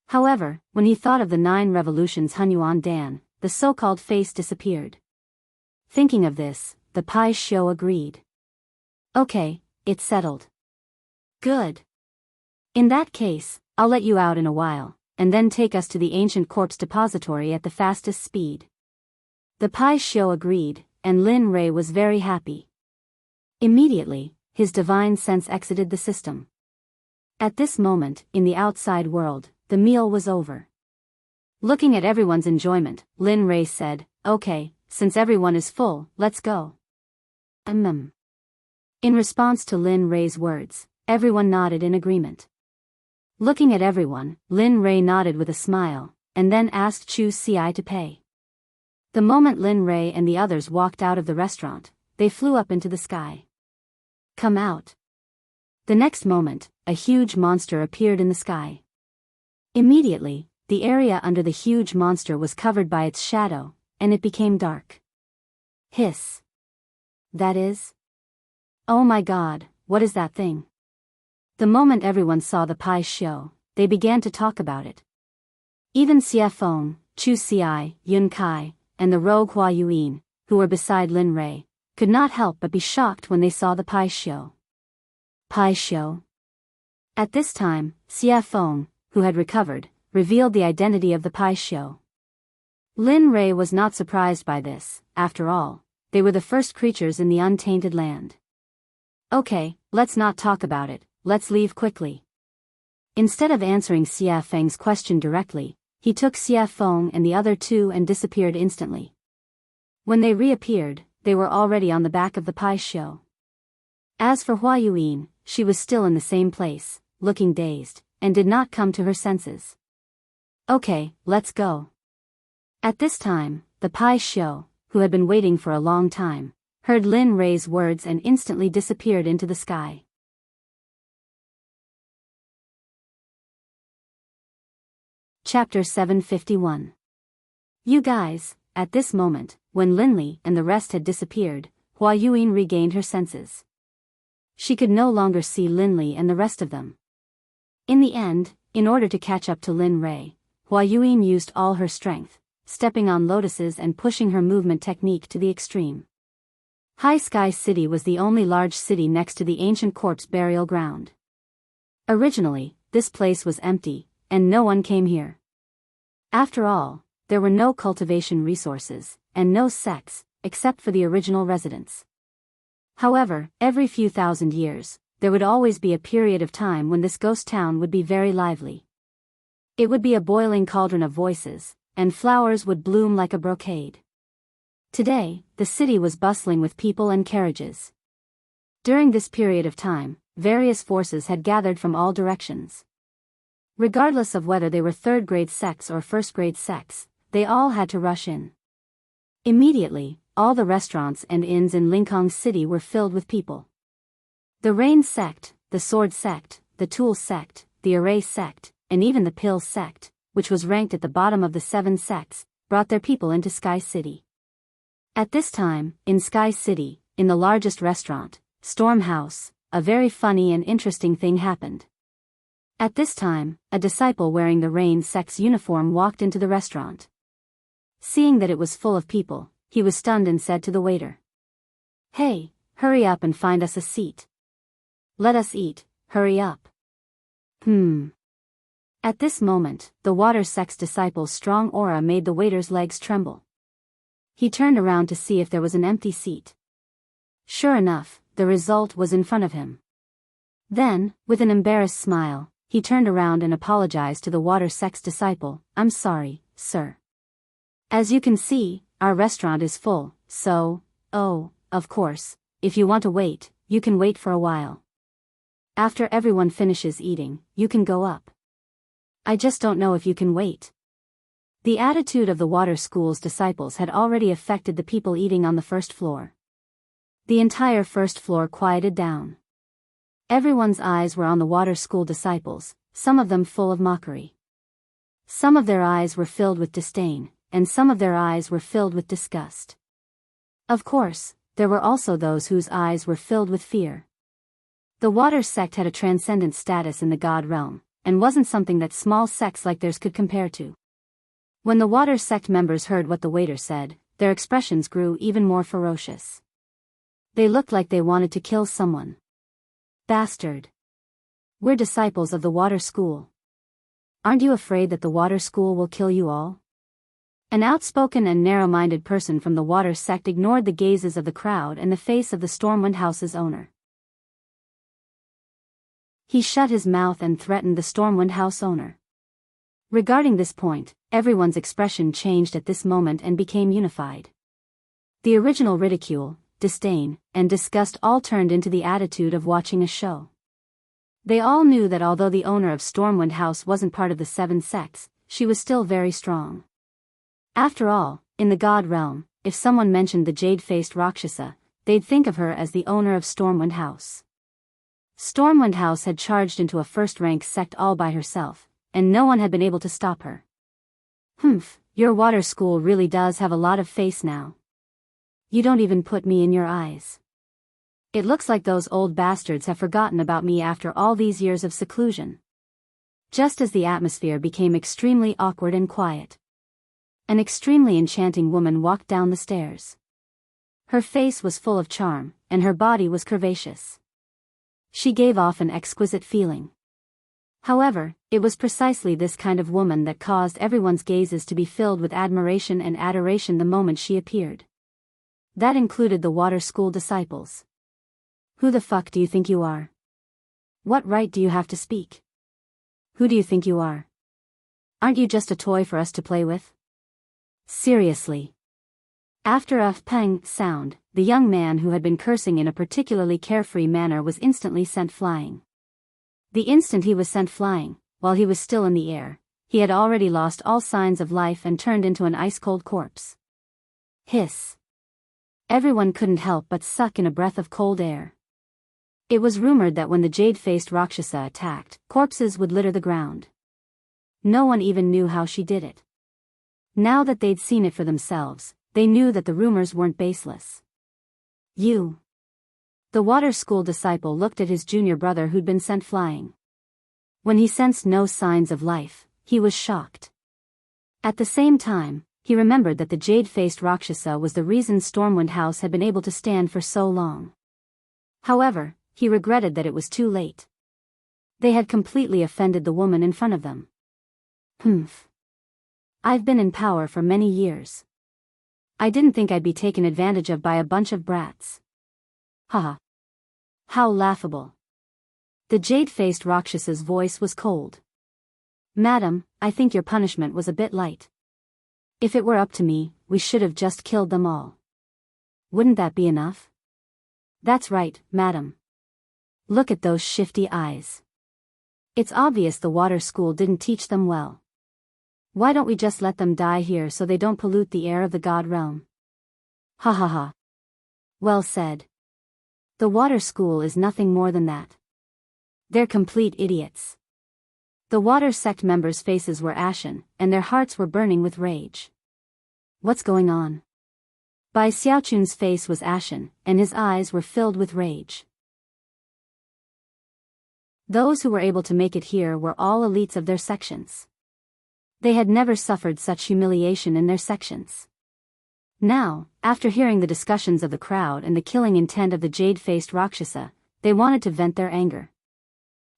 However, when he thought of the 9 revolutions Hunyuan Dan, the so-called face disappeared. Thinking of this, the Pai Xiu agreed. Okay, it's settled. Good. In that case, I'll let you out in a while, and then take us to the ancient corpse depository at the fastest speed. The Pai Xiu agreed, and Lin Rei was very happy. Immediately, his divine sense exited the system. At this moment, in the outside world, the meal was over. Looking at everyone's enjoyment, Lin Rei said, okay, since everyone is full, let's go. In response to Lin Rei's words, everyone nodded in agreement. Looking at everyone, Lin Rei nodded with a smile, and then asked Chu Ci to pay. The moment Lin Rei and the others walked out of the restaurant, they flew up into the sky. Come out. The next moment, a huge monster appeared in the sky. Immediately, the area under the huge monster was covered by its shadow, and it became dark. Hiss. That is? Oh my god, what is that thing? The moment everyone saw the Pai Xiu, they began to talk about it. Even Xie Feng, Chu Ci, Yun Kai, and the rogue Hua Yuan, who were beside Lin Rei, could not help but be shocked when they saw the Pai Xiu. Pai Xiu? At this time, Xie Feng, who had recovered, revealed the identity of the Pai Xiu. Lin Rei was not surprised by this, after all, they were the first creatures in the untainted land. Okay, let's not talk about it, let's leave quickly. Instead of answering Xie Feng's question directly, he took Xie Feng and the other 2 and disappeared instantly. When they reappeared, they were already on the back of the Pai Xiu. As for Hua Yuan, she was still in the same place, looking dazed, and did not come to her senses. Okay, let's go. At this time, the Pai Xiu, who had been waiting for a long time, heard Lin Rei's words and instantly disappeared into the sky. Chapter 751. You guys, at this moment, when Linli and the rest had disappeared, Hua Yuan regained her senses. She could no longer see Linli and the rest of them. In the end, in order to catch up to Lin Rei, Hua Yuan used all her strength, stepping on lotuses and pushing her movement technique to the extreme. High Sky City was the only large city next to the ancient corpse burial ground. Originally, this place was empty, and no one came here. After all, there were no cultivation resources, and no sects, except for the original residents. However, every few thousand years, there would always be a period of time when this ghost town would be very lively. It would be a boiling cauldron of voices, and flowers would bloom like a brocade. Today, the city was bustling with people and carriages. During this period of time, various forces had gathered from all directions. Regardless of whether they were third-grade sects or first-grade sects, they all had to rush in. Immediately, all the restaurants and inns in Linkhong City were filled with people. The Rain Sect, the Sword Sect, the Tool Sect, the Array Sect, and even the Pill Sect, which was ranked at the bottom of the 7 sects, brought their people into Sky City. At this time, in Sky City, in the largest restaurant, Storm House, a very funny and interesting thing happened. At this time, a disciple wearing the Rain Sect's uniform walked into the restaurant. Seeing that it was full of people, he was stunned and said to the waiter, "Hey, hurry up and find us a seat. Let us eat, hurry up." At this moment, the water sect's disciple's strong aura made the waiter's legs tremble. He turned around to see if there was an empty seat. Sure enough, the result was in front of him. Then, with an embarrassed smile, he turned around and apologized to the water sect's disciple. "I'm sorry, sir. As you can see, our restaurant is full, so, of course, if you want to wait, you can wait for a while. After everyone finishes eating, you can go up. I just don't know if you can wait." The attitude of the water school's disciples had already affected the people eating on the first floor. The entire first floor quieted down. Everyone's eyes were on the water school disciples, some of them full of mockery. Some of their eyes were filled with disdain, and some of their eyes were filled with disgust. Of course, there were also those whose eyes were filled with fear. The water sect had a transcendent status in the god realm, and wasn't something that small sects like theirs could compare to. When the water sect members heard what the waiter said, their expressions grew even more ferocious. They looked like they wanted to kill someone. "Bastard. We're disciples of the water school. Aren't you afraid that the water school will kill you all?" An outspoken and narrow-minded person from the water sect ignored the gazes of the crowd and the face of the Stormwind House's owner. He shut his mouth and threatened the Stormwind House owner. Regarding this point, everyone's expression changed at this moment and became unified. The original ridicule, disdain, and disgust all turned into the attitude of watching a show. They all knew that although the owner of Stormwind House wasn't part of the 7 sects, she was still very strong. After all, in the god realm, if someone mentioned the jade-faced Rakshasa, they'd think of her as the owner of Stormwind House. Stormwind House had charged into a first-rank sect all by herself, and no one had been able to stop her. "Humph, your water school really does have a lot of face now. You don't even put me in your eyes. It looks like those old bastards have forgotten about me after all these years of seclusion." Just as the atmosphere became extremely awkward and quiet, an extremely enchanting woman walked down the stairs. Her face was full of charm, and her body was curvaceous. She gave off an exquisite feeling. However, it was precisely this kind of woman that caused everyone's gazes to be filled with admiration and adoration the moment she appeared. That included the water school disciples. "Who the fuck do you think you are? What right do you have to speak? Who do you think you are? Aren't you just a toy for us to play with? Seriously." After a pang sound, the young man who had been cursing in a particularly carefree manner was instantly sent flying. The instant he was sent flying, while he was still in the air, he had already lost all signs of life and turned into an ice-cold corpse. Hiss. Everyone couldn't help but suck in a breath of cold air. It was rumored that when the jade-faced Rakshasa attacked, corpses would litter the ground. No one even knew how she did it. Now that they'd seen it for themselves, they knew that the rumors weren't baseless. "You." The water school disciple looked at his junior brother who'd been sent flying. When he sensed no signs of life, he was shocked. At the same time, he remembered that the jade-faced Rakshasa was the reason Stormwind House had been able to stand for so long. However, he regretted that it was too late. They had completely offended the woman in front of them. "Humph. I've been in power for many years. I didn't think I'd be taken advantage of by a bunch of brats. Haha. How laughable." The jade-faced Rakshasa's voice was cold. "Madam, I think your punishment was a bit light. If it were up to me, we should have just killed them all. Wouldn't that be enough?" "That's right, madam. Look at those shifty eyes. It's obvious the water school didn't teach them well. Why don't we just let them die here so they don't pollute the air of the god realm?" "Ha ha ha. Well said. The water school is nothing more than that. They're complete idiots." The water sect members' faces were ashen, and their hearts were burning with rage. "What's going on?" Bai Xiaochun's face was ashen, and his eyes were filled with rage. Those who were able to make it here were all elites of their sections. They had never suffered such humiliation in their sections. Now, after hearing the discussions of the crowd and the killing intent of the jade-faced Rakshasa, they wanted to vent their anger.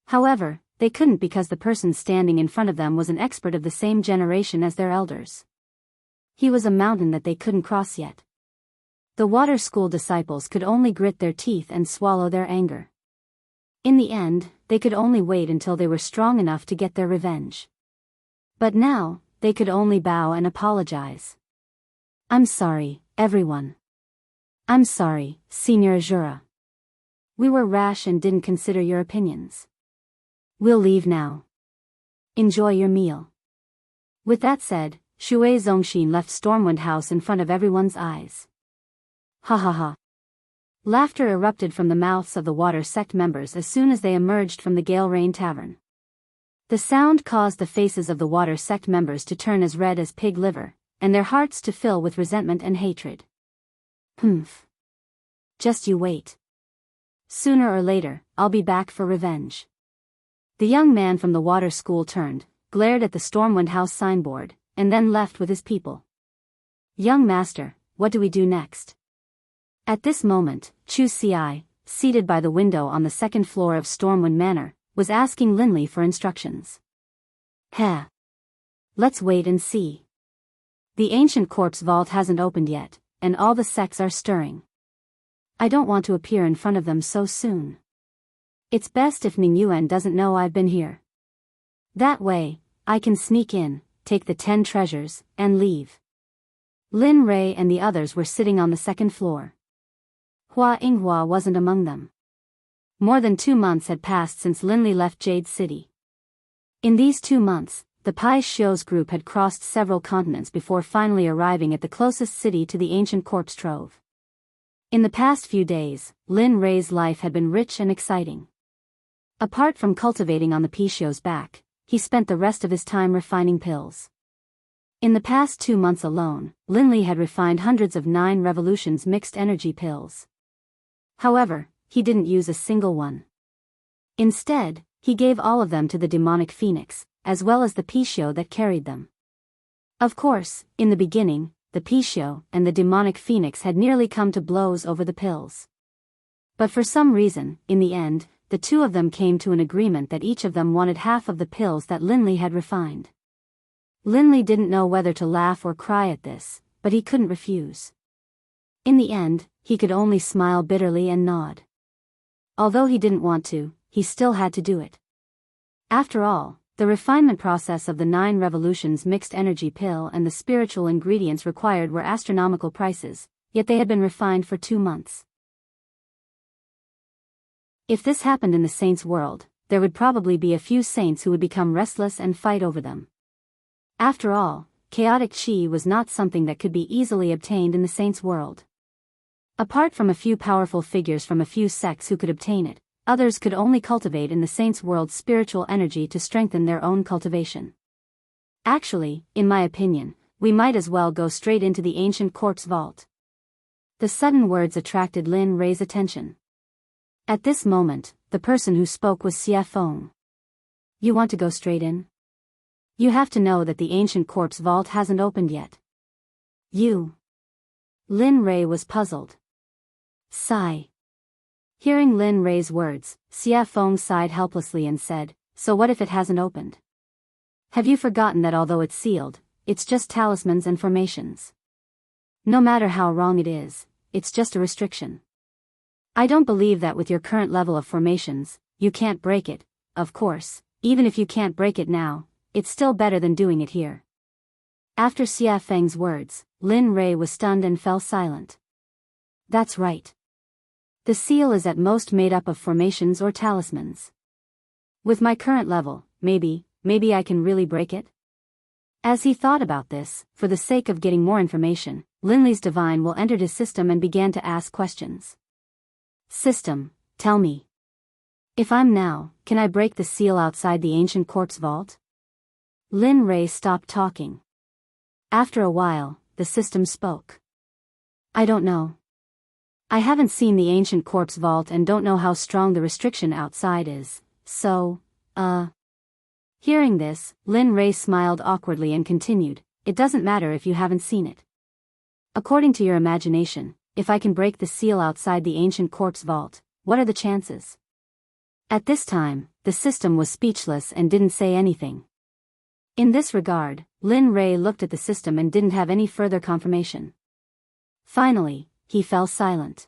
However, they couldn't because the person standing in front of them was an expert of the same generation as their elders. He was a mountain that they couldn't cross yet. The water school disciples could only grit their teeth and swallow their anger. In the end, they could only wait until they were strong enough to get their revenge. But now, they could only bow and apologize. I'm sorry, everyone. I'm sorry, Senior Azura. We were rash and didn't consider your opinions. We'll leave now. Enjoy your meal. With that said, Shui Zongxin left Stormwind House in front of everyone's eyes. Ha ha ha. Laughter erupted from the mouths of the Water Sect members as soon as they emerged from the Gale Rain Tavern. The sound caused the faces of the Water Sect members to turn as red as pig liver, and their hearts to fill with resentment and hatred. Humph. Just you wait. Sooner or later, I'll be back for revenge. The young man from the water school turned, glared at the Stormwind House signboard, and then left with his people. Young master, what do we do next? At this moment, Chu Ci, seated by the window on the second floor of Stormwind Manor, was asking Linley for instructions. Heh. Let's wait and see. The ancient corpse vault hasn't opened yet, and all the sects are stirring. I don't want to appear in front of them so soon. It's best if Ning Yuan doesn't know I've been here. That way, I can sneak in, take the 10 treasures, and leave. Lin Rei and the others were sitting on the second floor. Hua Yinghua wasn't among them. More than 2 months had passed since Linley left Jade City. In these 2 months, the Pai Xiu's group had crossed several continents before finally arriving at the closest city to the ancient corpse trove. In the past few days, Lin Rei's life had been rich and exciting. Apart from cultivating on the Pai Xiu's back, he spent the rest of his time refining pills. In the past 2 months alone, Linley had refined hundreds of 9 revolutions mixed energy pills. However, he didn't use a single one. Instead, he gave all of them to the demonic phoenix, as well as the Pai Xiu that carried them. Of course, in the beginning, the Pai Xiu and the demonic phoenix had nearly come to blows over the pills. But for some reason, in the end, the two of them came to an agreement that each of them wanted half of the pills that Linley had refined. Linley didn't know whether to laugh or cry at this, but he couldn't refuse. In the end, he could only smile bitterly and nod. Although he didn't want to, he still had to do it. After all, the refinement process of the 9 revolutions mixed energy pill and the spiritual ingredients required were astronomical prices, yet they had been refined for 2 months. If this happened in the saints' world, there would probably be a few saints who would become restless and fight over them. After all, chaotic chi was not something that could be easily obtained in the saints' world. Apart from a few powerful figures from a few sects who could obtain it, others could only cultivate in the saints' world spiritual energy to strengthen their own cultivation. Actually, in my opinion, we might as well go straight into the ancient corpse vault. The sudden words attracted Lin Rei's attention. At this moment, the person who spoke was Xie Feng. You want to go straight in? You have to know that the ancient corpse vault hasn't opened yet. You. Lin Rei was puzzled. Sigh. Hearing Lin Rei's words, Xie Feng sighed helplessly and said, so what if it hasn't opened? Have you forgotten that although it's sealed, it's just talismans and formations? No matter how wrong it is, it's just a restriction. I don't believe that with your current level of formations, you can't break it. Of course, even if you can't break it now, it's still better than doing it here. After Xie Feng's words, Lin Rei was stunned and fell silent. That's right. The seal is at most made up of formations or talismans. With my current level, maybe I can really break it? As he thought about this, for the sake of getting more information, Linley's divine will entered his system and began to ask questions. System, tell me. If I'm now, can I break the seal outside the ancient corpse vault? Lin Rei stopped talking. After a while, the system spoke. I don't know. I haven't seen the ancient corpse vault and don't know how strong the restriction outside is, so, Hearing this, Lin Rei smiled awkwardly and continued, it doesn't matter if you haven't seen it. According to your imagination, if I can break the seal outside the ancient corpse vault, what are the chances? At this time, the system was speechless and didn't say anything. In this regard, Lin Rei looked at the system and didn't have any further confirmation. Finally, he fell silent.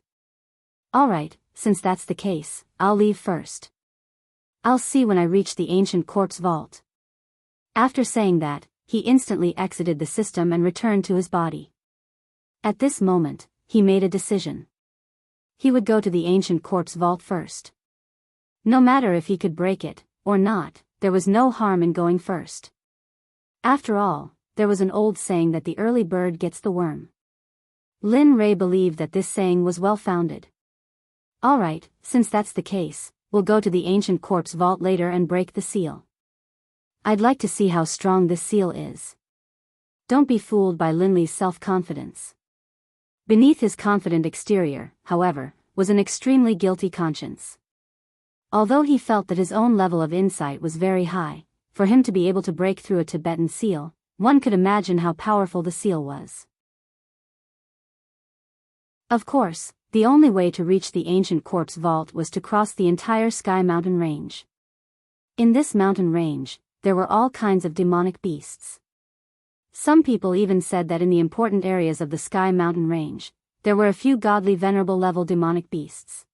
Alright, since that's the case, I'll leave first. I'll see when I reach the ancient corpse vault. After saying that, he instantly exited the system and returned to his body. At this moment, he made a decision. He would go to the ancient corpse vault first. No matter if he could break it, or not, there was no harm in going first. After all, there was an old saying that the early bird gets the worm. Lin Rei believed that this saying was well-founded. Alright, since that's the case, we'll go to the ancient corpse vault later and break the seal. I'd like to see how strong this seal is. Don't be fooled by Lin Li's self-confidence. Beneath his confident exterior, however, was an extremely guilty conscience. Although he felt that his own level of insight was very high, for him to be able to break through a Tibetan seal, one could imagine how powerful the seal was. Of course, the only way to reach the ancient corpse vault was to cross the entire Sky Mountain range. In this mountain range, there were all kinds of demonic beasts. Some people even said that in the important areas of the Sky Mountain range, there were a few godly venerable level demonic beasts.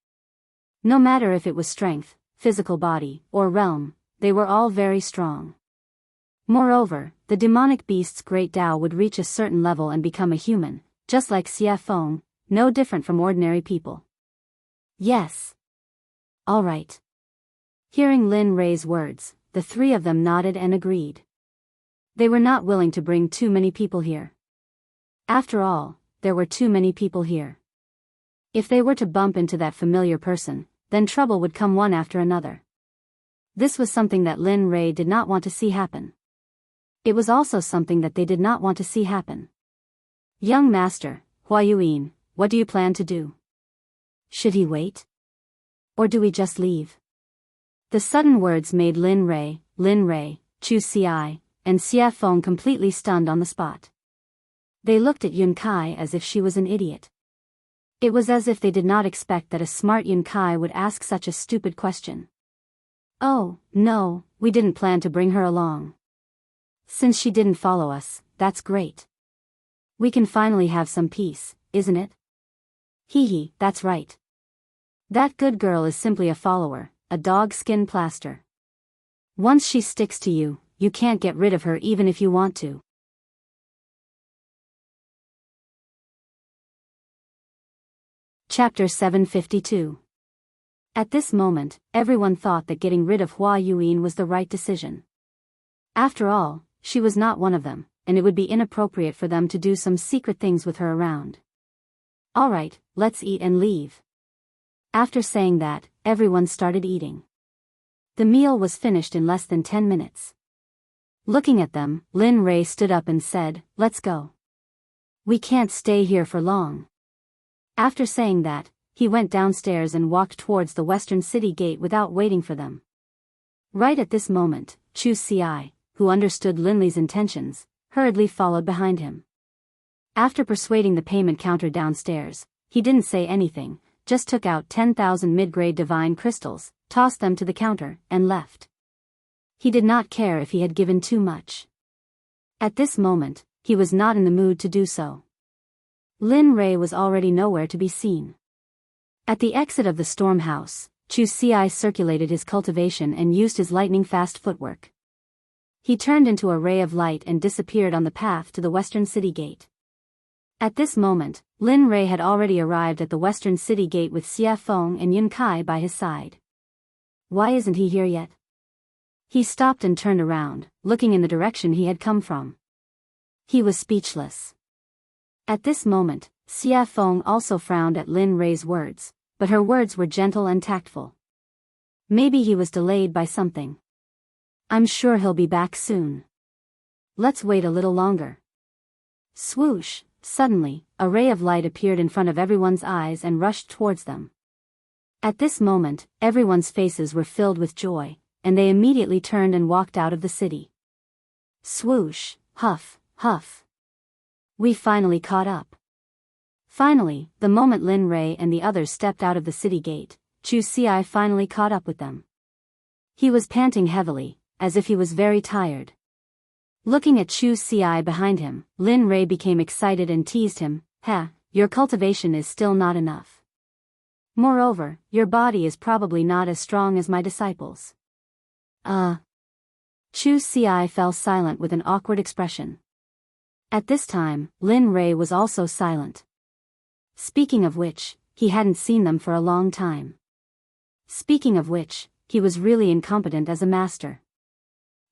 No matter if it was strength, physical body, or realm, they were all very strong. Moreover, the demonic beast's great Tao would reach a certain level and become a human, just like Xie Feng, no different from ordinary people. Yes. All right. Hearing Lin Rei's words, the three of them nodded and agreed. They were not willing to bring too many people here. After all, there were too many people here. If they were to bump into that familiar person, then trouble would come one after another. This was something that Lin Rei did not want to see happen. It was also something that they did not want to see happen. Young master, Hua Yuan, what do you plan to do? Should he wait? Or do we just leave? The sudden words made Lin Rei, Chu Xi, and Xie Feng completely stunned on the spot. They looked at Yun Kai as if she was an idiot. It was as if they did not expect that a smart Yun Kai would ask such a stupid question. Oh, no, we didn't plan to bring her along. Since she didn't follow us, that's great. We can finally have some peace, isn't it? Hee, that's right. That good girl is simply a follower, a dog skin plaster. Once she sticks to you, you can't get rid of her even if you want to. Chapter 752. At this moment, everyone thought that getting rid of Hua Yuan was the right decision. After all, she was not one of them, and it would be inappropriate for them to do some secret things with her around. Alright, let's eat and leave. After saying that, everyone started eating. The meal was finished in less than 10 minutes. Looking at them, Lin Rei stood up and said, "Let's go. We can't stay here for long." After saying that, he went downstairs and walked towards the western city gate without waiting for them. Right at this moment, Chu Xi, who understood Lin Li's intentions, hurriedly followed behind him. After persuading the payment counter downstairs, he didn't say anything, just took out 10,000 mid-grade divine crystals, tossed them to the counter, and left. He did not care if he had given too much. At this moment, he was not in the mood to do so. Lin Rei was already nowhere to be seen. At the exit of the storm house, Chu Xi circulated his cultivation and used his lightning-fast footwork. He turned into a ray of light and disappeared on the path to the western city gate. At this moment, Lin Rei had already arrived at the western city gate with Xie Feng and Yun Kai by his side. Why isn't he here yet? He stopped and turned around, looking in the direction he had come from. He was speechless. At this moment, Xie Feng also frowned at Lin Rei's words, but her words were gentle and tactful. Maybe he was delayed by something. I'm sure he'll be back soon. Let's wait a little longer. Swoosh, suddenly, a ray of light appeared in front of everyone's eyes and rushed towards them. At this moment, everyone's faces were filled with joy, and they immediately turned and walked out of the city. Swoosh, huff, huff. We finally caught up. Finally, the moment Lin Rei and the others stepped out of the city gate, Chu Xi finally caught up with them. He was panting heavily, as if he was very tired. Looking at Chu Ci behind him, Lin Rei became excited and teased him, your cultivation is still not enough. Moreover, your body is probably not as strong as my disciples. Chu Ci fell silent with an awkward expression. At this time, Lin Rei was also silent. Speaking of which, he hadn't seen them for a long time. Speaking of which, he was really incompetent as a master.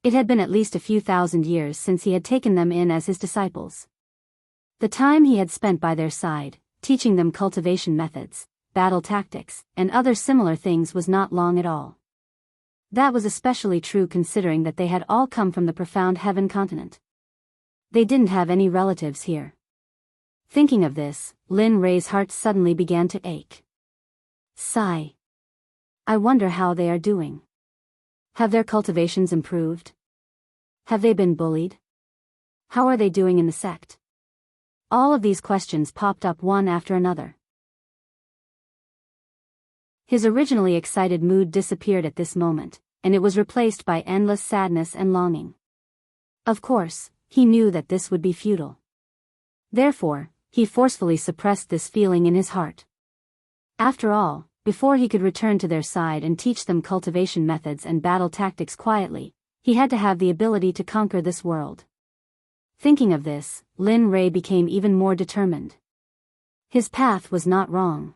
It had been at least a few thousand years since he had taken them in as his disciples. The time he had spent by their side, teaching them cultivation methods, battle tactics, and other similar things was not long at all. That was especially true considering that they had all come from the profound heaven continent. They didn't have any relatives here. Thinking of this, Lin Rei's heart suddenly began to ache. Sigh. I wonder how they are doing. Have their cultivations improved? Have they been bullied? How are they doing in the sect? All of these questions popped up one after another. His originally excited mood disappeared at this moment, and it was replaced by endless sadness and longing. Of course, he knew that this would be futile. Therefore, he forcefully suppressed this feeling in his heart. After all, before he could return to their side and teach them cultivation methods and battle tactics quietly, he had to have the ability to conquer this world. Thinking of this, Lin Rei became even more determined. His path was not wrong.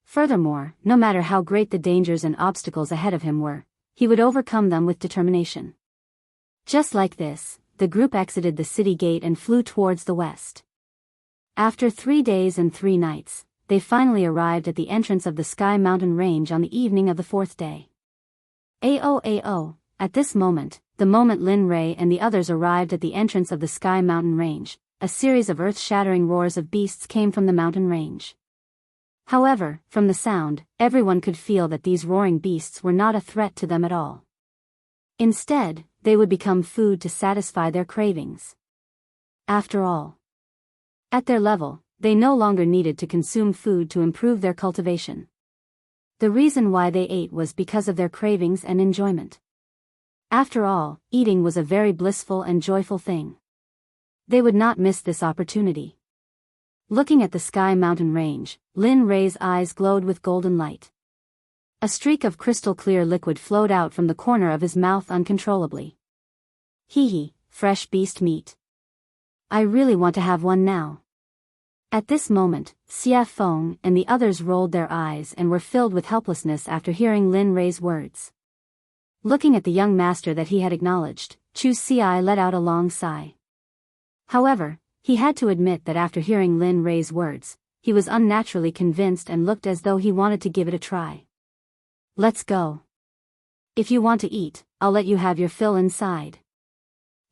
Furthermore, no matter how great the dangers and obstacles ahead of him were, he would overcome them with determination. Just like this, the group exited the city gate and flew towards the west. After 3 days and 3 nights, they finally arrived at the entrance of the Sky Mountain Range on the evening of the 4th day. Ao. At this moment, the moment Lin Rei and the others arrived at the entrance of the Sky Mountain Range, a series of earth-shattering roars of beasts came from the mountain range. However, from the sound, everyone could feel that these roaring beasts were not a threat to them at all. Instead, they would become food to satisfy their cravings. After all, at their level, they no longer needed to consume food to improve their cultivation. The reason why they ate was because of their cravings and enjoyment. After all, eating was a very blissful and joyful thing. They would not miss this opportunity. Looking at the Sky Mountain Range, Lin Rei's eyes glowed with golden light. A streak of crystal-clear liquid flowed out from the corner of his mouth uncontrollably. Fresh beast meat. I really want to have one now. At this moment, Xia Feng and the others rolled their eyes and were filled with helplessness after hearing Lin Rei's words. Looking at the young master that he had acknowledged, Chu Ci let out a long sigh. However, he had to admit that after hearing Lin Rei's words, he was unnaturally convinced and looked as though he wanted to give it a try. Let's go. If you want to eat, I'll let you have your fill inside.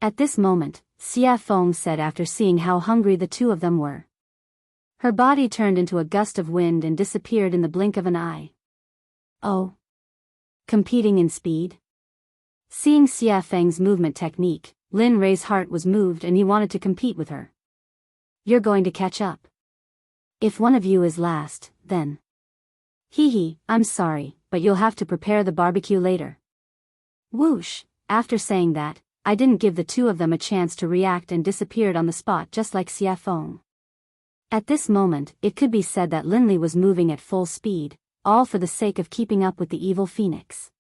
At this moment, Xia Feng said after seeing how hungry the two of them were. Her body turned into a gust of wind and disappeared in the blink of an eye. Oh. Competing in speed? Seeing Xia Feng's movement technique, Lin Rei's heart was moved and he wanted to compete with her. You're going to catch up. If one of you is last, then. I'm sorry, but you'll have to prepare the barbecue later. Whoosh, after saying that, I didn't give the two of them a chance to react and disappeared on the spot just like Xia Feng. At this moment, it could be said that Lin Li was moving at full speed, all for the sake of keeping up with the evil phoenix.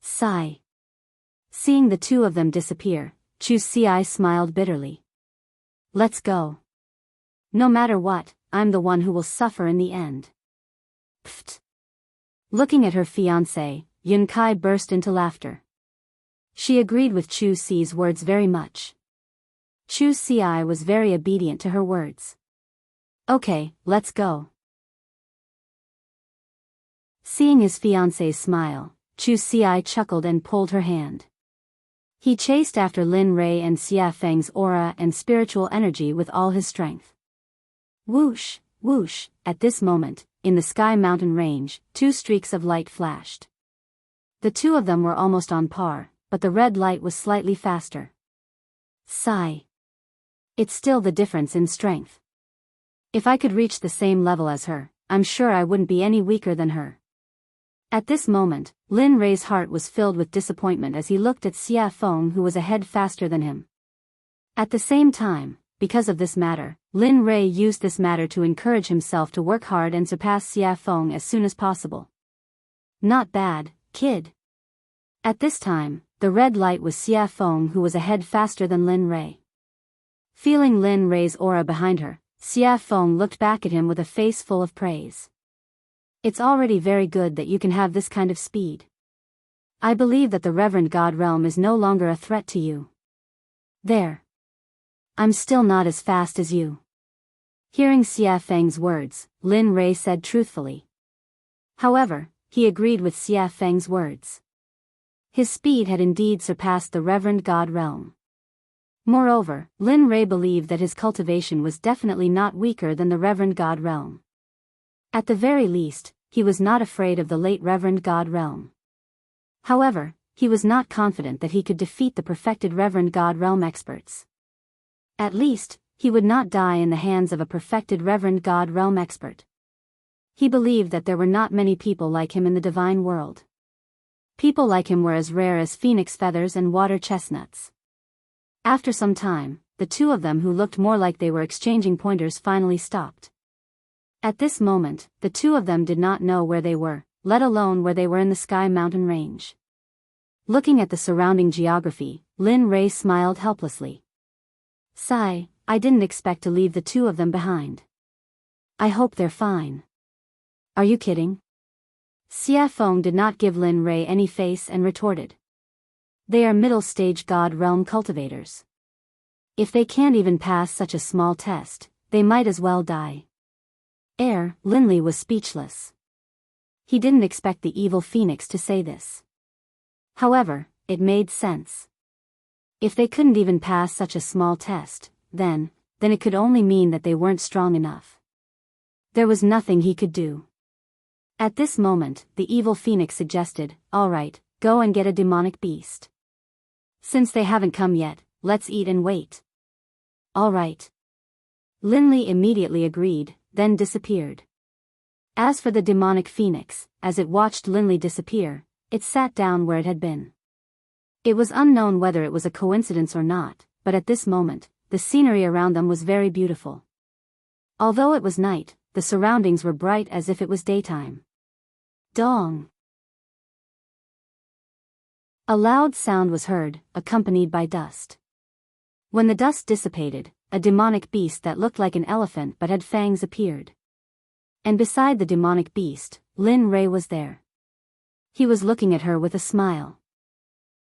Sigh. Seeing the two of them disappear, Chu Ci smiled bitterly. Let's go. No matter what, I'm the one who will suffer in the end. Pfft. Looking at her fiancé, Yun Kai burst into laughter. She agreed with Chu Ci's words very much. Chu Ci was very obedient to her words. Okay, let's go. Seeing his fiancé's smile, Chu Ci chuckled and pulled her hand. He chased after Lin Rei and Xia Feng's aura and spiritual energy with all his strength. Whoosh, whoosh, at this moment, in the Sky Mountain Range, 2 streaks of light flashed. The two of them were almost on par, but the red light was slightly faster. Sigh. It's still the difference in strength. If I could reach the same level as her, I'm sure I wouldn't be any weaker than her. At this moment, Lin Rei's heart was filled with disappointment as he looked at Xia Feng, who was a head faster than him. At the same time, because of this matter, Lin Rei used this matter to encourage himself to work hard and surpass Xia Feng as soon as possible. Not bad, kid. At this time, the red light was Xia Feng, who was a head faster than Lin Rei. Feeling Lin Rei's aura behind her, Xia Feng looked back at him with a face full of praise. It's already very good that you can have this kind of speed. I believe that the Reverend God Realm is no longer a threat to you. There. I'm still not as fast as you. Hearing Xia Feng's words, Lin Rei said truthfully. However, he agreed with Xia Feng's words. His speed had indeed surpassed the Reverend God Realm. Moreover, Lin Rei believed that his cultivation was definitely not weaker than the Reverend God Realm. At the very least, he was not afraid of the late Reverend God Realm. However, he was not confident that he could defeat the perfected Reverend God Realm experts. At least, he would not die in the hands of a perfected Reverend God Realm expert. He believed that there were not many people like him in the divine world. People like him were as rare as phoenix feathers and water chestnuts. After some time, the two of them who looked more like they were exchanging pointers finally stopped. At this moment, the two of them did not know where they were, let alone where they were in the Sky Mountain range. Looking at the surrounding geography, Lin Rei smiled helplessly. Sigh, I didn't expect to leave the two of them behind. I hope they're fine. Are you kidding? Xia Feng did not give Lin Rei any face and retorted. They are middle-stage God Realm cultivators. If they can't even pass such a small test, they might as well die. Linley was speechless. He didn't expect the evil phoenix to say this. However, it made sense. If they couldn't even pass such a small test, then it could only mean that they weren't strong enough. There was nothing he could do. At this moment, the evil phoenix suggested, all right, go and get a demonic beast. Since they haven't come yet, let's eat and wait. All right. Linley immediately agreed, then disappeared. As for the demonic phoenix, as it watched Linley disappear, it sat down where it had been. It was unknown whether it was a coincidence or not, but at this moment, the scenery around them was very beautiful. Although it was night, the surroundings were bright as if it was daytime. Dong! A loud sound was heard, accompanied by dust. When the dust dissipated, a demonic beast that looked like an elephant but had fangs appeared. And beside the demonic beast, Lin Rei was there. He was looking at her with a smile.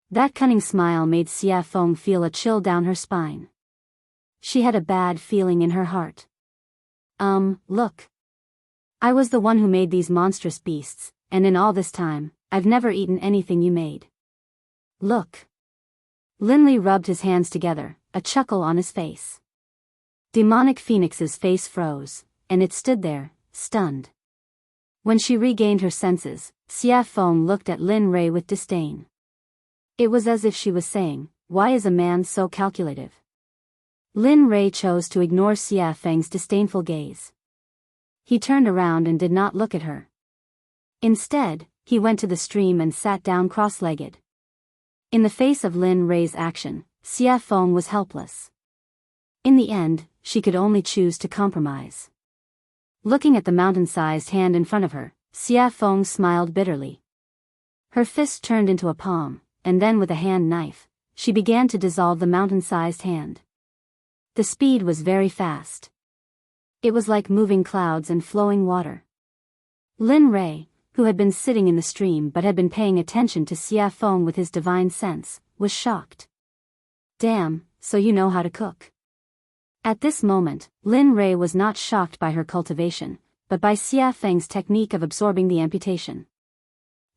That cunning smile made Xia Feng feel a chill down her spine. She had a bad feeling in her heart. Look. I was the one who made these monstrous beasts, and in all this time, I've never eaten anything you made. Look. Linley rubbed his hands together, a chuckle on his face. Demonic Phoenix's face froze, and it stood there, stunned. When she regained her senses, Xia Feng looked at Lin Rei with disdain. It was as if she was saying, why is a man so calculative? Lin Rei chose to ignore Xia Feng's disdainful gaze. He turned around and did not look at her. Instead, he went to the stream and sat down cross-legged. In the face of Lin Rei's action, Xia Feng was helpless. In the end, she could only choose to compromise. Looking at the mountain-sized hand in front of her, Xia Feng smiled bitterly. Her fist turned into a palm, and then with a hand knife, she began to dissolve the mountain-sized hand. The speed was very fast. It was like moving clouds and flowing water. Lin Rei, who had been sitting in the stream but had been paying attention to Xia Feng with his divine sense, was shocked. Damn, so you know how to cook. At this moment, Lin Rei was not shocked by her cultivation, but by Xia Feng's technique of absorbing the amputation.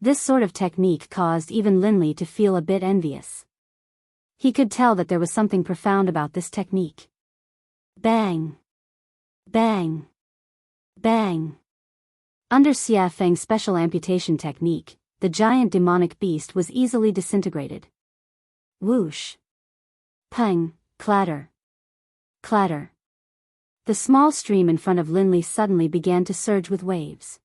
This sort of technique caused even Linley to feel a bit envious. He could tell that there was something profound about this technique. Bang! Bang! Bang! Under Xia Feng's special amputation technique, the giant demonic beast was easily disintegrated. Whoosh! Pang! Clatter! Clatter! The small stream in front of Linley suddenly began to surge with waves.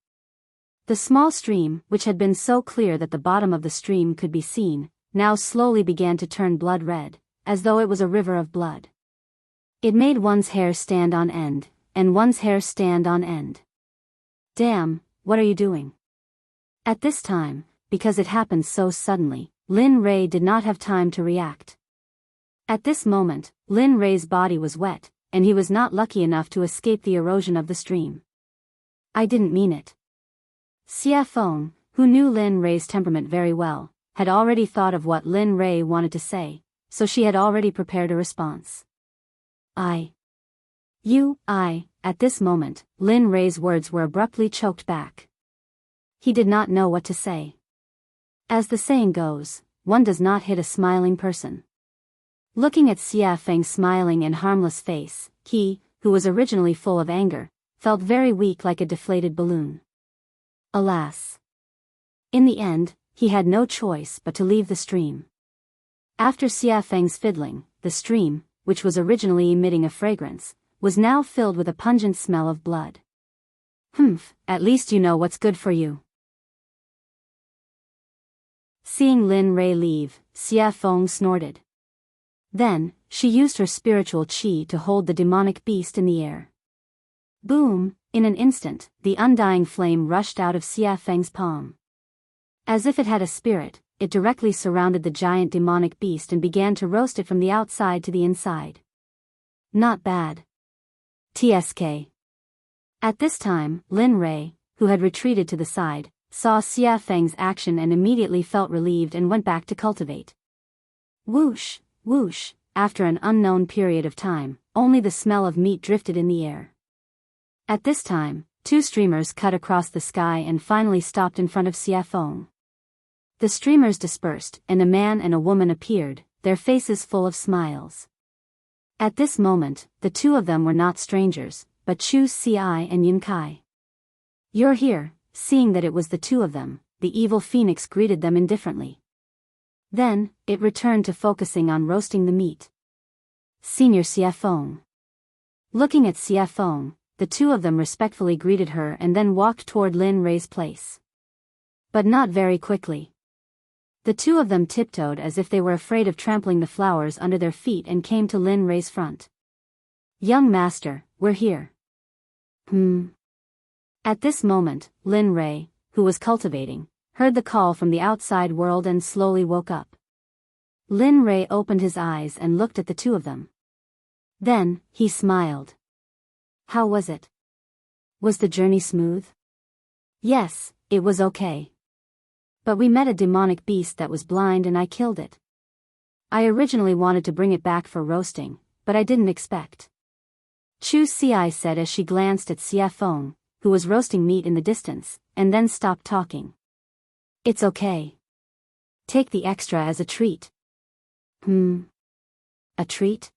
The small stream, which had been so clear that the bottom of the stream could be seen, now slowly began to turn blood red, as though it was a river of blood. It made one's hair stand on end, and one's hair stand on end. Damn, what are you doing? At this time, because it happened so suddenly, Lin Rei did not have time to react. At this moment, Lin Rei's body was wet, and he was not lucky enough to escape the erosion of the stream. I didn't mean it. Xia Feng, who knew Lin Rei's temperament very well, had already thought of what Lin Rei wanted to say, so she had already prepared a response. At this moment, Lin Rei's words were abruptly choked back. He did not know what to say. As the saying goes, one does not hit a smiling person. Looking at Xia Feng's smiling and harmless face, he, who was originally full of anger, felt very weak like a deflated balloon. Alas! In the end, he had no choice but to leave the stream. After Xia Feng's fiddling, the stream, which was originally emitting a fragrance, was now filled with a pungent smell of blood. At least you know what's good for you. Seeing Lin Rei leave, Xia Feng snorted. Then, she used her spiritual qi to hold the demonic beast in the air. Boom! In an instant, the undying flame rushed out of Xia Feng's palm. As if it had a spirit, it directly surrounded the giant demonic beast and began to roast it from the outside to the inside. Not bad. TSK. At this time, Lin Rei, who had retreated to the side, saw Xia Feng's action and immediately felt relieved and went back to cultivate. Whoosh, whoosh, after an unknown period of time, only the smell of meat drifted in the air. At this time, two streamers cut across the sky and finally stopped in front of Xia Feng. The streamers dispersed, and a man and a woman appeared, their faces full of smiles. At this moment, the two of them were not strangers, but Chu Xi and Yun Kai. You're here. Seeing that it was the two of them, the evil phoenix greeted them indifferently. Then, it returned to focusing on roasting the meat. Senior Xia Feng. Looking at Xia Feng, the two of them respectfully greeted her and then walked toward Lin Rei's place. But not very quickly. The two of them tiptoed as if they were afraid of trampling the flowers under their feet and came to Lin Rei's front. Young master, we're here. At this moment, Lin Rei, who was cultivating, heard the call from the outside world and slowly woke up. Lin Rei opened his eyes and looked at the two of them. Then, he smiled. How was it? Was the journey smooth? Yes, it was okay. But we met a demonic beast that was blind and I killed it. I originally wanted to bring it back for roasting, but I didn't expect. Chu Xi said as she glanced at Xia Feng, who was roasting meat in the distance, and then stopped talking. It's okay. Take the extra as a treat. A treat?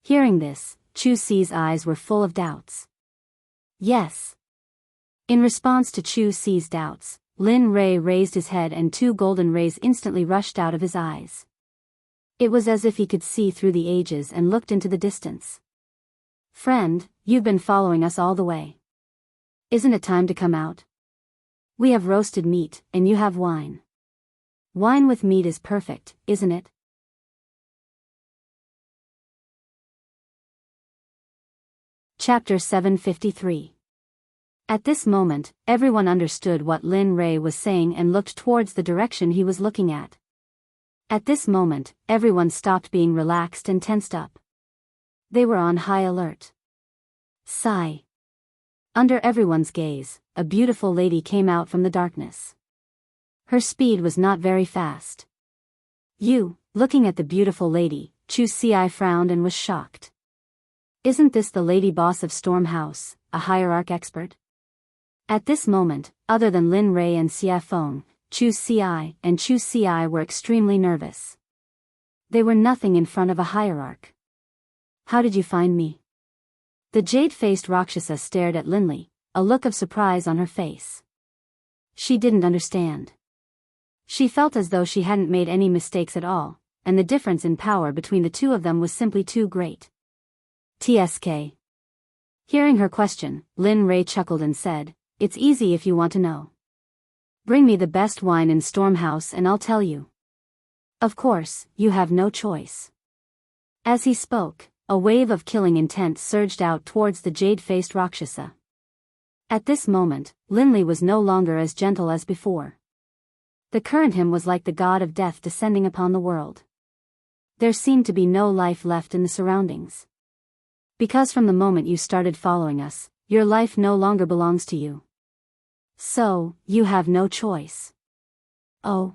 Hearing this, Chu Xi's eyes were full of doubts. Yes. In response to Chu Xi's doubts, Lin Rei raised his head and two golden rays instantly rushed out of his eyes. It was as if he could see through the ages and looked into the distance. Friend, you've been following us all the way. Isn't it time to come out? We have roasted meat, and you have wine. Wine with meat is perfect, isn't it? Chapter 753. At this moment, everyone understood what Lin Rei was saying and looked towards the direction he was looking at. At this moment, everyone stopped being relaxed and tensed up. They were on high alert. Sigh. Under everyone's gaze, a beautiful lady came out from the darkness. Her speed was not very fast. Looking at the beautiful lady, Chu Xi frowned and was shocked. Isn't this the lady boss of Storm House, a hierarch expert? At this moment, other than Lin Rei and Xia Feng, Chu Xi and Chu Xi were extremely nervous. They were nothing in front of a hierarch. How did you find me? The jade-faced Rakshasa stared at Linli, a look of surprise on her face. She didn't understand. She felt as though she hadn't made any mistakes at all, and the difference in power between the two of them was simply too great. TSK. Hearing her question, Lin Rei chuckled and said, It's easy if you want to know. Bring me the best wine in Stormhouse and I'll tell you. Of course, you have no choice. As he spoke, a wave of killing intent surged out towards the jade-faced Rakshasa. At this moment, Linley was no longer as gentle as before. The current him was like the god of death descending upon the world. There seemed to be no life left in the surroundings. Because from the moment you started following us, your life no longer belongs to you. So, you have no choice. Oh.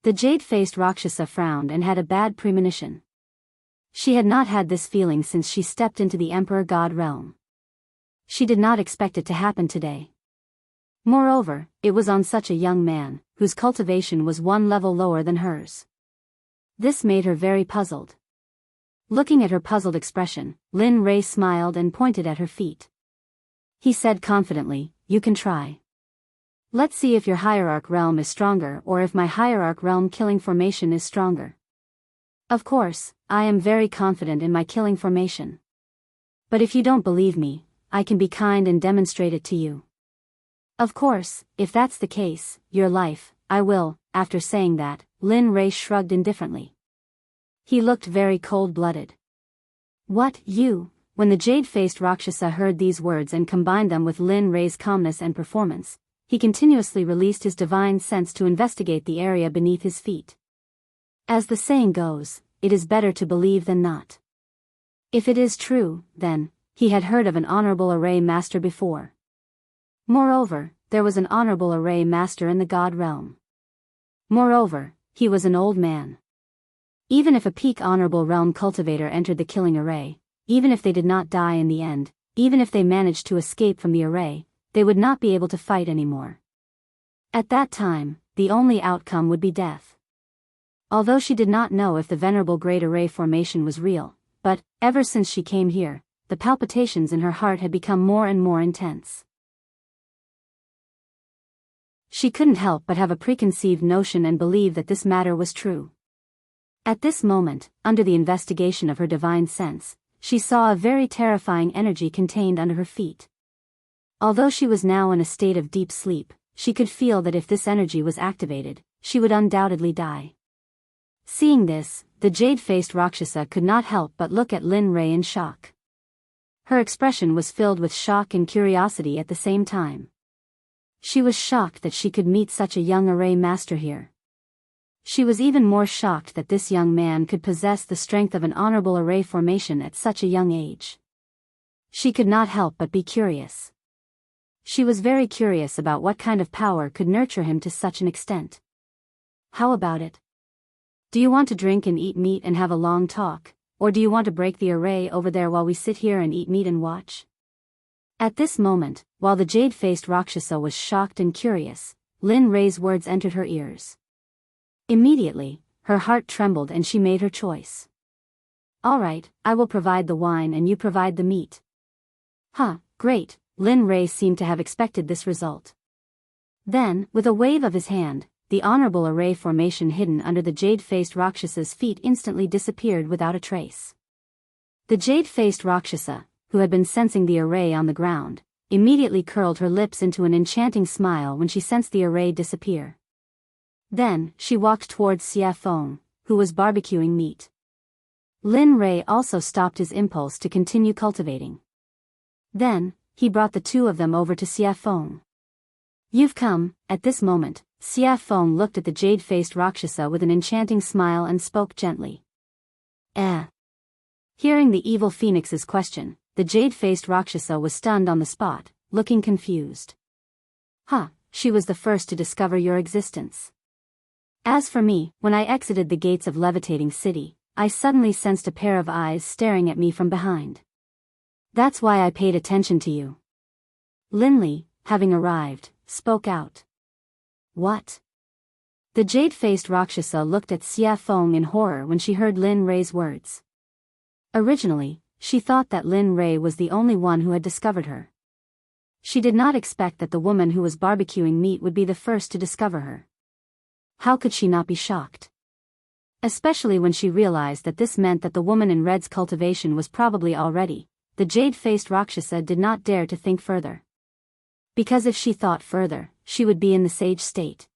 The jade-faced Rakshasa frowned and had a bad premonition. She had not had this feeling since she stepped into the Emperor God realm. She did not expect it to happen today. Moreover, it was on such a young man, whose cultivation was one level lower than hers. This made her very puzzled. Looking at her puzzled expression, Lin Ray smiled and pointed at her feet. He said confidently, "You can try. Let's see if your hierarch realm is stronger or if my hierarch realm killing formation is stronger. Of course, I am very confident in my killing formation. But if you don't believe me, I can be kind and demonstrate it to you. Of course, if that's the case, your life, I will." After saying that, Lin Ray shrugged indifferently. He looked very cold-blooded. What, you? When the jade-faced Rakshasa heard these words and combined them with Lin Ray's calmness and performance, he continuously released his divine sense to investigate the area beneath his feet. As the saying goes, it is better to believe than not. If it is true, then, he had heard of an honorable array master before. Moreover, there was an honorable array master in the god realm. Moreover, he was an old man. Even if a peak honorable realm cultivator entered the killing array, even if they did not die in the end, even if they managed to escape from the array, they would not be able to fight anymore. At that time, the only outcome would be death. Although she did not know if the venerable great array formation was real, but, ever since she came here, the palpitations in her heart had become more and more intense. She couldn't help but have a preconceived notion and believe that this matter was true. At this moment, under the investigation of her divine sense, she saw a very terrifying energy contained under her feet. Although she was now in a state of deep sleep, she could feel that if this energy was activated, she would undoubtedly die. Seeing this, the jade-faced Rakshasa could not help but look at Lin Ray in shock. Her expression was filled with shock and curiosity at the same time. She was shocked that she could meet such a young array master here. She was even more shocked that this young man could possess the strength of an honorable array formation at such a young age. She could not help but be curious. She was very curious about what kind of power could nurture him to such an extent. How about it? Do you want to drink and eat meat and have a long talk, or do you want to break the array over there while we sit here and eat meat and watch? At this moment, while the jade-faced Rakshasa was shocked and curious, Lin Ray's words entered her ears. Immediately, her heart trembled and she made her choice. "All right, I will provide the wine and you provide the meat." "Huh, great." Lin Ray seemed to have expected this result. Then, with a wave of his hand, the honorable array formation hidden under the jade-faced Rakshasa's feet instantly disappeared without a trace. The jade-faced Rakshasa, who had been sensing the array on the ground, immediately curled her lips into an enchanting smile when she sensed the array disappear. Then, she walked towards Xia Feng, who was barbecuing meat. Lin Ray also stopped his impulse to continue cultivating. Then, he brought the two of them over to Xia Feng. "You've come." At this moment, Xia Feng looked at the jade-faced Rakshasa with an enchanting smile and spoke gently. Hearing the evil phoenix's question, the jade-faced Rakshasa was stunned on the spot, looking confused. She was the first to discover your existence. As for me, when I exited the gates of Levitating City, I suddenly sensed a pair of eyes staring at me from behind. That's why I paid attention to you. Linley, having arrived, spoke out. What? The jade-faced Rakshasa looked at Xia Feng in horror when she heard Lin Ray's words. Originally, she thought that Lin Ray was the only one who had discovered her. She did not expect that the woman who was barbecuing meat would be the first to discover her. How could she not be shocked? Especially when she realized that this meant that the woman in red's cultivation was probably already. The jade-faced Rakshasa did not dare to think further. Because if she thought further, she would be in the sage state.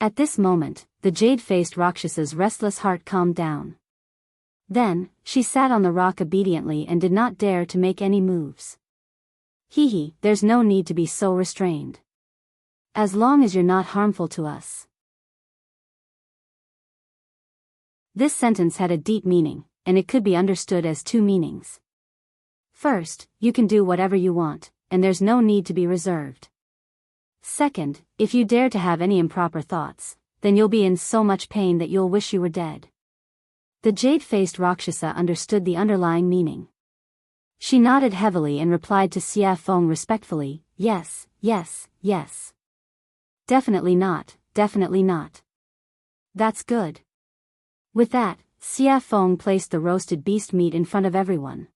At this moment, the jade-faced Rakshasa's restless heart calmed down. Then, she sat on the rock obediently and did not dare to make any moves. Hee, there's no need to be so restrained. As long as you're not harmful to us. This sentence had a deep meaning, and it could be understood as two meanings. First, you can do whatever you want, and there's no need to be reserved. Second, if you dare to have any improper thoughts, then you'll be in so much pain that you'll wish you were dead. The jade-faced Rakshasa understood the underlying meaning. She nodded heavily and replied to Xia Feng respectfully, yes, yes, yes. Definitely not, definitely not. That's good. With that, Xia Feng placed the roasted beast meat in front of everyone.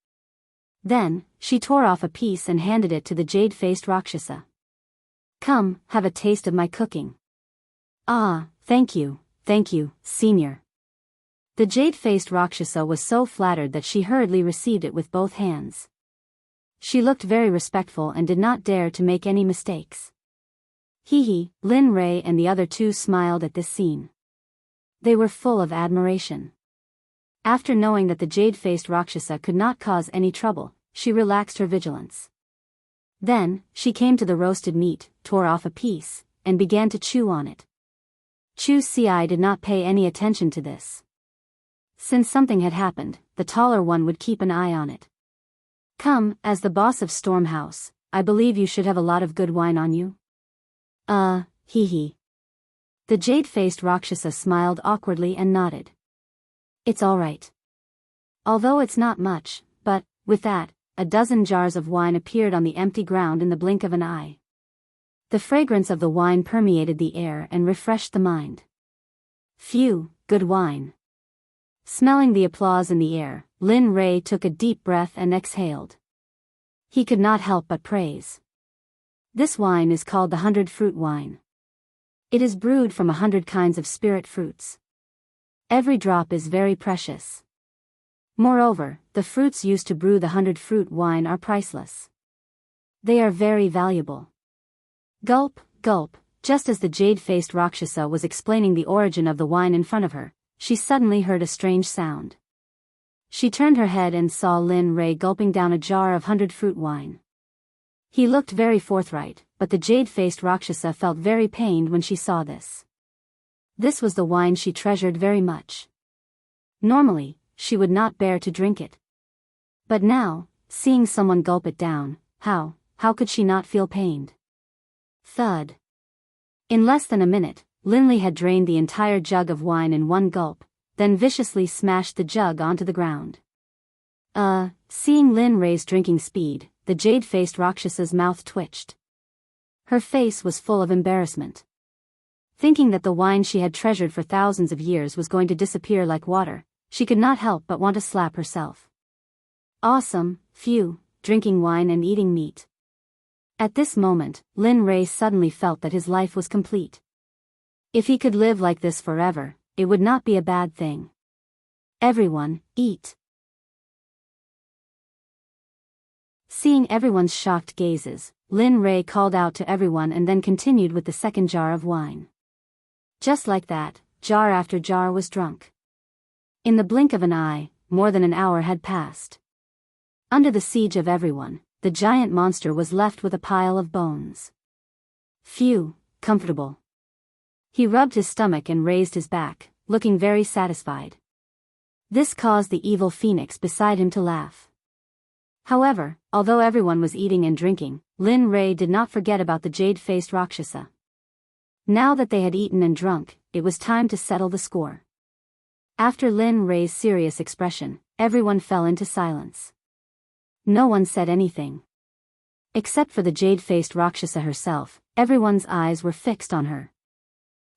Then, she tore off a piece and handed it to the jade-faced Rakshasa. Come, have a taste of my cooking. Ah, thank you, senior. The jade-faced Rakshasa was so flattered that she hurriedly received it with both hands. She looked very respectful and did not dare to make any mistakes. Lin Rei and the other two smiled at this scene. They were full of admiration. After knowing that the jade-faced Rakshasa could not cause any trouble, she relaxed her vigilance. Then, she came to the roasted meat, tore off a piece, and began to chew on it. Chu Ci did not pay any attention to this. Since something had happened, the taller one would keep an eye on it. Come, as the boss of Storm House, I believe you should have a lot of good wine on you. The jade-faced Rakshasa smiled awkwardly and nodded. It's all right. Although it's not much, but, with that, a dozen jars of wine appeared on the empty ground in the blink of an eye. The fragrance of the wine permeated the air and refreshed the mind. Phew, good wine. Smelling the applause in the air, Lin Rei took a deep breath and exhaled. He could not help but praise. This wine is called the 100-fruit wine. It is brewed from 100 kinds of spirit fruits. Every drop is very precious. Moreover, the fruits used to brew the 100-fruit wine are priceless. They are very valuable. Gulp, gulp, just as the jade-faced Rakshasa was explaining the origin of the wine in front of her, she suddenly heard a strange sound. She turned her head and saw Lin Rei gulping down a jar of 100-fruit wine. He looked very forthright, but the jade-faced Rakshasa felt very pained when she saw this. This was the wine she treasured very much. Normally, she would not bear to drink it. But now, seeing someone gulp it down, how could she not feel pained? Thud. In less than a minute, Linley had drained the entire jug of wine in one gulp, then viciously smashed the jug onto the ground. Seeing Lin Rei's drinking speed, the jade-faced Rakshasa's mouth twitched. Her face was full of embarrassment. Thinking that the wine she had treasured for thousands of years was going to disappear like water, she could not help but want to slap herself. Awesome, phew, drinking wine and eating meat. At this moment, Lin Rei suddenly felt that his life was complete. If he could live like this forever, it would not be a bad thing. Everyone, eat. Seeing everyone's shocked gazes, Lin Rei called out to everyone and then continued with the second jar of wine. Just like that, jar after jar was drunk. In the blink of an eye, more than an hour had passed. Under the siege of everyone, the giant monster was left with a pile of bones. Phew, comfortable. He rubbed his stomach and raised his back, looking very satisfied. This caused the evil phoenix beside him to laugh. However, although everyone was eating and drinking, Lin Rei did not forget about the jade-faced Rakshasa. Now that they had eaten and drunk, it was time to settle the score. After Lin Rei's serious expression, everyone fell into silence. No one said anything. Except for the jade-faced Rakshasa herself, everyone's eyes were fixed on her.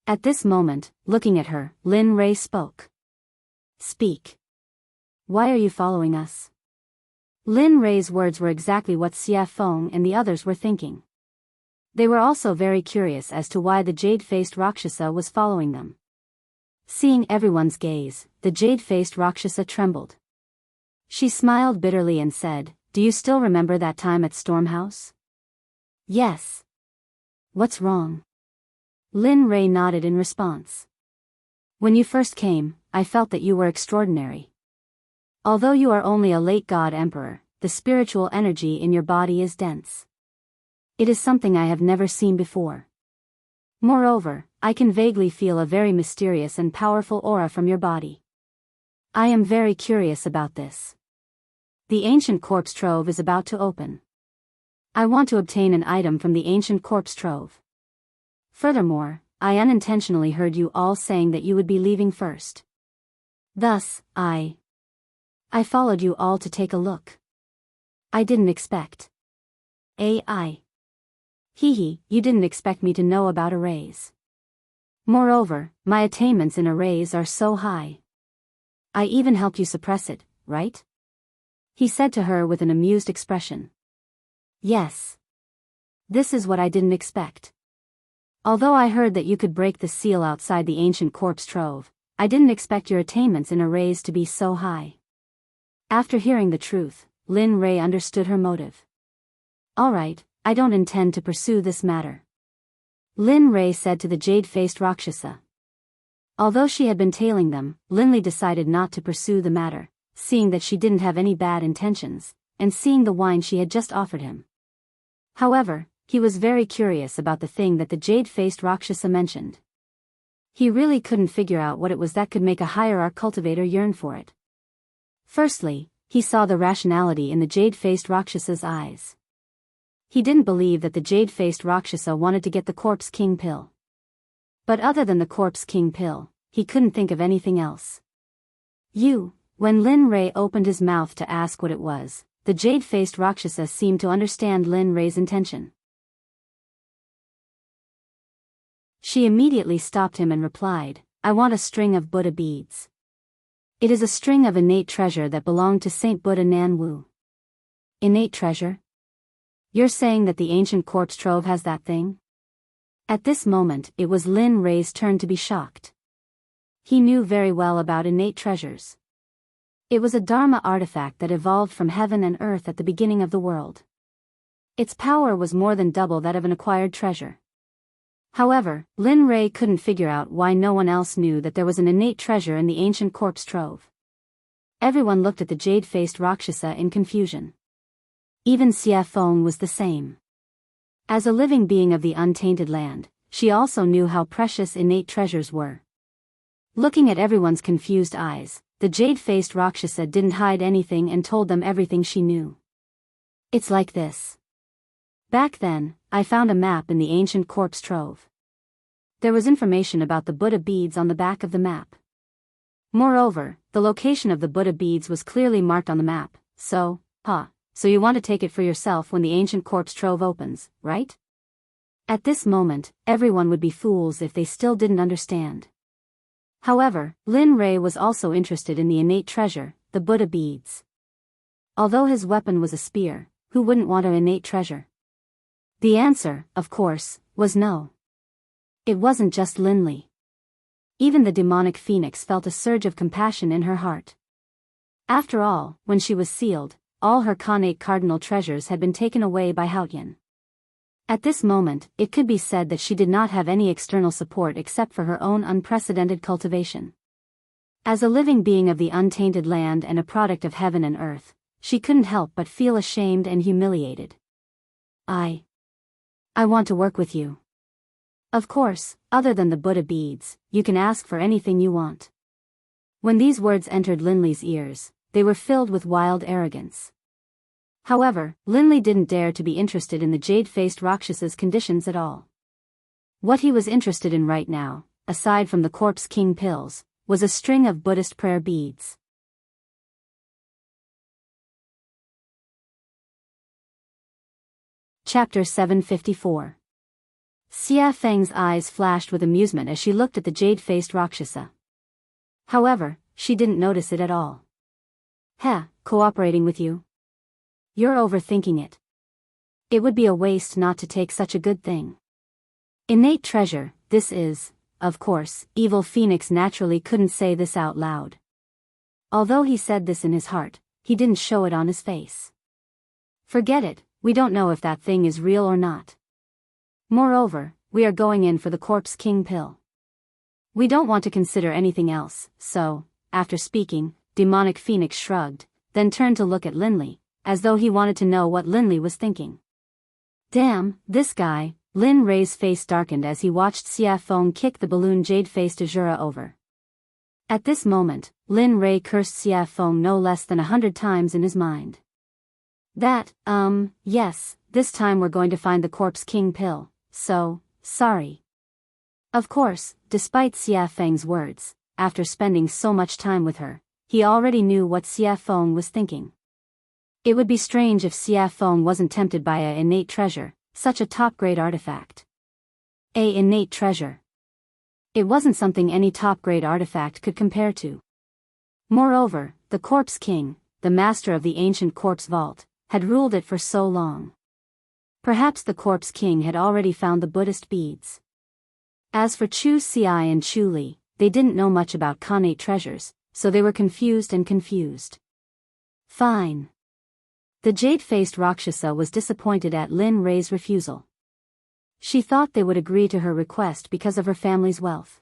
At this moment, looking at her, Lin Rei spoke. Speak. Why are you following us? Lin Rei's words were exactly what Xia Feng and the others were thinking. They were also very curious as to why the jade-faced Rakshasa was following them. Seeing everyone's gaze, the jade-faced Rakshasa trembled. She smiled bitterly and said, "Do you still remember that time at Storm House?" "Yes." What's wrong? Lin Ray nodded in response. When you first came, I felt that you were extraordinary. Although you are only a late god emperor, the spiritual energy in your body is dense. It is something I have never seen before. Moreover, I can vaguely feel a very mysterious and powerful aura from your body. I am very curious about this. The ancient corpse trove is about to open. I want to obtain an item from the ancient corpse trove. Furthermore, I unintentionally heard you all saying that you would be leaving first. Thus, I followed you all to take a look. I didn't expect. AI. Hee, you didn't expect me to know about arrays. Moreover, my attainments in arrays are so high. I even helped you suppress it, right? He said to her with an amused expression. Yes. This is what I didn't expect. Although I heard that you could break the seal outside the ancient corpse trove, I didn't expect your attainments in arrays to be so high. After hearing the truth, Lin Ray understood her motive. Alright, I don't intend to pursue this matter. Lin Ray said to the jade-faced Rakshasa. Although she had been tailing them, Linley decided not to pursue the matter, seeing that she didn't have any bad intentions, and seeing the wine she had just offered him. However, he was very curious about the thing that the jade-faced Rakshasa mentioned. He really couldn't figure out what it was that could make a hierarch cultivator yearn for it. Firstly, he saw the rationality in the jade-faced Rakshasa's eyes. He didn't believe that the jade-faced Rakshasa wanted to get the Corpse King pill. But other than the Corpse King pill, he couldn't think of anything else. When Lin Ray opened his mouth to ask what it was, the jade-faced Rakshasa seemed to understand Lin Ray's intention. She immediately stopped him and replied, I want a string of Buddha beads. It is a string of innate treasure that belonged to Saint Buddha Nan Wu. Innate treasure? You're saying that the ancient corpse trove has that thing? At this moment, it was Lin Ray's turn to be shocked. He knew very well about innate treasures. It was a Dharma artifact that evolved from heaven and earth at the beginning of the world. Its power was more than double that of an acquired treasure. However, Lin Ray couldn't figure out why no one else knew that there was an innate treasure in the ancient corpse trove. Everyone looked at the jade-faced Rakshasa in confusion. Even Xia Feng was the same. As a living being of the untainted land, she also knew how precious innate treasures were. Looking at everyone's confused eyes, the jade-faced Rakshasa didn't hide anything and told them everything she knew. It's like this. Back then, I found a map in the ancient corpse trove. There was information about the Buddha beads on the back of the map. Moreover, the location of the Buddha beads was clearly marked on the map, so you want to take it for yourself when the ancient corpse trove opens, right? At this moment, everyone would be fools if they still didn't understand. However, Lin Ray was also interested in the innate treasure, the Buddha beads. Although his weapon was a spear, who wouldn't want an innate treasure? The answer, of course, was no. It wasn't just Linley. Even the demonic phoenix felt a surge of compassion in her heart. After all, when she was sealed, all her Khanate cardinal treasures had been taken away by Haotian. At this moment, it could be said that she did not have any external support except for her own unprecedented cultivation. As a living being of the untainted land and a product of heaven and earth, she couldn't help but feel ashamed and humiliated. I want to work with you. Of course, other than the Buddha beads, you can ask for anything you want. When these words entered Linley's ears, they were filled with wild arrogance. However, Linley didn't dare to be interested in the jade-faced Rakshasa's conditions at all. What he was interested in right now, aside from the Corpse King pills, was a string of Buddhist prayer beads. Chapter 754. Xia Feng's eyes flashed with amusement as she looked at the jade-faced Rakshasa. However, she didn't notice it at all. Cooperating with you? You're overthinking it. It would be a waste not to take such a good thing. Innate treasure, this is, of course, Evil Phoenix naturally couldn't say this out loud. Although he said this in his heart, he didn't show it on his face. Forget it, we don't know if that thing is real or not. Moreover, we are going in for the Corpse King pill. We don't want to consider anything else, so, after speaking, Demonic Phoenix shrugged, then turned to look at Linley, as though he wanted to know what Linley was thinking. Damn, this guy. Lin Ray's face darkened as he watched Xia Feng kick the balloon jade-faced Azura over. At this moment, Lin Ray cursed Xia Feng no less than 100 times in his mind. Yes, this time we're going to find the Corpse King pill, so, sorry. Of course, despite Xia Feng's words, after spending so much time with her, he already knew what Xia Feng was thinking. It would be strange if Xia Feng wasn't tempted by a innate treasure, such a top-grade artifact. A innate treasure. It wasn't something any top-grade artifact could compare to. Moreover, the Corpse King, the master of the ancient corpse vault, had ruled it for so long. Perhaps the Corpse King had already found the Buddhist beads. As for Chu Xiai and Chu Li, they didn't know much about connate treasures, so they were confused. Fine. The jade-faced Rakshasa was disappointed at Lin Ray's refusal. She thought they would agree to her request because of her family's wealth.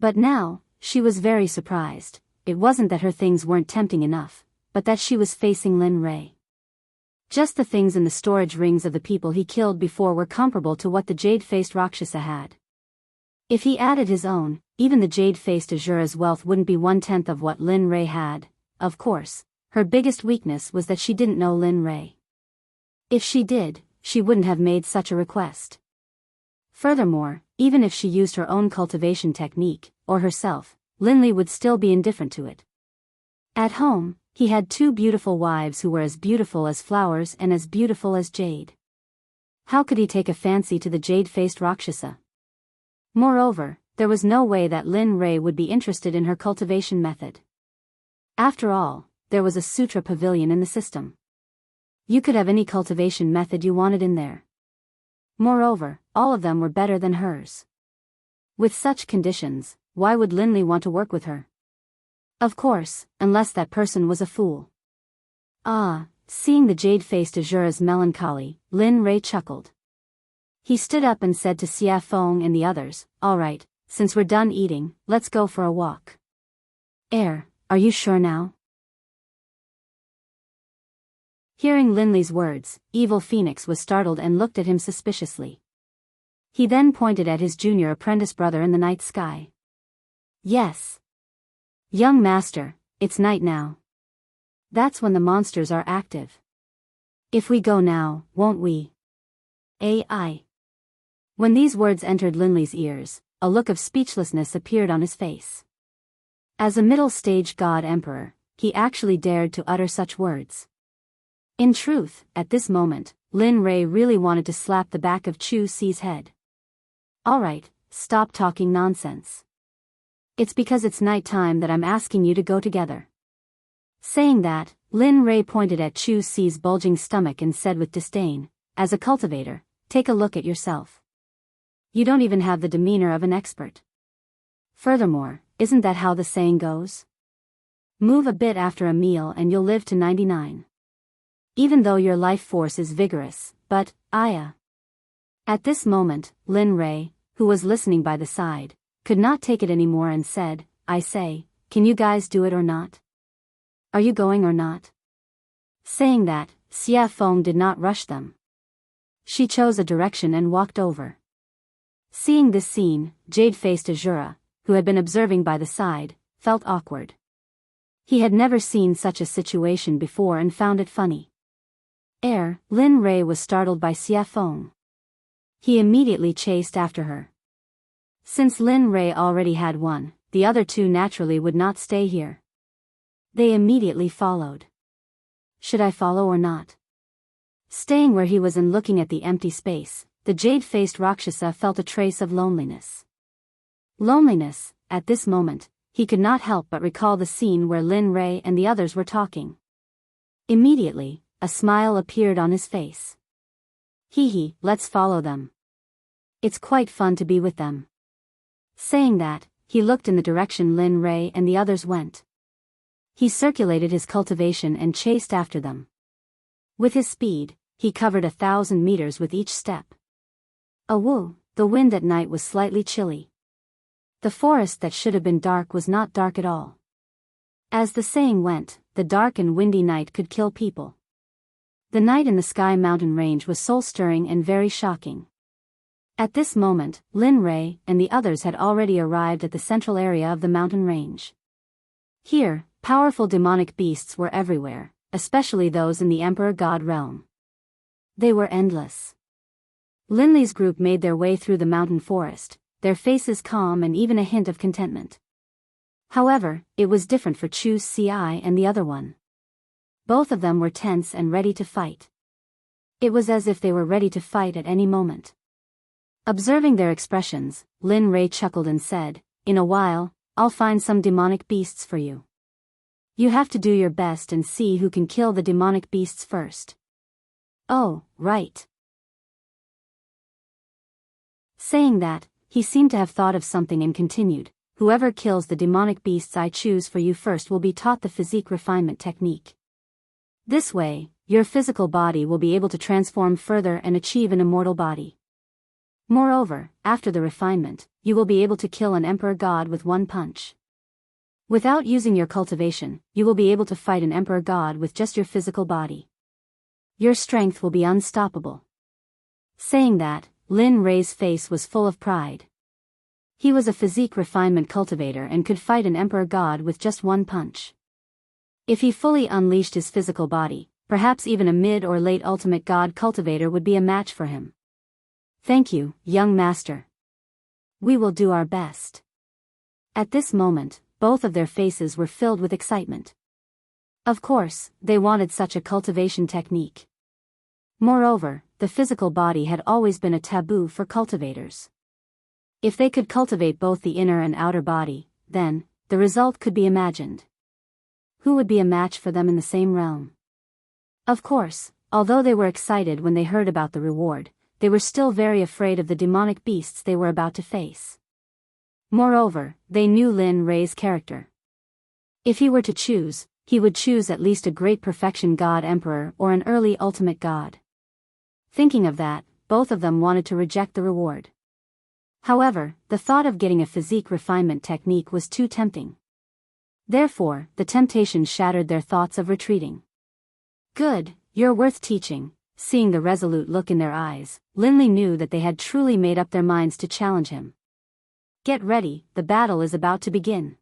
But now, she was very surprised. It wasn't that her things weren't tempting enough, but that she was facing Lin Ray. Just the things in the storage rings of the people he killed before were comparable to what the jade-faced Rakshasa had. If he added his own, even the jade-faced Azura's wealth wouldn't be 1/10 of what Lin Ray had. Of course, her biggest weakness was that she didn't know Lin Ray. If she did, she wouldn't have made such a request. Furthermore, even if she used her own cultivation technique, or herself, Linley would still be indifferent to it. At home, he had 2 beautiful wives who were as beautiful as flowers and as beautiful as jade. How could he take a fancy to the jade-faced Rakshasa? Moreover, there was no way that Lin Ray would be interested in her cultivation method. After all, there was a sutra pavilion in the system. You could have any cultivation method you wanted in there. Moreover, all of them were better than hers. With such conditions, why would Linley want to work with her? Of course, unless that person was a fool. Seeing the jade-faced Azura's melancholy, Lin Ray chuckled. He stood up and said to Xia Feng and the others, "All right, since we're done eating, let's go for a walk." Are you sure now?" Hearing Linley's words, Evil Phoenix was startled and looked at him suspiciously. He then pointed at his junior apprentice brother in the night sky. "Yes. Young master, it's night now. That's when the monsters are active. If we go now, won't we?" Ai. When these words entered Linley's ears, a look of speechlessness appeared on his face. As a middle-stage god-emperor, he actually dared to utter such words. In truth, at this moment, Lin Ray really wanted to slap the back of Chu Xi's head. "All right, stop talking nonsense. It's because it's night time that I'm asking you to go together." Saying that, Lin Ray pointed at Chu Xi's bulging stomach and said with disdain, "As a cultivator, take a look at yourself. You don't even have the demeanor of an expert. Furthermore, isn't that how the saying goes? Move a bit after a meal and you'll live to 99. Even though your life force is vigorous, but, Aya." At this moment, Lin Ray, who was listening by the side, could not take it anymore and said, "I say, can you guys do it or not? Are you going or not?" Saying that, Xia Feng did not rush them. She chose a direction and walked over. Seeing this scene, jade-faced Azura, who had been observing by the side, felt awkward. He had never seen such a situation before and found it funny. Lin Ray was startled by Xia Feng. He immediately chased after her. Since Lin Ray already had one, the other 2 naturally would not stay here. They immediately followed. Should I follow or not? Staying where he was and looking at the empty space, the jade-faced Rakshasa felt a trace of loneliness. At this moment, he could not help but recall the scene where Lin Ray and the others were talking. Immediately, a smile appeared on his face. "Hee, let's follow them. It's quite fun to be with them." Saying that, he looked in the direction Lin Ray and the others went. He circulated his cultivation and chased after them. With his speed, he covered 1,000 meters with each step. The wind at night was slightly chilly. The forest that should have been dark was not dark at all. As the saying went, the dark and windy night could kill people. The night in the Sky Mountain Range was soul-stirring and very shocking. At this moment, Lin Rei and the others had already arrived at the central area of the mountain range. Here, powerful demonic beasts were everywhere, especially those in the Emperor God realm. They were endless. Linley's group made their way through the mountain forest, their faces calm and even a hint of contentment. However, it was different for Chu Ci and the other one. Both of them were tense and ready to fight. It was as if they were ready to fight at any moment. Observing their expressions, Lin Rei chuckled and said, "In a while, I'll find some demonic beasts for you. You have to do your best and see who can kill the demonic beasts first." "Oh, right." Saying that, he seemed to have thought of something and continued, "Whoever kills the demonic beasts I choose for you first will be taught the physique refinement technique. This way, your physical body will be able to transform further and achieve an immortal body. Moreover, after the refinement, you will be able to kill an emperor god with one punch. Without using your cultivation, you will be able to fight an emperor god with just your physical body. Your strength will be unstoppable." Saying that, Lin Rei's face was full of pride. He was a physique refinement cultivator and could fight an emperor god with just one punch. If he fully unleashed his physical body, perhaps even a mid or late ultimate god cultivator would be a match for him. "Thank you, young master. We will do our best." At this moment, both of their faces were filled with excitement. Of course, they wanted such a cultivation technique. Moreover, the physical body had always been a taboo for cultivators. If they could cultivate both the inner and outer body, then, the result could be imagined. Who would be a match for them in the same realm? Of course, although they were excited when they heard about the reward, they were still very afraid of the demonic beasts they were about to face. Moreover, they knew Lin Rei's character. If he were to choose, he would choose at least a great perfection god emperor or an early ultimate god. Thinking of that, both of them wanted to reject the reward. However, the thought of getting a physique refinement technique was too tempting. Therefore, the temptation shattered their thoughts of retreating. "Good, you're worth teaching." Seeing the resolute look in their eyes, Linley knew that they had truly made up their minds to challenge him. "Get ready, the battle is about to begin."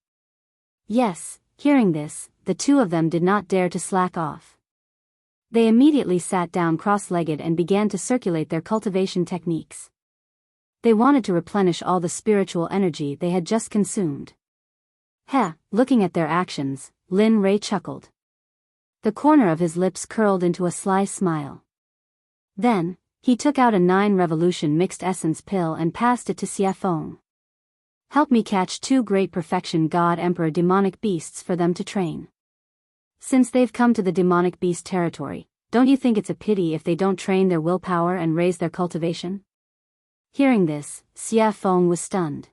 Yes, hearing this, the two of them did not dare to slack off. They immediately sat down cross-legged and began to circulate their cultivation techniques. They wanted to replenish all the spiritual energy they had just consumed. Looking at their actions, Lin Rei chuckled. The corner of his lips curled into a sly smile. Then, he took out a 9-revolution mixed essence pill and passed it to Xie Feng. "Help me catch 2 great perfection god emperor demonic beasts for them to train. Since they've come to the demonic beast territory, don't you think it's a pity if they don't train their willpower and raise their cultivation?" Hearing this, Xie Feng was stunned.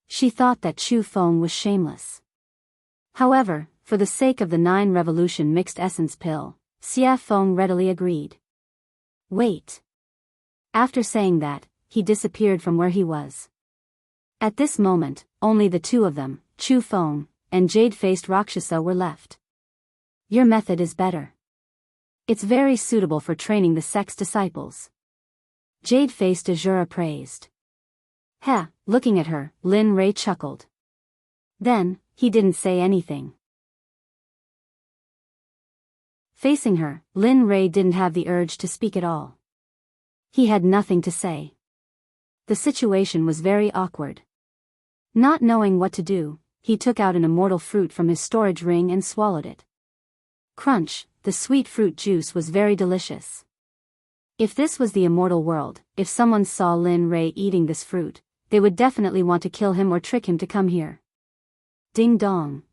She thought that Chu Feng was shameless. However, for the sake of the 9-revolution mixed essence pill, Xie Feng readily agreed. "Wait." After saying that, he disappeared from where he was. At this moment, only the two of them, Chu Feng and jade-faced Rakshasa, were left. "Your method is better. It's very suitable for training the Sect's disciples." Jade-faced Azura praised. Looking at her, Lin Rei chuckled. Then, he didn't say anything. Facing her, Lin Rei didn't have the urge to speak at all. He had nothing to say. The situation was very awkward. Not knowing what to do, he took out an immortal fruit from his storage ring and swallowed it. Crunch, the sweet fruit juice was very delicious. If this was the immortal world, if someone saw Lin Rei eating this fruit, they would definitely want to kill him or trick him to come here. Ding dong,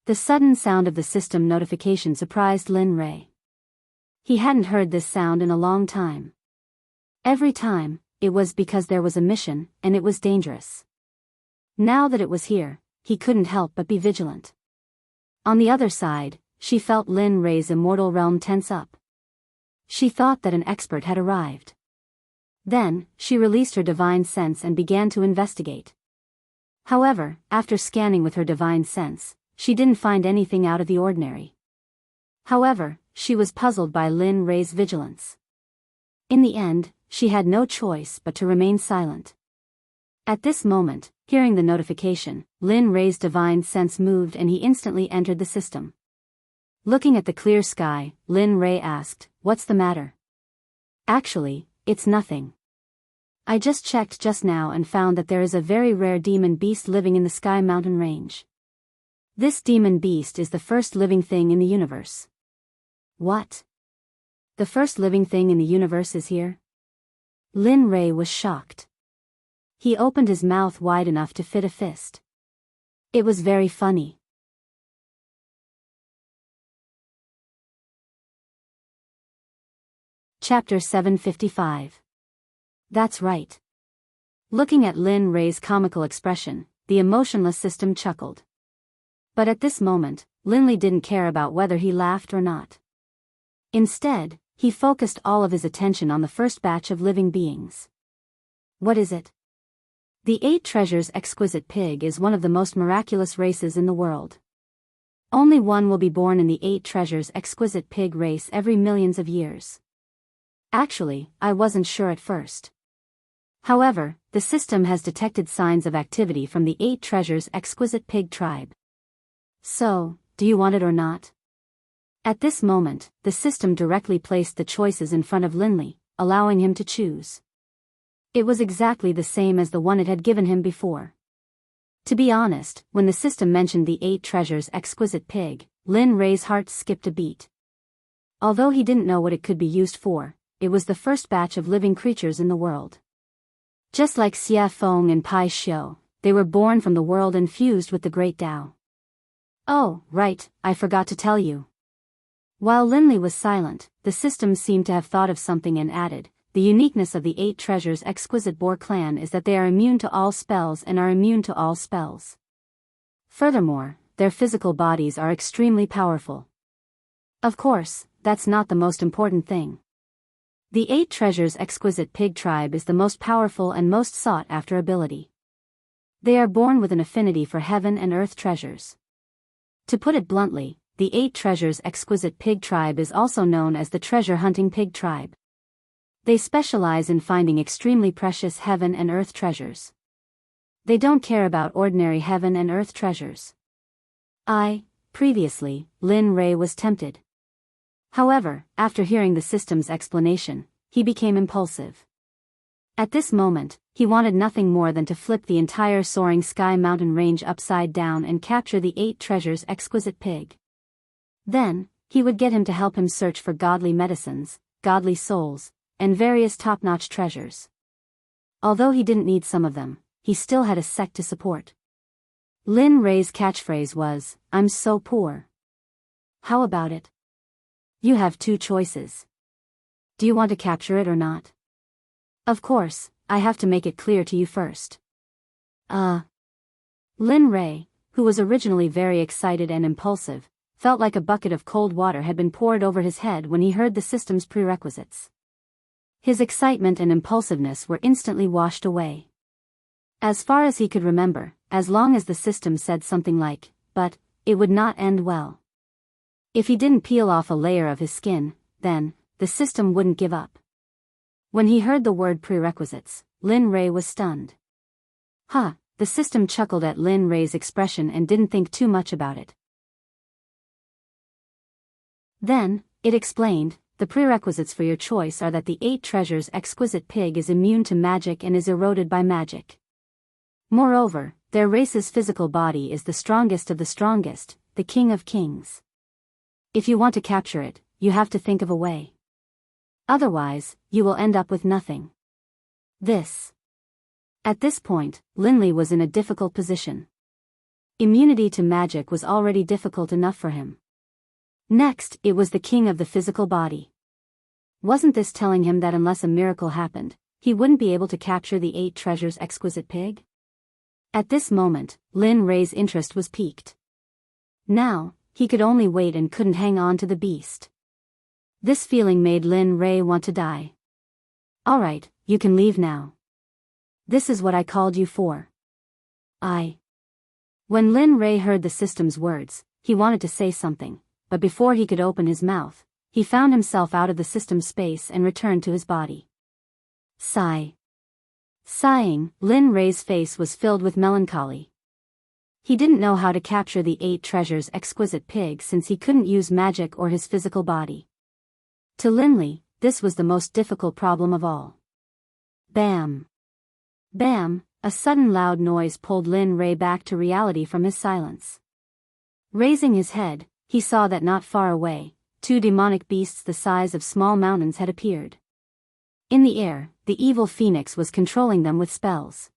The sudden sound of the system notification surprised Lin Rei. He hadn't heard this sound in a long time. Every time, it was because there was a mission, and it was dangerous. Now that it was here, he couldn't help but be vigilant. On the other side, she felt Lin Rei's immortal realm tense up. She thought that an expert had arrived. Then, she released her divine sense and began to investigate. However, after scanning with her divine sense, she didn't find anything out of the ordinary. However, she was puzzled by Lin Rei's vigilance. In the end, she had no choice but to remain silent. At this moment, hearing the notification, Lin Rei's divine sense moved and he instantly entered the system. Looking at the clear sky, Lin Rei asked, "What's the matter?" "Actually, it's nothing. I just checked just now and found that there is a very rare demon beast living in the Sky Mountain range. This demon beast is the first living thing in the universe." "What? The first living thing in the universe is here?" Lin Rei was shocked. He opened his mouth wide enough to fit a fist. It was very funny. Chapter 755. That's right. Looking at Lin Rei's comical expression, the emotionless system chuckled. But at this moment, Linley didn't care about whether he laughed or not. Instead, he focused all of his attention on the first batch of living beings. What is it? The 8 Treasures Exquisite Pig is one of the most miraculous races in the world. Only one will be born in the 8 Treasures Exquisite Pig race every millions of years. Actually, I wasn't sure at first. However, the system has detected signs of activity from the 8 Treasures Exquisite Pig tribe. So, do you want it or not? At this moment, the system directly placed the choices in front of Linley, allowing him to choose. It was exactly the same as the one it had given him before. To be honest, when the system mentioned the 8 Treasures Exquisite Pig, Lin Rei's heart skipped a beat. Although he didn't know what it could be used for, it was the first batch of living creatures in the world. Just like Xia Feng and Pai Xiu, they were born from the world and fused with the Great Tao. Oh, right, I forgot to tell you. While Linley was silent, the system seemed to have thought of something and added, "The uniqueness of the 8 Treasures Exquisite Boar clan is that they are immune to all spells and are immune to all spells. Furthermore, their physical bodies are extremely powerful. Of course, that's not the most important thing. The 8 Treasures Exquisite Pig tribe is the most powerful and most sought-after ability. They are born with an affinity for heaven and earth treasures. To put it bluntly, the 8 Treasures Exquisite Pig tribe is also known as the treasure hunting pig tribe. They specialize in finding extremely precious heaven and earth treasures. They don't care about ordinary heaven and earth treasures." Previously, Lin Rei was tempted. However, after hearing the system's explanation, he became impulsive. At this moment, he wanted nothing more than to flip the entire soaring Sky Mountain range upside down and capture the 8 Treasures Exquisite Pig. Then, he would get him to help him search for godly medicines, godly souls, and various top-notch treasures. Although he didn't need some of them, he still had a sect to support. Lin Rei's catchphrase was, "I'm so poor." How about it? You have 2 choices. Do you want to capture it or not? Of course, I have to make it clear to you first. Lin Rei, who was originally very excited and impulsive, felt like a bucket of cold water had been poured over his head when he heard the system's prerequisites. His excitement and impulsiveness were instantly washed away. As far as he could remember, as long as the system said something like, "but," it would not end well. If he didn't peel off a layer of his skin, then, the system wouldn't give up. When he heard the word prerequisites, Lin Rei was stunned. The system chuckled at Lin Rei's expression and didn't think too much about it. Then, it explained, "The prerequisites for your choice are that the 8 Treasures Exquisite Pig is immune to magic and is eroded by magic. Moreover, their race's physical body is the strongest of the strongest, the King of Kings. If you want to capture it, you have to think of a way. Otherwise, you will end up with nothing." At this point, Linley was in a difficult position. Immunity to magic was already difficult enough for him. Next, it was the king of the physical body. Wasn't this telling him that unless a miracle happened, he wouldn't be able to capture the 8 Treasures Exquisite Pig? At this moment, Lin Rei's interest was piqued. Now, he could only wait and couldn't hang on to the beast. This feeling made Lin Rei want to die. Alright, you can leave now. This is what I called you for. When Lin Ray heard the system's words, he wanted to say something, but before he could open his mouth, he found himself out of the system's space and returned to his body. Sigh. Sighing, Lin Ray's face was filled with melancholy. He didn't know how to capture the 8 treasures exquisite pig since he couldn't use magic or his physical body. To Linley, this was the most difficult problem of all. Bam! Bam! A sudden loud noise pulled Lin Ray back to reality from his silence. Raising his head, he saw that not far away, 2 demonic beasts the size of small mountains had appeared. In the air, the evil phoenix was controlling them with spells.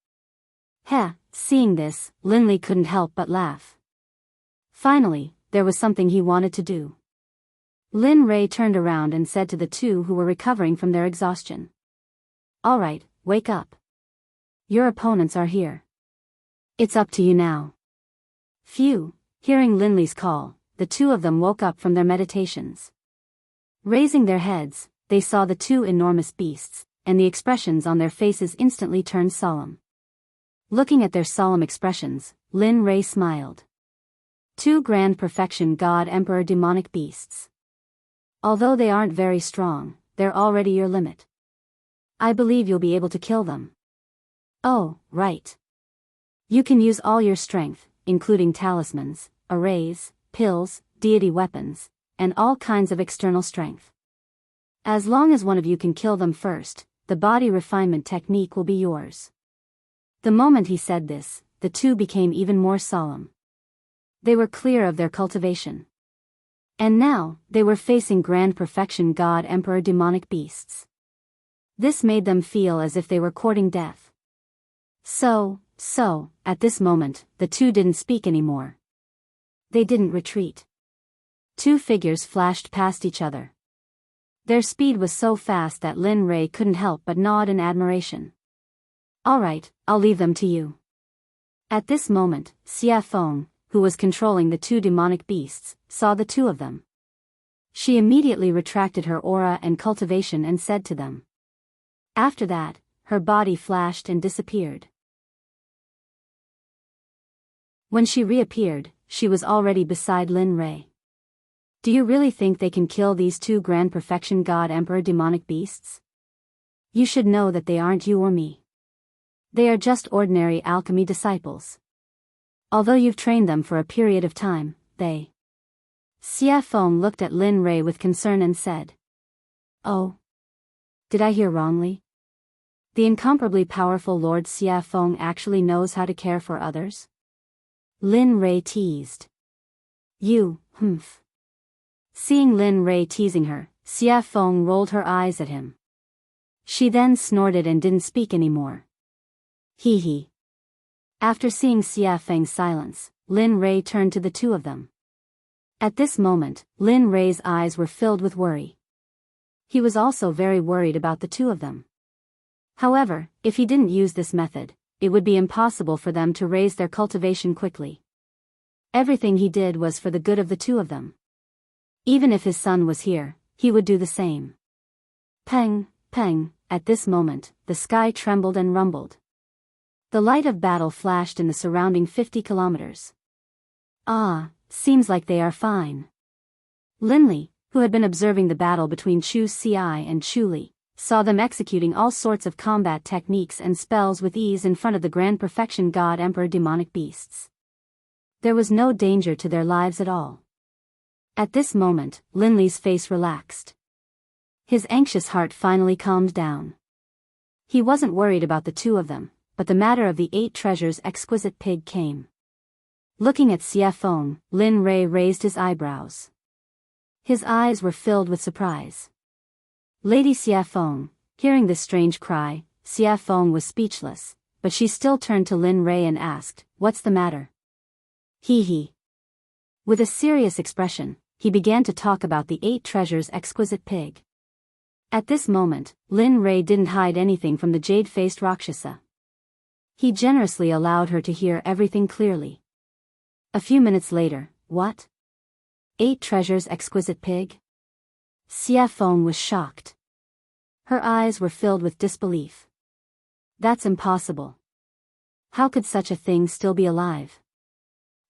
Seeing this, Linley couldn't help but laugh. Finally, there was something he wanted to do. Lin Ray turned around and said to the 2 who were recovering from their exhaustion. Alright, wake up. Your opponents are here. It's up to you now. Phew, hearing Linley's call, the 2 of them woke up from their meditations. Raising their heads, they saw the 2 enormous beasts, and the expressions on their faces instantly turned solemn. Looking at their solemn expressions, Lin Ray smiled. 2 grand perfection God Emperor demonic beasts. Although they aren't very strong, they're already your limit. I believe you'll be able to kill them. Oh, right. You can use all your strength, including talismans, arrays, pills, deity weapons, and all kinds of external strength. As long as one of you can kill them first, the body refinement technique will be yours. The moment he said this, the 2 became even more solemn. They were clear of their cultivation. And now, they were facing grand perfection God Emperor demonic beasts. This made them feel as if they were courting death. So, at this moment, the 2 didn't speak anymore. They didn't retreat. 2 figures flashed past each other. Their speed was so fast that Lin Ray couldn't help but nod in admiration. Alright, I'll leave them to you. At this moment, Xia Feng, who was controlling the 2 demonic beasts, saw the 2 of them. She immediately retracted her aura and cultivation and said to them. After that, her body flashed and disappeared. When she reappeared, she was already beside Lin Ray. Do you really think they can kill these 2 grand perfection God Emperor demonic beasts? You should know that they aren't you or me. They are just ordinary alchemy disciples. Although you've trained them for a period of time, they... Xia Feng looked at Lin Ray with concern and said. Oh. Did I hear wrongly? The incomparably powerful Lord Xia Feng actually knows how to care for others? Lin Ray teased. You, humph. Seeing Lin Ray teasing her, Xia Feng rolled her eyes at him. She then snorted and didn't speak anymore. Hee hee. After seeing Xia Feng's silence, Lin Ray turned to the 2 of them. At this moment, Lin Ray's eyes were filled with worry. He was also very worried about the 2 of them. However, if he didn't use this method, it would be impossible for them to raise their cultivation quickly. Everything he did was for the good of the 2 of them. Even if his son was here, he would do the same. Peng, peng, at this moment, the sky trembled and rumbled. The light of battle flashed in the surrounding 50 kilometers. Seems like they are fine. Linley, who had been observing the battle between Chu Xi and Chu Li, saw them executing all sorts of combat techniques and spells with ease in front of the grand perfection God Emperor demonic beasts. There was no danger to their lives at all. At this moment, Linley's face relaxed. His anxious heart finally calmed down. He wasn't worried about the 2 of them, but the matter of the 8 treasures exquisite pig came. Looking at Xia Feng, Lin Ray raised his eyebrows. His eyes were filled with surprise. Lady Xia Feng, hearing this strange cry, Xia Feng was speechless, but she still turned to Lin Ray and asked, "What's the matter?" Hee hee. With a serious expression, he began to talk about the 8 treasures exquisite pig. At this moment, Lin Ray didn't hide anything from the jade-faced Rakshasa. He generously allowed her to hear everything clearly. A few minutes later, what? 8 treasures exquisite pig? Xia Feng was shocked. Her eyes were filled with disbelief. That's impossible. How could such a thing still be alive?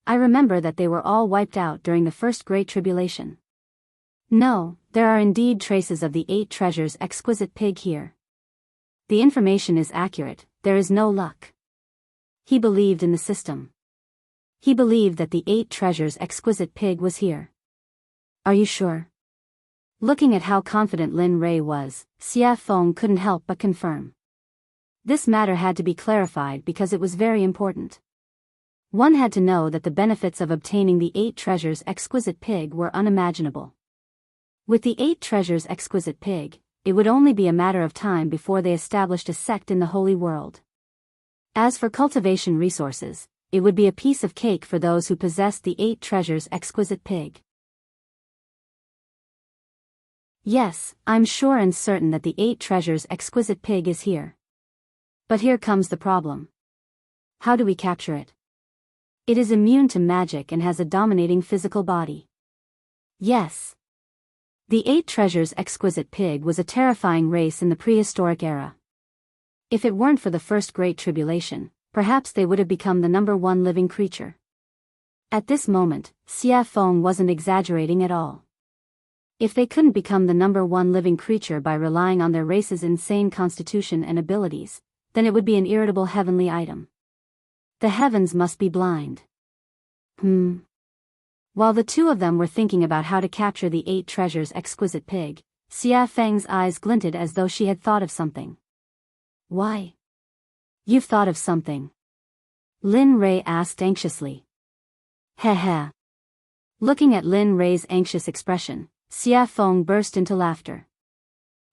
I remember that they were all wiped out during the first Great Tribulation. No, there are indeed traces of the 8 treasures exquisite pig here. The information is accurate, there is no luck. He believed in the system. He believed that the 8 treasures exquisite pig was here. Are you sure? Looking at how confident Lin Rei was, Xia Feng couldn't help but confirm. This matter had to be clarified because it was very important. One had to know that the benefits of obtaining the 8 treasures exquisite pig were unimaginable. With the 8 treasures exquisite pig, it would only be a matter of time before they established a sect in the Holy World. As for cultivation resources, it would be a piece of cake for those who possessed the 8 treasures exquisite pig. Yes, I'm sure and certain that the 8 treasures exquisite pig is here. But here comes the problem. How do we capture it? It is immune to magic and has a dominating physical body. Yes. The 8 treasures exquisite pig was a terrifying race in the prehistoric era. If it weren't for the first Great Tribulation, perhaps they would have become the #1 living creature. At this moment, Xia Feng wasn't exaggerating at all. If they couldn't become the #1 living creature by relying on their race's insane constitution and abilities, then it would be an irritable heavenly item. The heavens must be blind. While the two of them were thinking about how to capture the 8 treasures exquisite pig, Xia Feng's eyes glinted as though she had thought of something. Why? You've thought of something? Lin Rei asked anxiously. Heh. Looking at Lin Rei's anxious expression, Xia Feng burst into laughter.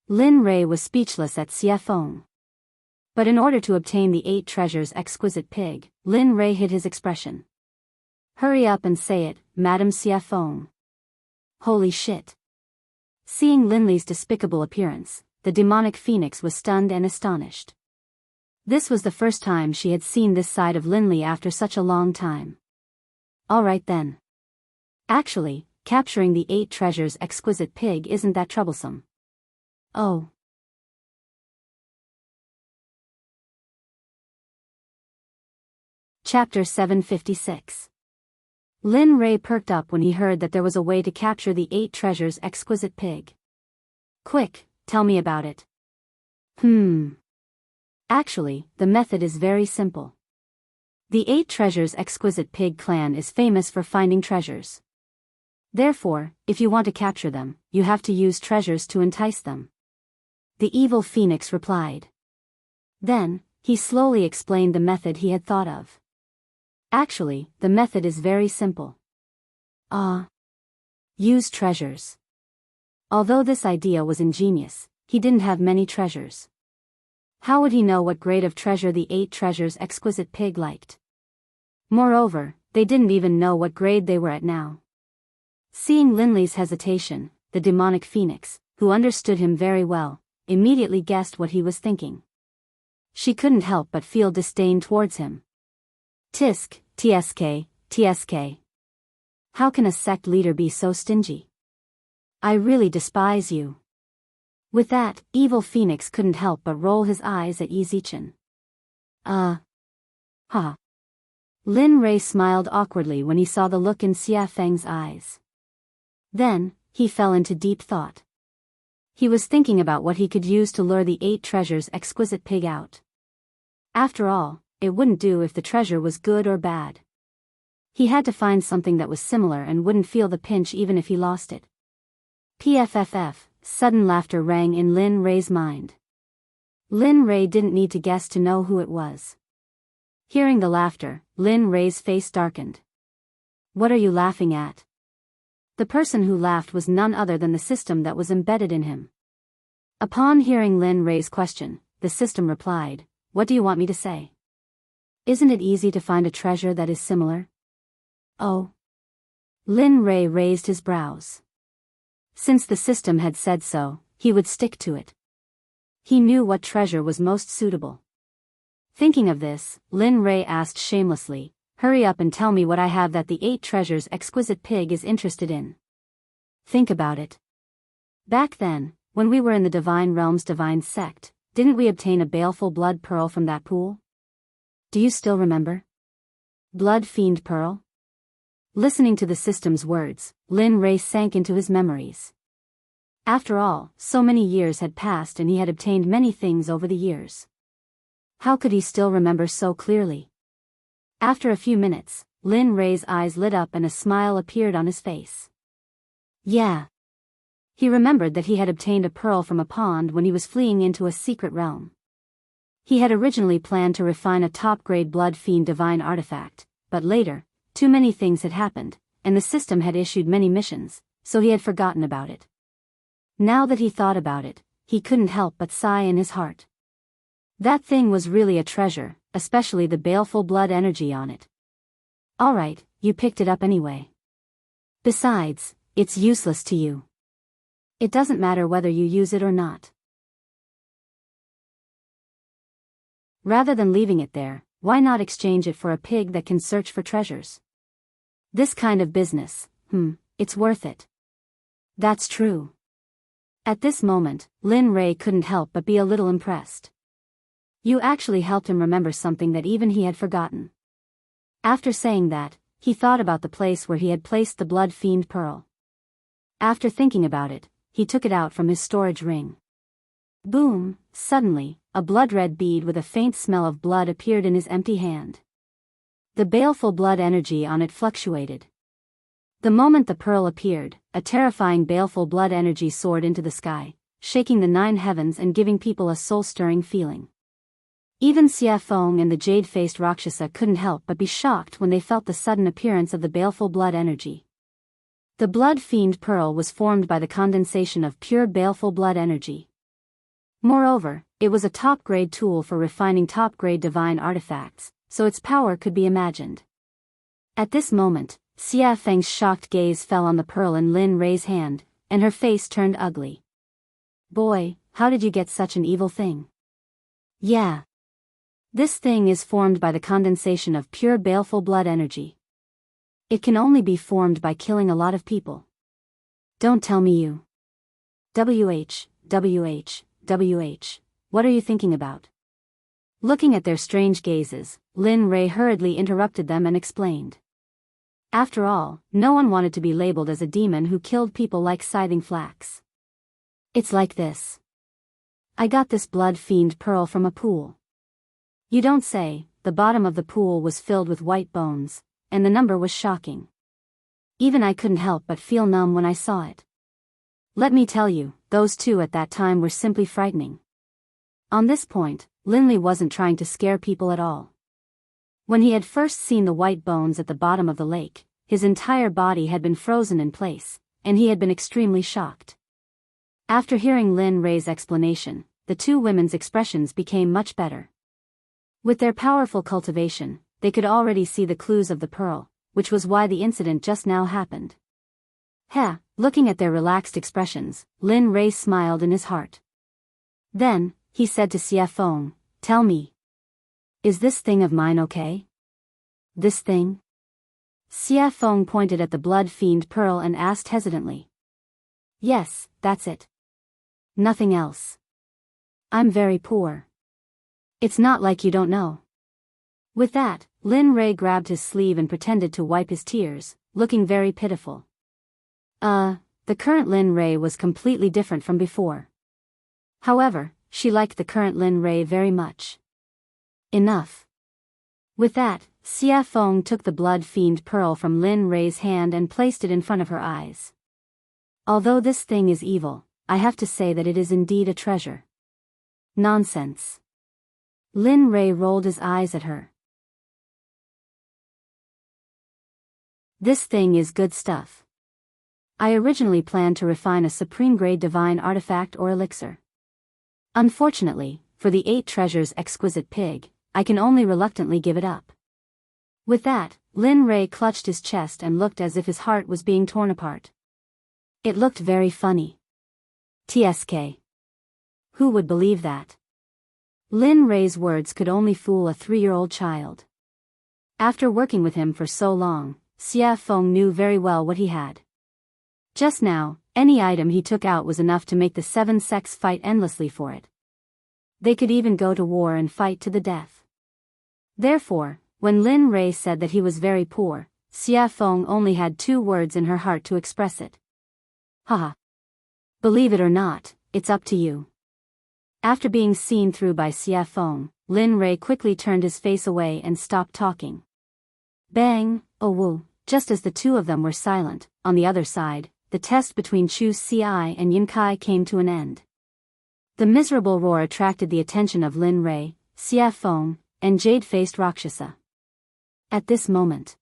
Lin Rei was speechless at Xia Feng. But in order to obtain the 8 treasures exquisite pig, Lin Rei hid his expression. Hurry up and say it, Madam Xia Feng. Holy shit. Seeing Linley's despicable appearance, the demonic phoenix was stunned and astonished. This was the first time she had seen this side of Linley after such a long time. All right then. Actually, capturing the 8 treasures exquisite pig isn't that troublesome. Oh. Chapter 756. Lin Rei perked up when he heard that there was a way to capture the 8 treasures exquisite pig. Quick, tell me about it. Actually, the method is very simple. The 8 treasures exquisite pig clan is famous for finding treasures. Therefore, if you want to capture them, you have to use treasures to entice them. The evil phoenix replied. Then, he slowly explained the method he had thought of. Actually, the method is very simple. Use treasures. Although this idea was ingenious, he didn't have many treasures. How would he know what grade of treasure the 8 treasures exquisite pig liked? Moreover, they didn't even know what grade they were at now. Seeing Linley's hesitation, the demonic phoenix, who understood him very well, immediately guessed what he was thinking. She couldn't help but feel disdain towards him. TSK. How can a sect leader be so stingy? I really despise you. With that, evil phoenix couldn't help but roll his eyes at Yi Zichen. Lin Rei smiled awkwardly when he saw the look in Xia Feng's eyes. Then, he fell into deep thought. He was thinking about what he could use to lure the 8 treasures exquisite pig out. After all, it wouldn't do if the treasure was good or bad. He had to find something that was similar and wouldn't feel the pinch even if he lost it. PFFF, sudden laughter rang in Lin Rei's mind. Lin Rei didn't need to guess to know who it was. Hearing the laughter, Lin Rei's face darkened. What are you laughing at? The person who laughed was none other than the system that was embedded in him. Upon hearing Lin Rei's question, the system replied, What do you want me to say? Isn't it easy to find a treasure that is similar? Oh. Lin Rei raised his brows. Since the system had said so, he would stick to it. He knew what treasure was most suitable. Thinking of this, Lin Rei asked shamelessly, Hurry up and tell me what I have that the 8 treasures exquisite pig is interested in. Think about it. Back then, when we were in the Divine Realm's Divine Sect, didn't we obtain a baleful blood pearl from that pool? Do you still remember? Blood Fiend Pearl? Listening to the system's words, Lin Ray sank into his memories. After all, so many years had passed and he had obtained many things over the years. How could he still remember so clearly? After a few minutes, Lin Ray's eyes lit up and a smile appeared on his face. Yeah. He remembered that he had obtained a pearl from a pond when he was fleeing into a secret realm. He had originally planned to refine a top-grade Blood Fiend divine artifact, but later, too many things had happened, and the system had issued many missions, so he had forgotten about it. Now that he thought about it, he couldn't help but sigh in his heart. That thing was really a treasure, especially the baleful blood energy on it. Alright, you picked it up anyway. Besides, it's useless to you. It doesn't matter whether you use it or not. Rather than leaving it there, why not exchange it for a pig that can search for treasures? This kind of business, it's worth it. That's true. At this moment, Lin Ray couldn't help but be a little impressed. You actually helped him remember something that even he had forgotten. After saying that, he thought about the place where he had placed the Blood Fiend Pearl. After thinking about it, he took it out from his storage ring. Boom! Suddenly, a blood-red bead with a faint smell of blood appeared in his empty hand. The baleful blood energy on it fluctuated. The moment the pearl appeared, a terrifying baleful blood energy soared into the sky, shaking the 9 heavens and giving people a soul-stirring feeling. Even Xia Feng and the jade-faced Rakshasa couldn't help but be shocked when they felt the sudden appearance of the baleful blood energy. The Blood Fiend Pearl was formed by the condensation of pure baleful blood energy. Moreover, it was a top-grade tool for refining top-grade divine artifacts, so its power could be imagined. At this moment, Xia Feng's shocked gaze fell on the pearl in Lin Ray's hand, and her face turned ugly. Boy, how did you get such an evil thing? Yeah. This thing is formed by the condensation of pure baleful blood energy. It can only be formed by killing a lot of people. Don't tell me you. WH, what are you thinking about? Looking at their strange gazes, Lin Ray hurriedly interrupted them and explained. After all, no one wanted to be labeled as a demon who killed people like scything flax. It's like this. I got this Blood Fiend Pearl from a pool. You don't say. The bottom of the pool was filled with white bones, and the number was shocking. Even I couldn't help but feel numb when I saw it. Let me tell you, those two at that time were simply frightening. On this point, Linley wasn't trying to scare people at all. When he had first seen the white bones at the bottom of the lake, his entire body had been frozen in place, and he had been extremely shocked. After hearing Lin Ray's explanation, the two women's expressions became much better. With their powerful cultivation, they could already see the clues of the pearl, which was why the incident just now happened. Looking at their relaxed expressions, Lin Ray smiled in his heart. Then, he said to Xia Feng, tell me. Is this thing of mine okay? This thing? Xia Feng pointed at the Blood Fiend Pearl and asked hesitantly. Yes, that's it. Nothing else. I'm very poor. It's not like you don't know. With that, Lin Ray grabbed his sleeve and pretended to wipe his tears, looking very pitiful. The current Lin Ray was completely different from before. However, she liked the current Lin Ray very much. Enough. With that, Xia Feng took the Blood Fiend Pearl from Lin Ray's hand and placed it in front of her eyes. Although this thing is evil, I have to say that it is indeed a treasure. Nonsense. Lin Ray rolled his eyes at her. This thing is good stuff. I originally planned to refine a supreme-grade divine artifact or elixir. Unfortunately, for the 8 treasures exquisite pig, I can only reluctantly give it up. With that, Lin Ray clutched his chest and looked as if his heart was being torn apart. It looked very funny. TSK. Who would believe that? Lin Ray's words could only fool a 3-year-old child. After working with him for so long, Xia Feng knew very well what he had. Just now, Any item he took out was enough to make the 7 sects fight endlessly for it. They could even go to war and fight to the death. Therefore, when Lin Rei said that he was very poor, Xia Feng only had 2 words in her heart to express it. Haha. Believe it or not, it's up to you. After being seen through by Xia Feng, Lin Rei quickly turned his face away and stopped talking. Bang, oh woo, just as the 2 of them were silent, on the other side, the test between Chu Xi and Yin Kai came to an end. The miserable roar attracted the attention of Lin Rei, Xia Feng, and jade-faced Rakshasa. At this moment,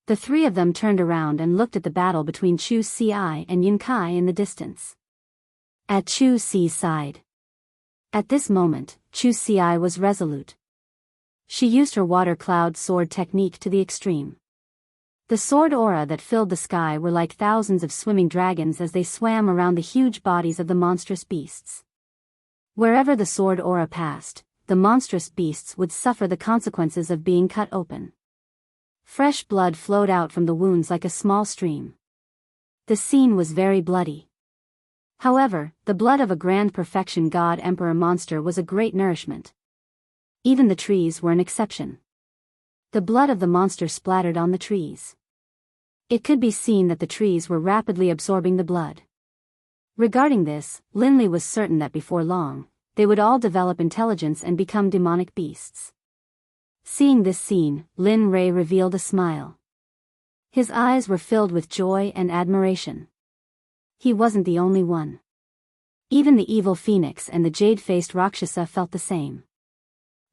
the 3 of them turned around and looked at the battle between Chu Xi and Yin Kai in the distance. At Chu Xi's side. At this moment, Chu Xi was resolute. She used her water cloud sword technique to the extreme. The sword aura that filled the sky were like thousands of swimming dragons as they swam around the huge bodies of the monstrous beasts. Wherever the sword aura passed, the monstrous beasts would suffer the consequences of being cut open. Fresh blood flowed out from the wounds like a small stream. The scene was very bloody. However, the blood of a grand perfection god emperor monster was a great nourishment. Even the trees were an exception. The blood of the monster splattered on the trees. It could be seen that the trees were rapidly absorbing the blood. Regarding this, Linley was certain that before long, they would all develop intelligence and become demonic beasts. Seeing this scene, Lin Rei revealed a smile. His eyes were filled with joy and admiration. He wasn't the only one. Even the evil phoenix and the jade-faced Rakshasa felt the same.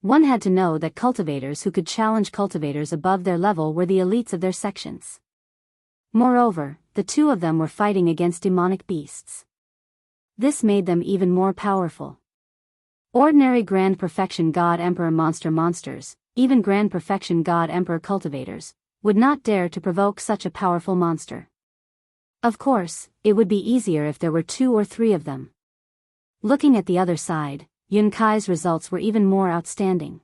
One had to know that cultivators who could challenge cultivators above their level were the elites of their sections. Moreover, the 2 of them were fighting against demonic beasts. This made them even more powerful. Ordinary Grand Perfection God Emperor monsters, even Grand Perfection God Emperor cultivators, would not dare to provoke such a powerful monster. Of course, it would be easier if there were 2 or 3 of them. Looking at the other side, Yun Kai's results were even more outstanding.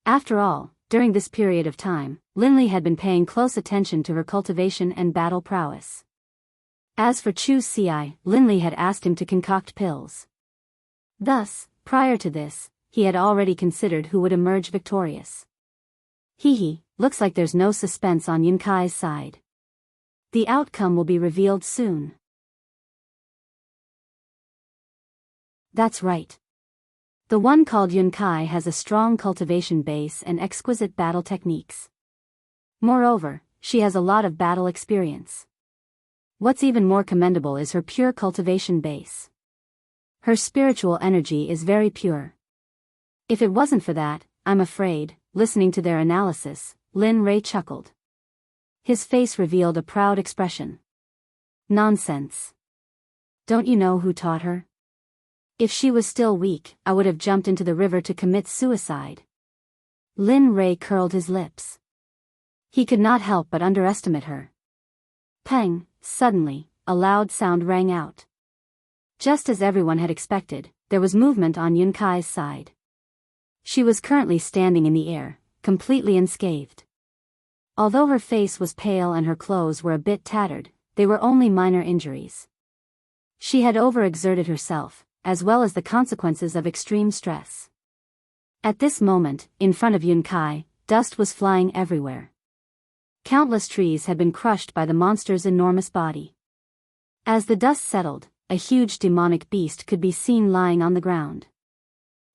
After all, during this period of time, Linley had been paying close attention to her cultivation and battle prowess. As for Chu Xi, Linley had asked him to concoct pills. Thus, prior to this, he had already considered who would emerge victorious. Looks like there's no suspense on Yun Kai's side. The outcome will be revealed soon. That's right. The one called Yun Kai has a strong cultivation base and exquisite battle techniques. Moreover, she has a lot of battle experience. What's even more commendable is her pure cultivation base. Her spiritual energy is very pure. If it wasn't for that, I'm afraid, listening to their analysis, Lin Rei chuckled. His face revealed a proud expression. Nonsense. Don't you know who taught her? If she was still weak, I would have jumped into the river to commit suicide. Lin Rei curled his lips. He could not help but underestimate her. Pang, suddenly, a loud sound rang out. Just as everyone had expected, there was movement on Yun Kai's side. She was currently standing in the air, completely unscathed. Although her face was pale and her clothes were a bit tattered, they were only minor injuries. She had overexerted herself, as well as the consequences of extreme stress. At this moment, in front of Yun Kai, dust was flying everywhere. Countless trees had been crushed by the monster's enormous body. As the dust settled, a huge demonic beast could be seen lying on the ground.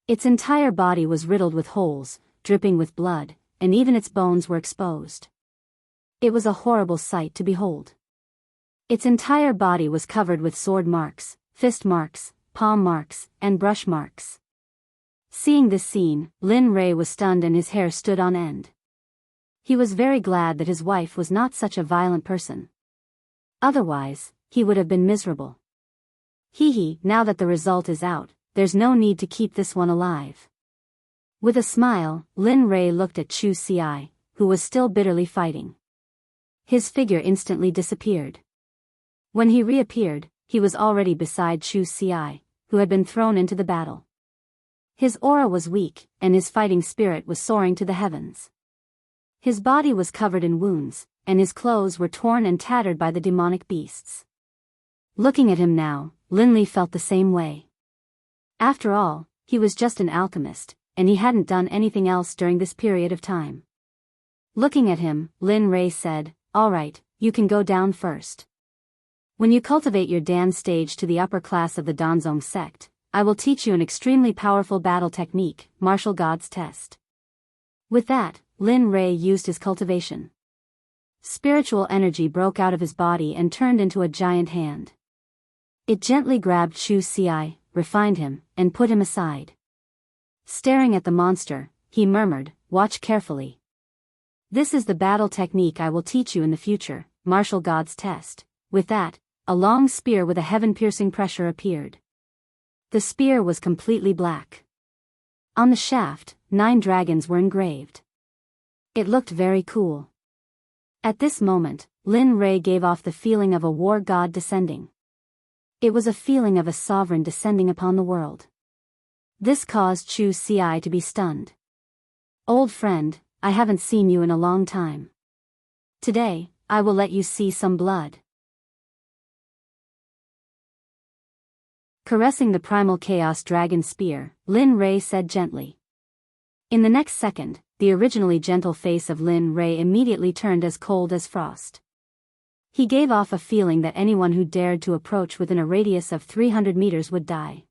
Its entire body was riddled with holes, dripping with blood, and even its bones were exposed. It was a horrible sight to behold. Its entire body was covered with sword marks, fist marks, palm marks, and brush marks. Seeing this scene, Lin Rei was stunned and his hair stood on end. He was very glad that his wife was not such a violent person. Otherwise, he would have been miserable. Now that the result is out, there's no need to keep this one alive. With a smile, Lin Rei looked at Chu Xi, who was still bitterly fighting. His figure instantly disappeared. When he reappeared, he was already beside Chu Xi, who had been thrown into the battle. His aura was weak, and his fighting spirit was soaring to the heavens. His body was covered in wounds, and his clothes were torn and tattered by the demonic beasts. Looking at him now, Linley felt the same way. After all, he was just an alchemist, and he hadn't done anything else during this period of time. Looking at him, Lin Ray said, "All right, you can go down first. When you cultivate your Dan stage to the upper class of the Danzong sect, I will teach you an extremely powerful battle technique, Martial God's Test." With that, Lin Ray used his cultivation. Spiritual energy broke out of his body and turned into a giant hand. It gently grabbed Chu Ci, refined him, and put him aside. Staring at the monster, he murmured, "Watch carefully. This is the battle technique I will teach you in the future, Martial God's Test." With that, a long spear with a heaven-piercing pressure appeared. The spear was completely black. On the shaft, 9 dragons were engraved. It looked very cool. At this moment, Lin Ray gave off the feeling of a war god descending. It was a feeling of a sovereign descending upon the world. This caused Chu Ci to be stunned. "Old friend, I haven't seen you in a long time. Today, I will let you see some blood." Caressing the primal chaos dragon spear, Lin Ray said gently. In the next second, the originally gentle face of Lin Ray immediately turned as cold as frost. He gave off a feeling that anyone who dared to approach within a radius of 300 meters would die.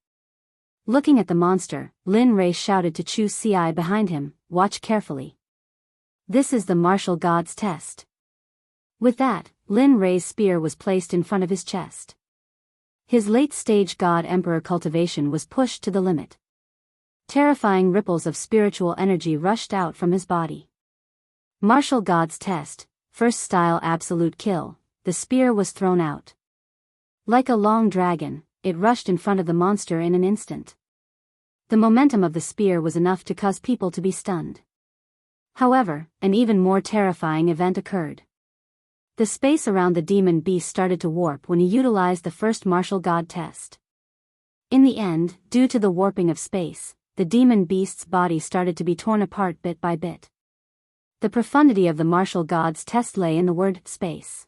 Looking at the monster, Lin Ray shouted to Chu Ci behind him, "Watch carefully. This is the Martial God's Test." With that, Lin Ray's spear was placed in front of his chest. His late-stage God-Emperor cultivation was pushed to the limit. Terrifying ripples of spiritual energy rushed out from his body. Martial God's Test, first style absolute kill, the spear was thrown out. Like a long dragon, it rushed in front of the monster in an instant. The momentum of the spear was enough to cause people to be stunned. However, an even more terrifying event occurred. The space around the demon beast started to warp when he utilized the first martial god test. In the end, due to the warping of space, the demon beast's body started to be torn apart bit by bit. The profundity of the martial god's test lay in the word space.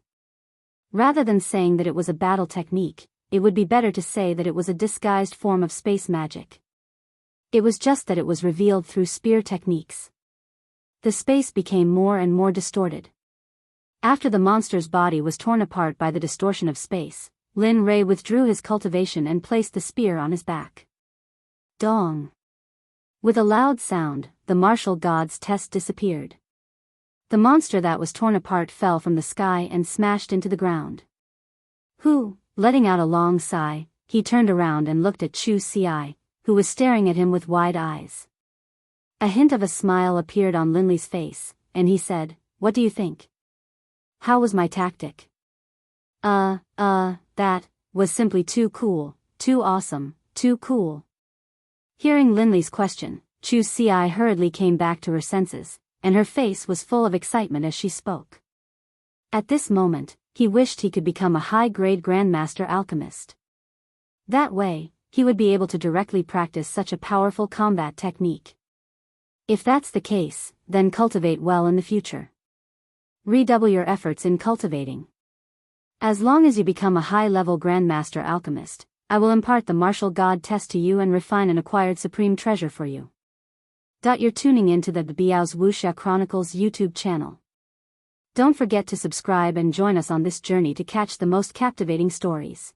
Rather than saying that it was a battle technique, it would be better to say that it was a disguised form of space magic. It was just that it was revealed through spear techniques. The space became more and more distorted. After the monster's body was torn apart by the distortion of space, Lin Ray withdrew his cultivation and placed the spear on his back. Dong! With a loud sound, the martial god's test disappeared. The monster that was torn apart fell from the sky and smashed into the ground. Letting out a long sigh, he turned around and looked at Chu Ci, who was staring at him with wide eyes. A hint of a smile appeared on Linley's face, and he said, "What do you think? How was my tactic?" That was simply too cool, too awesome, too cool." Hearing Linley's question, Chu Ci hurriedly came back to her senses, and her face was full of excitement as she spoke. At this moment, he wished he could become a high-grade Grandmaster Alchemist. That way, he would be able to directly practice such a powerful combat technique. If that's the case, then cultivate well in the future. Redouble your efforts in cultivating. As long as you become a high-level Grandmaster Alchemist, I will impart the martial god test to you and refine an acquired supreme treasure for you. You're tuning into the Biyao's Wuxia Chronicles YouTube channel. Don't forget to subscribe and join us on this journey to catch the most captivating stories.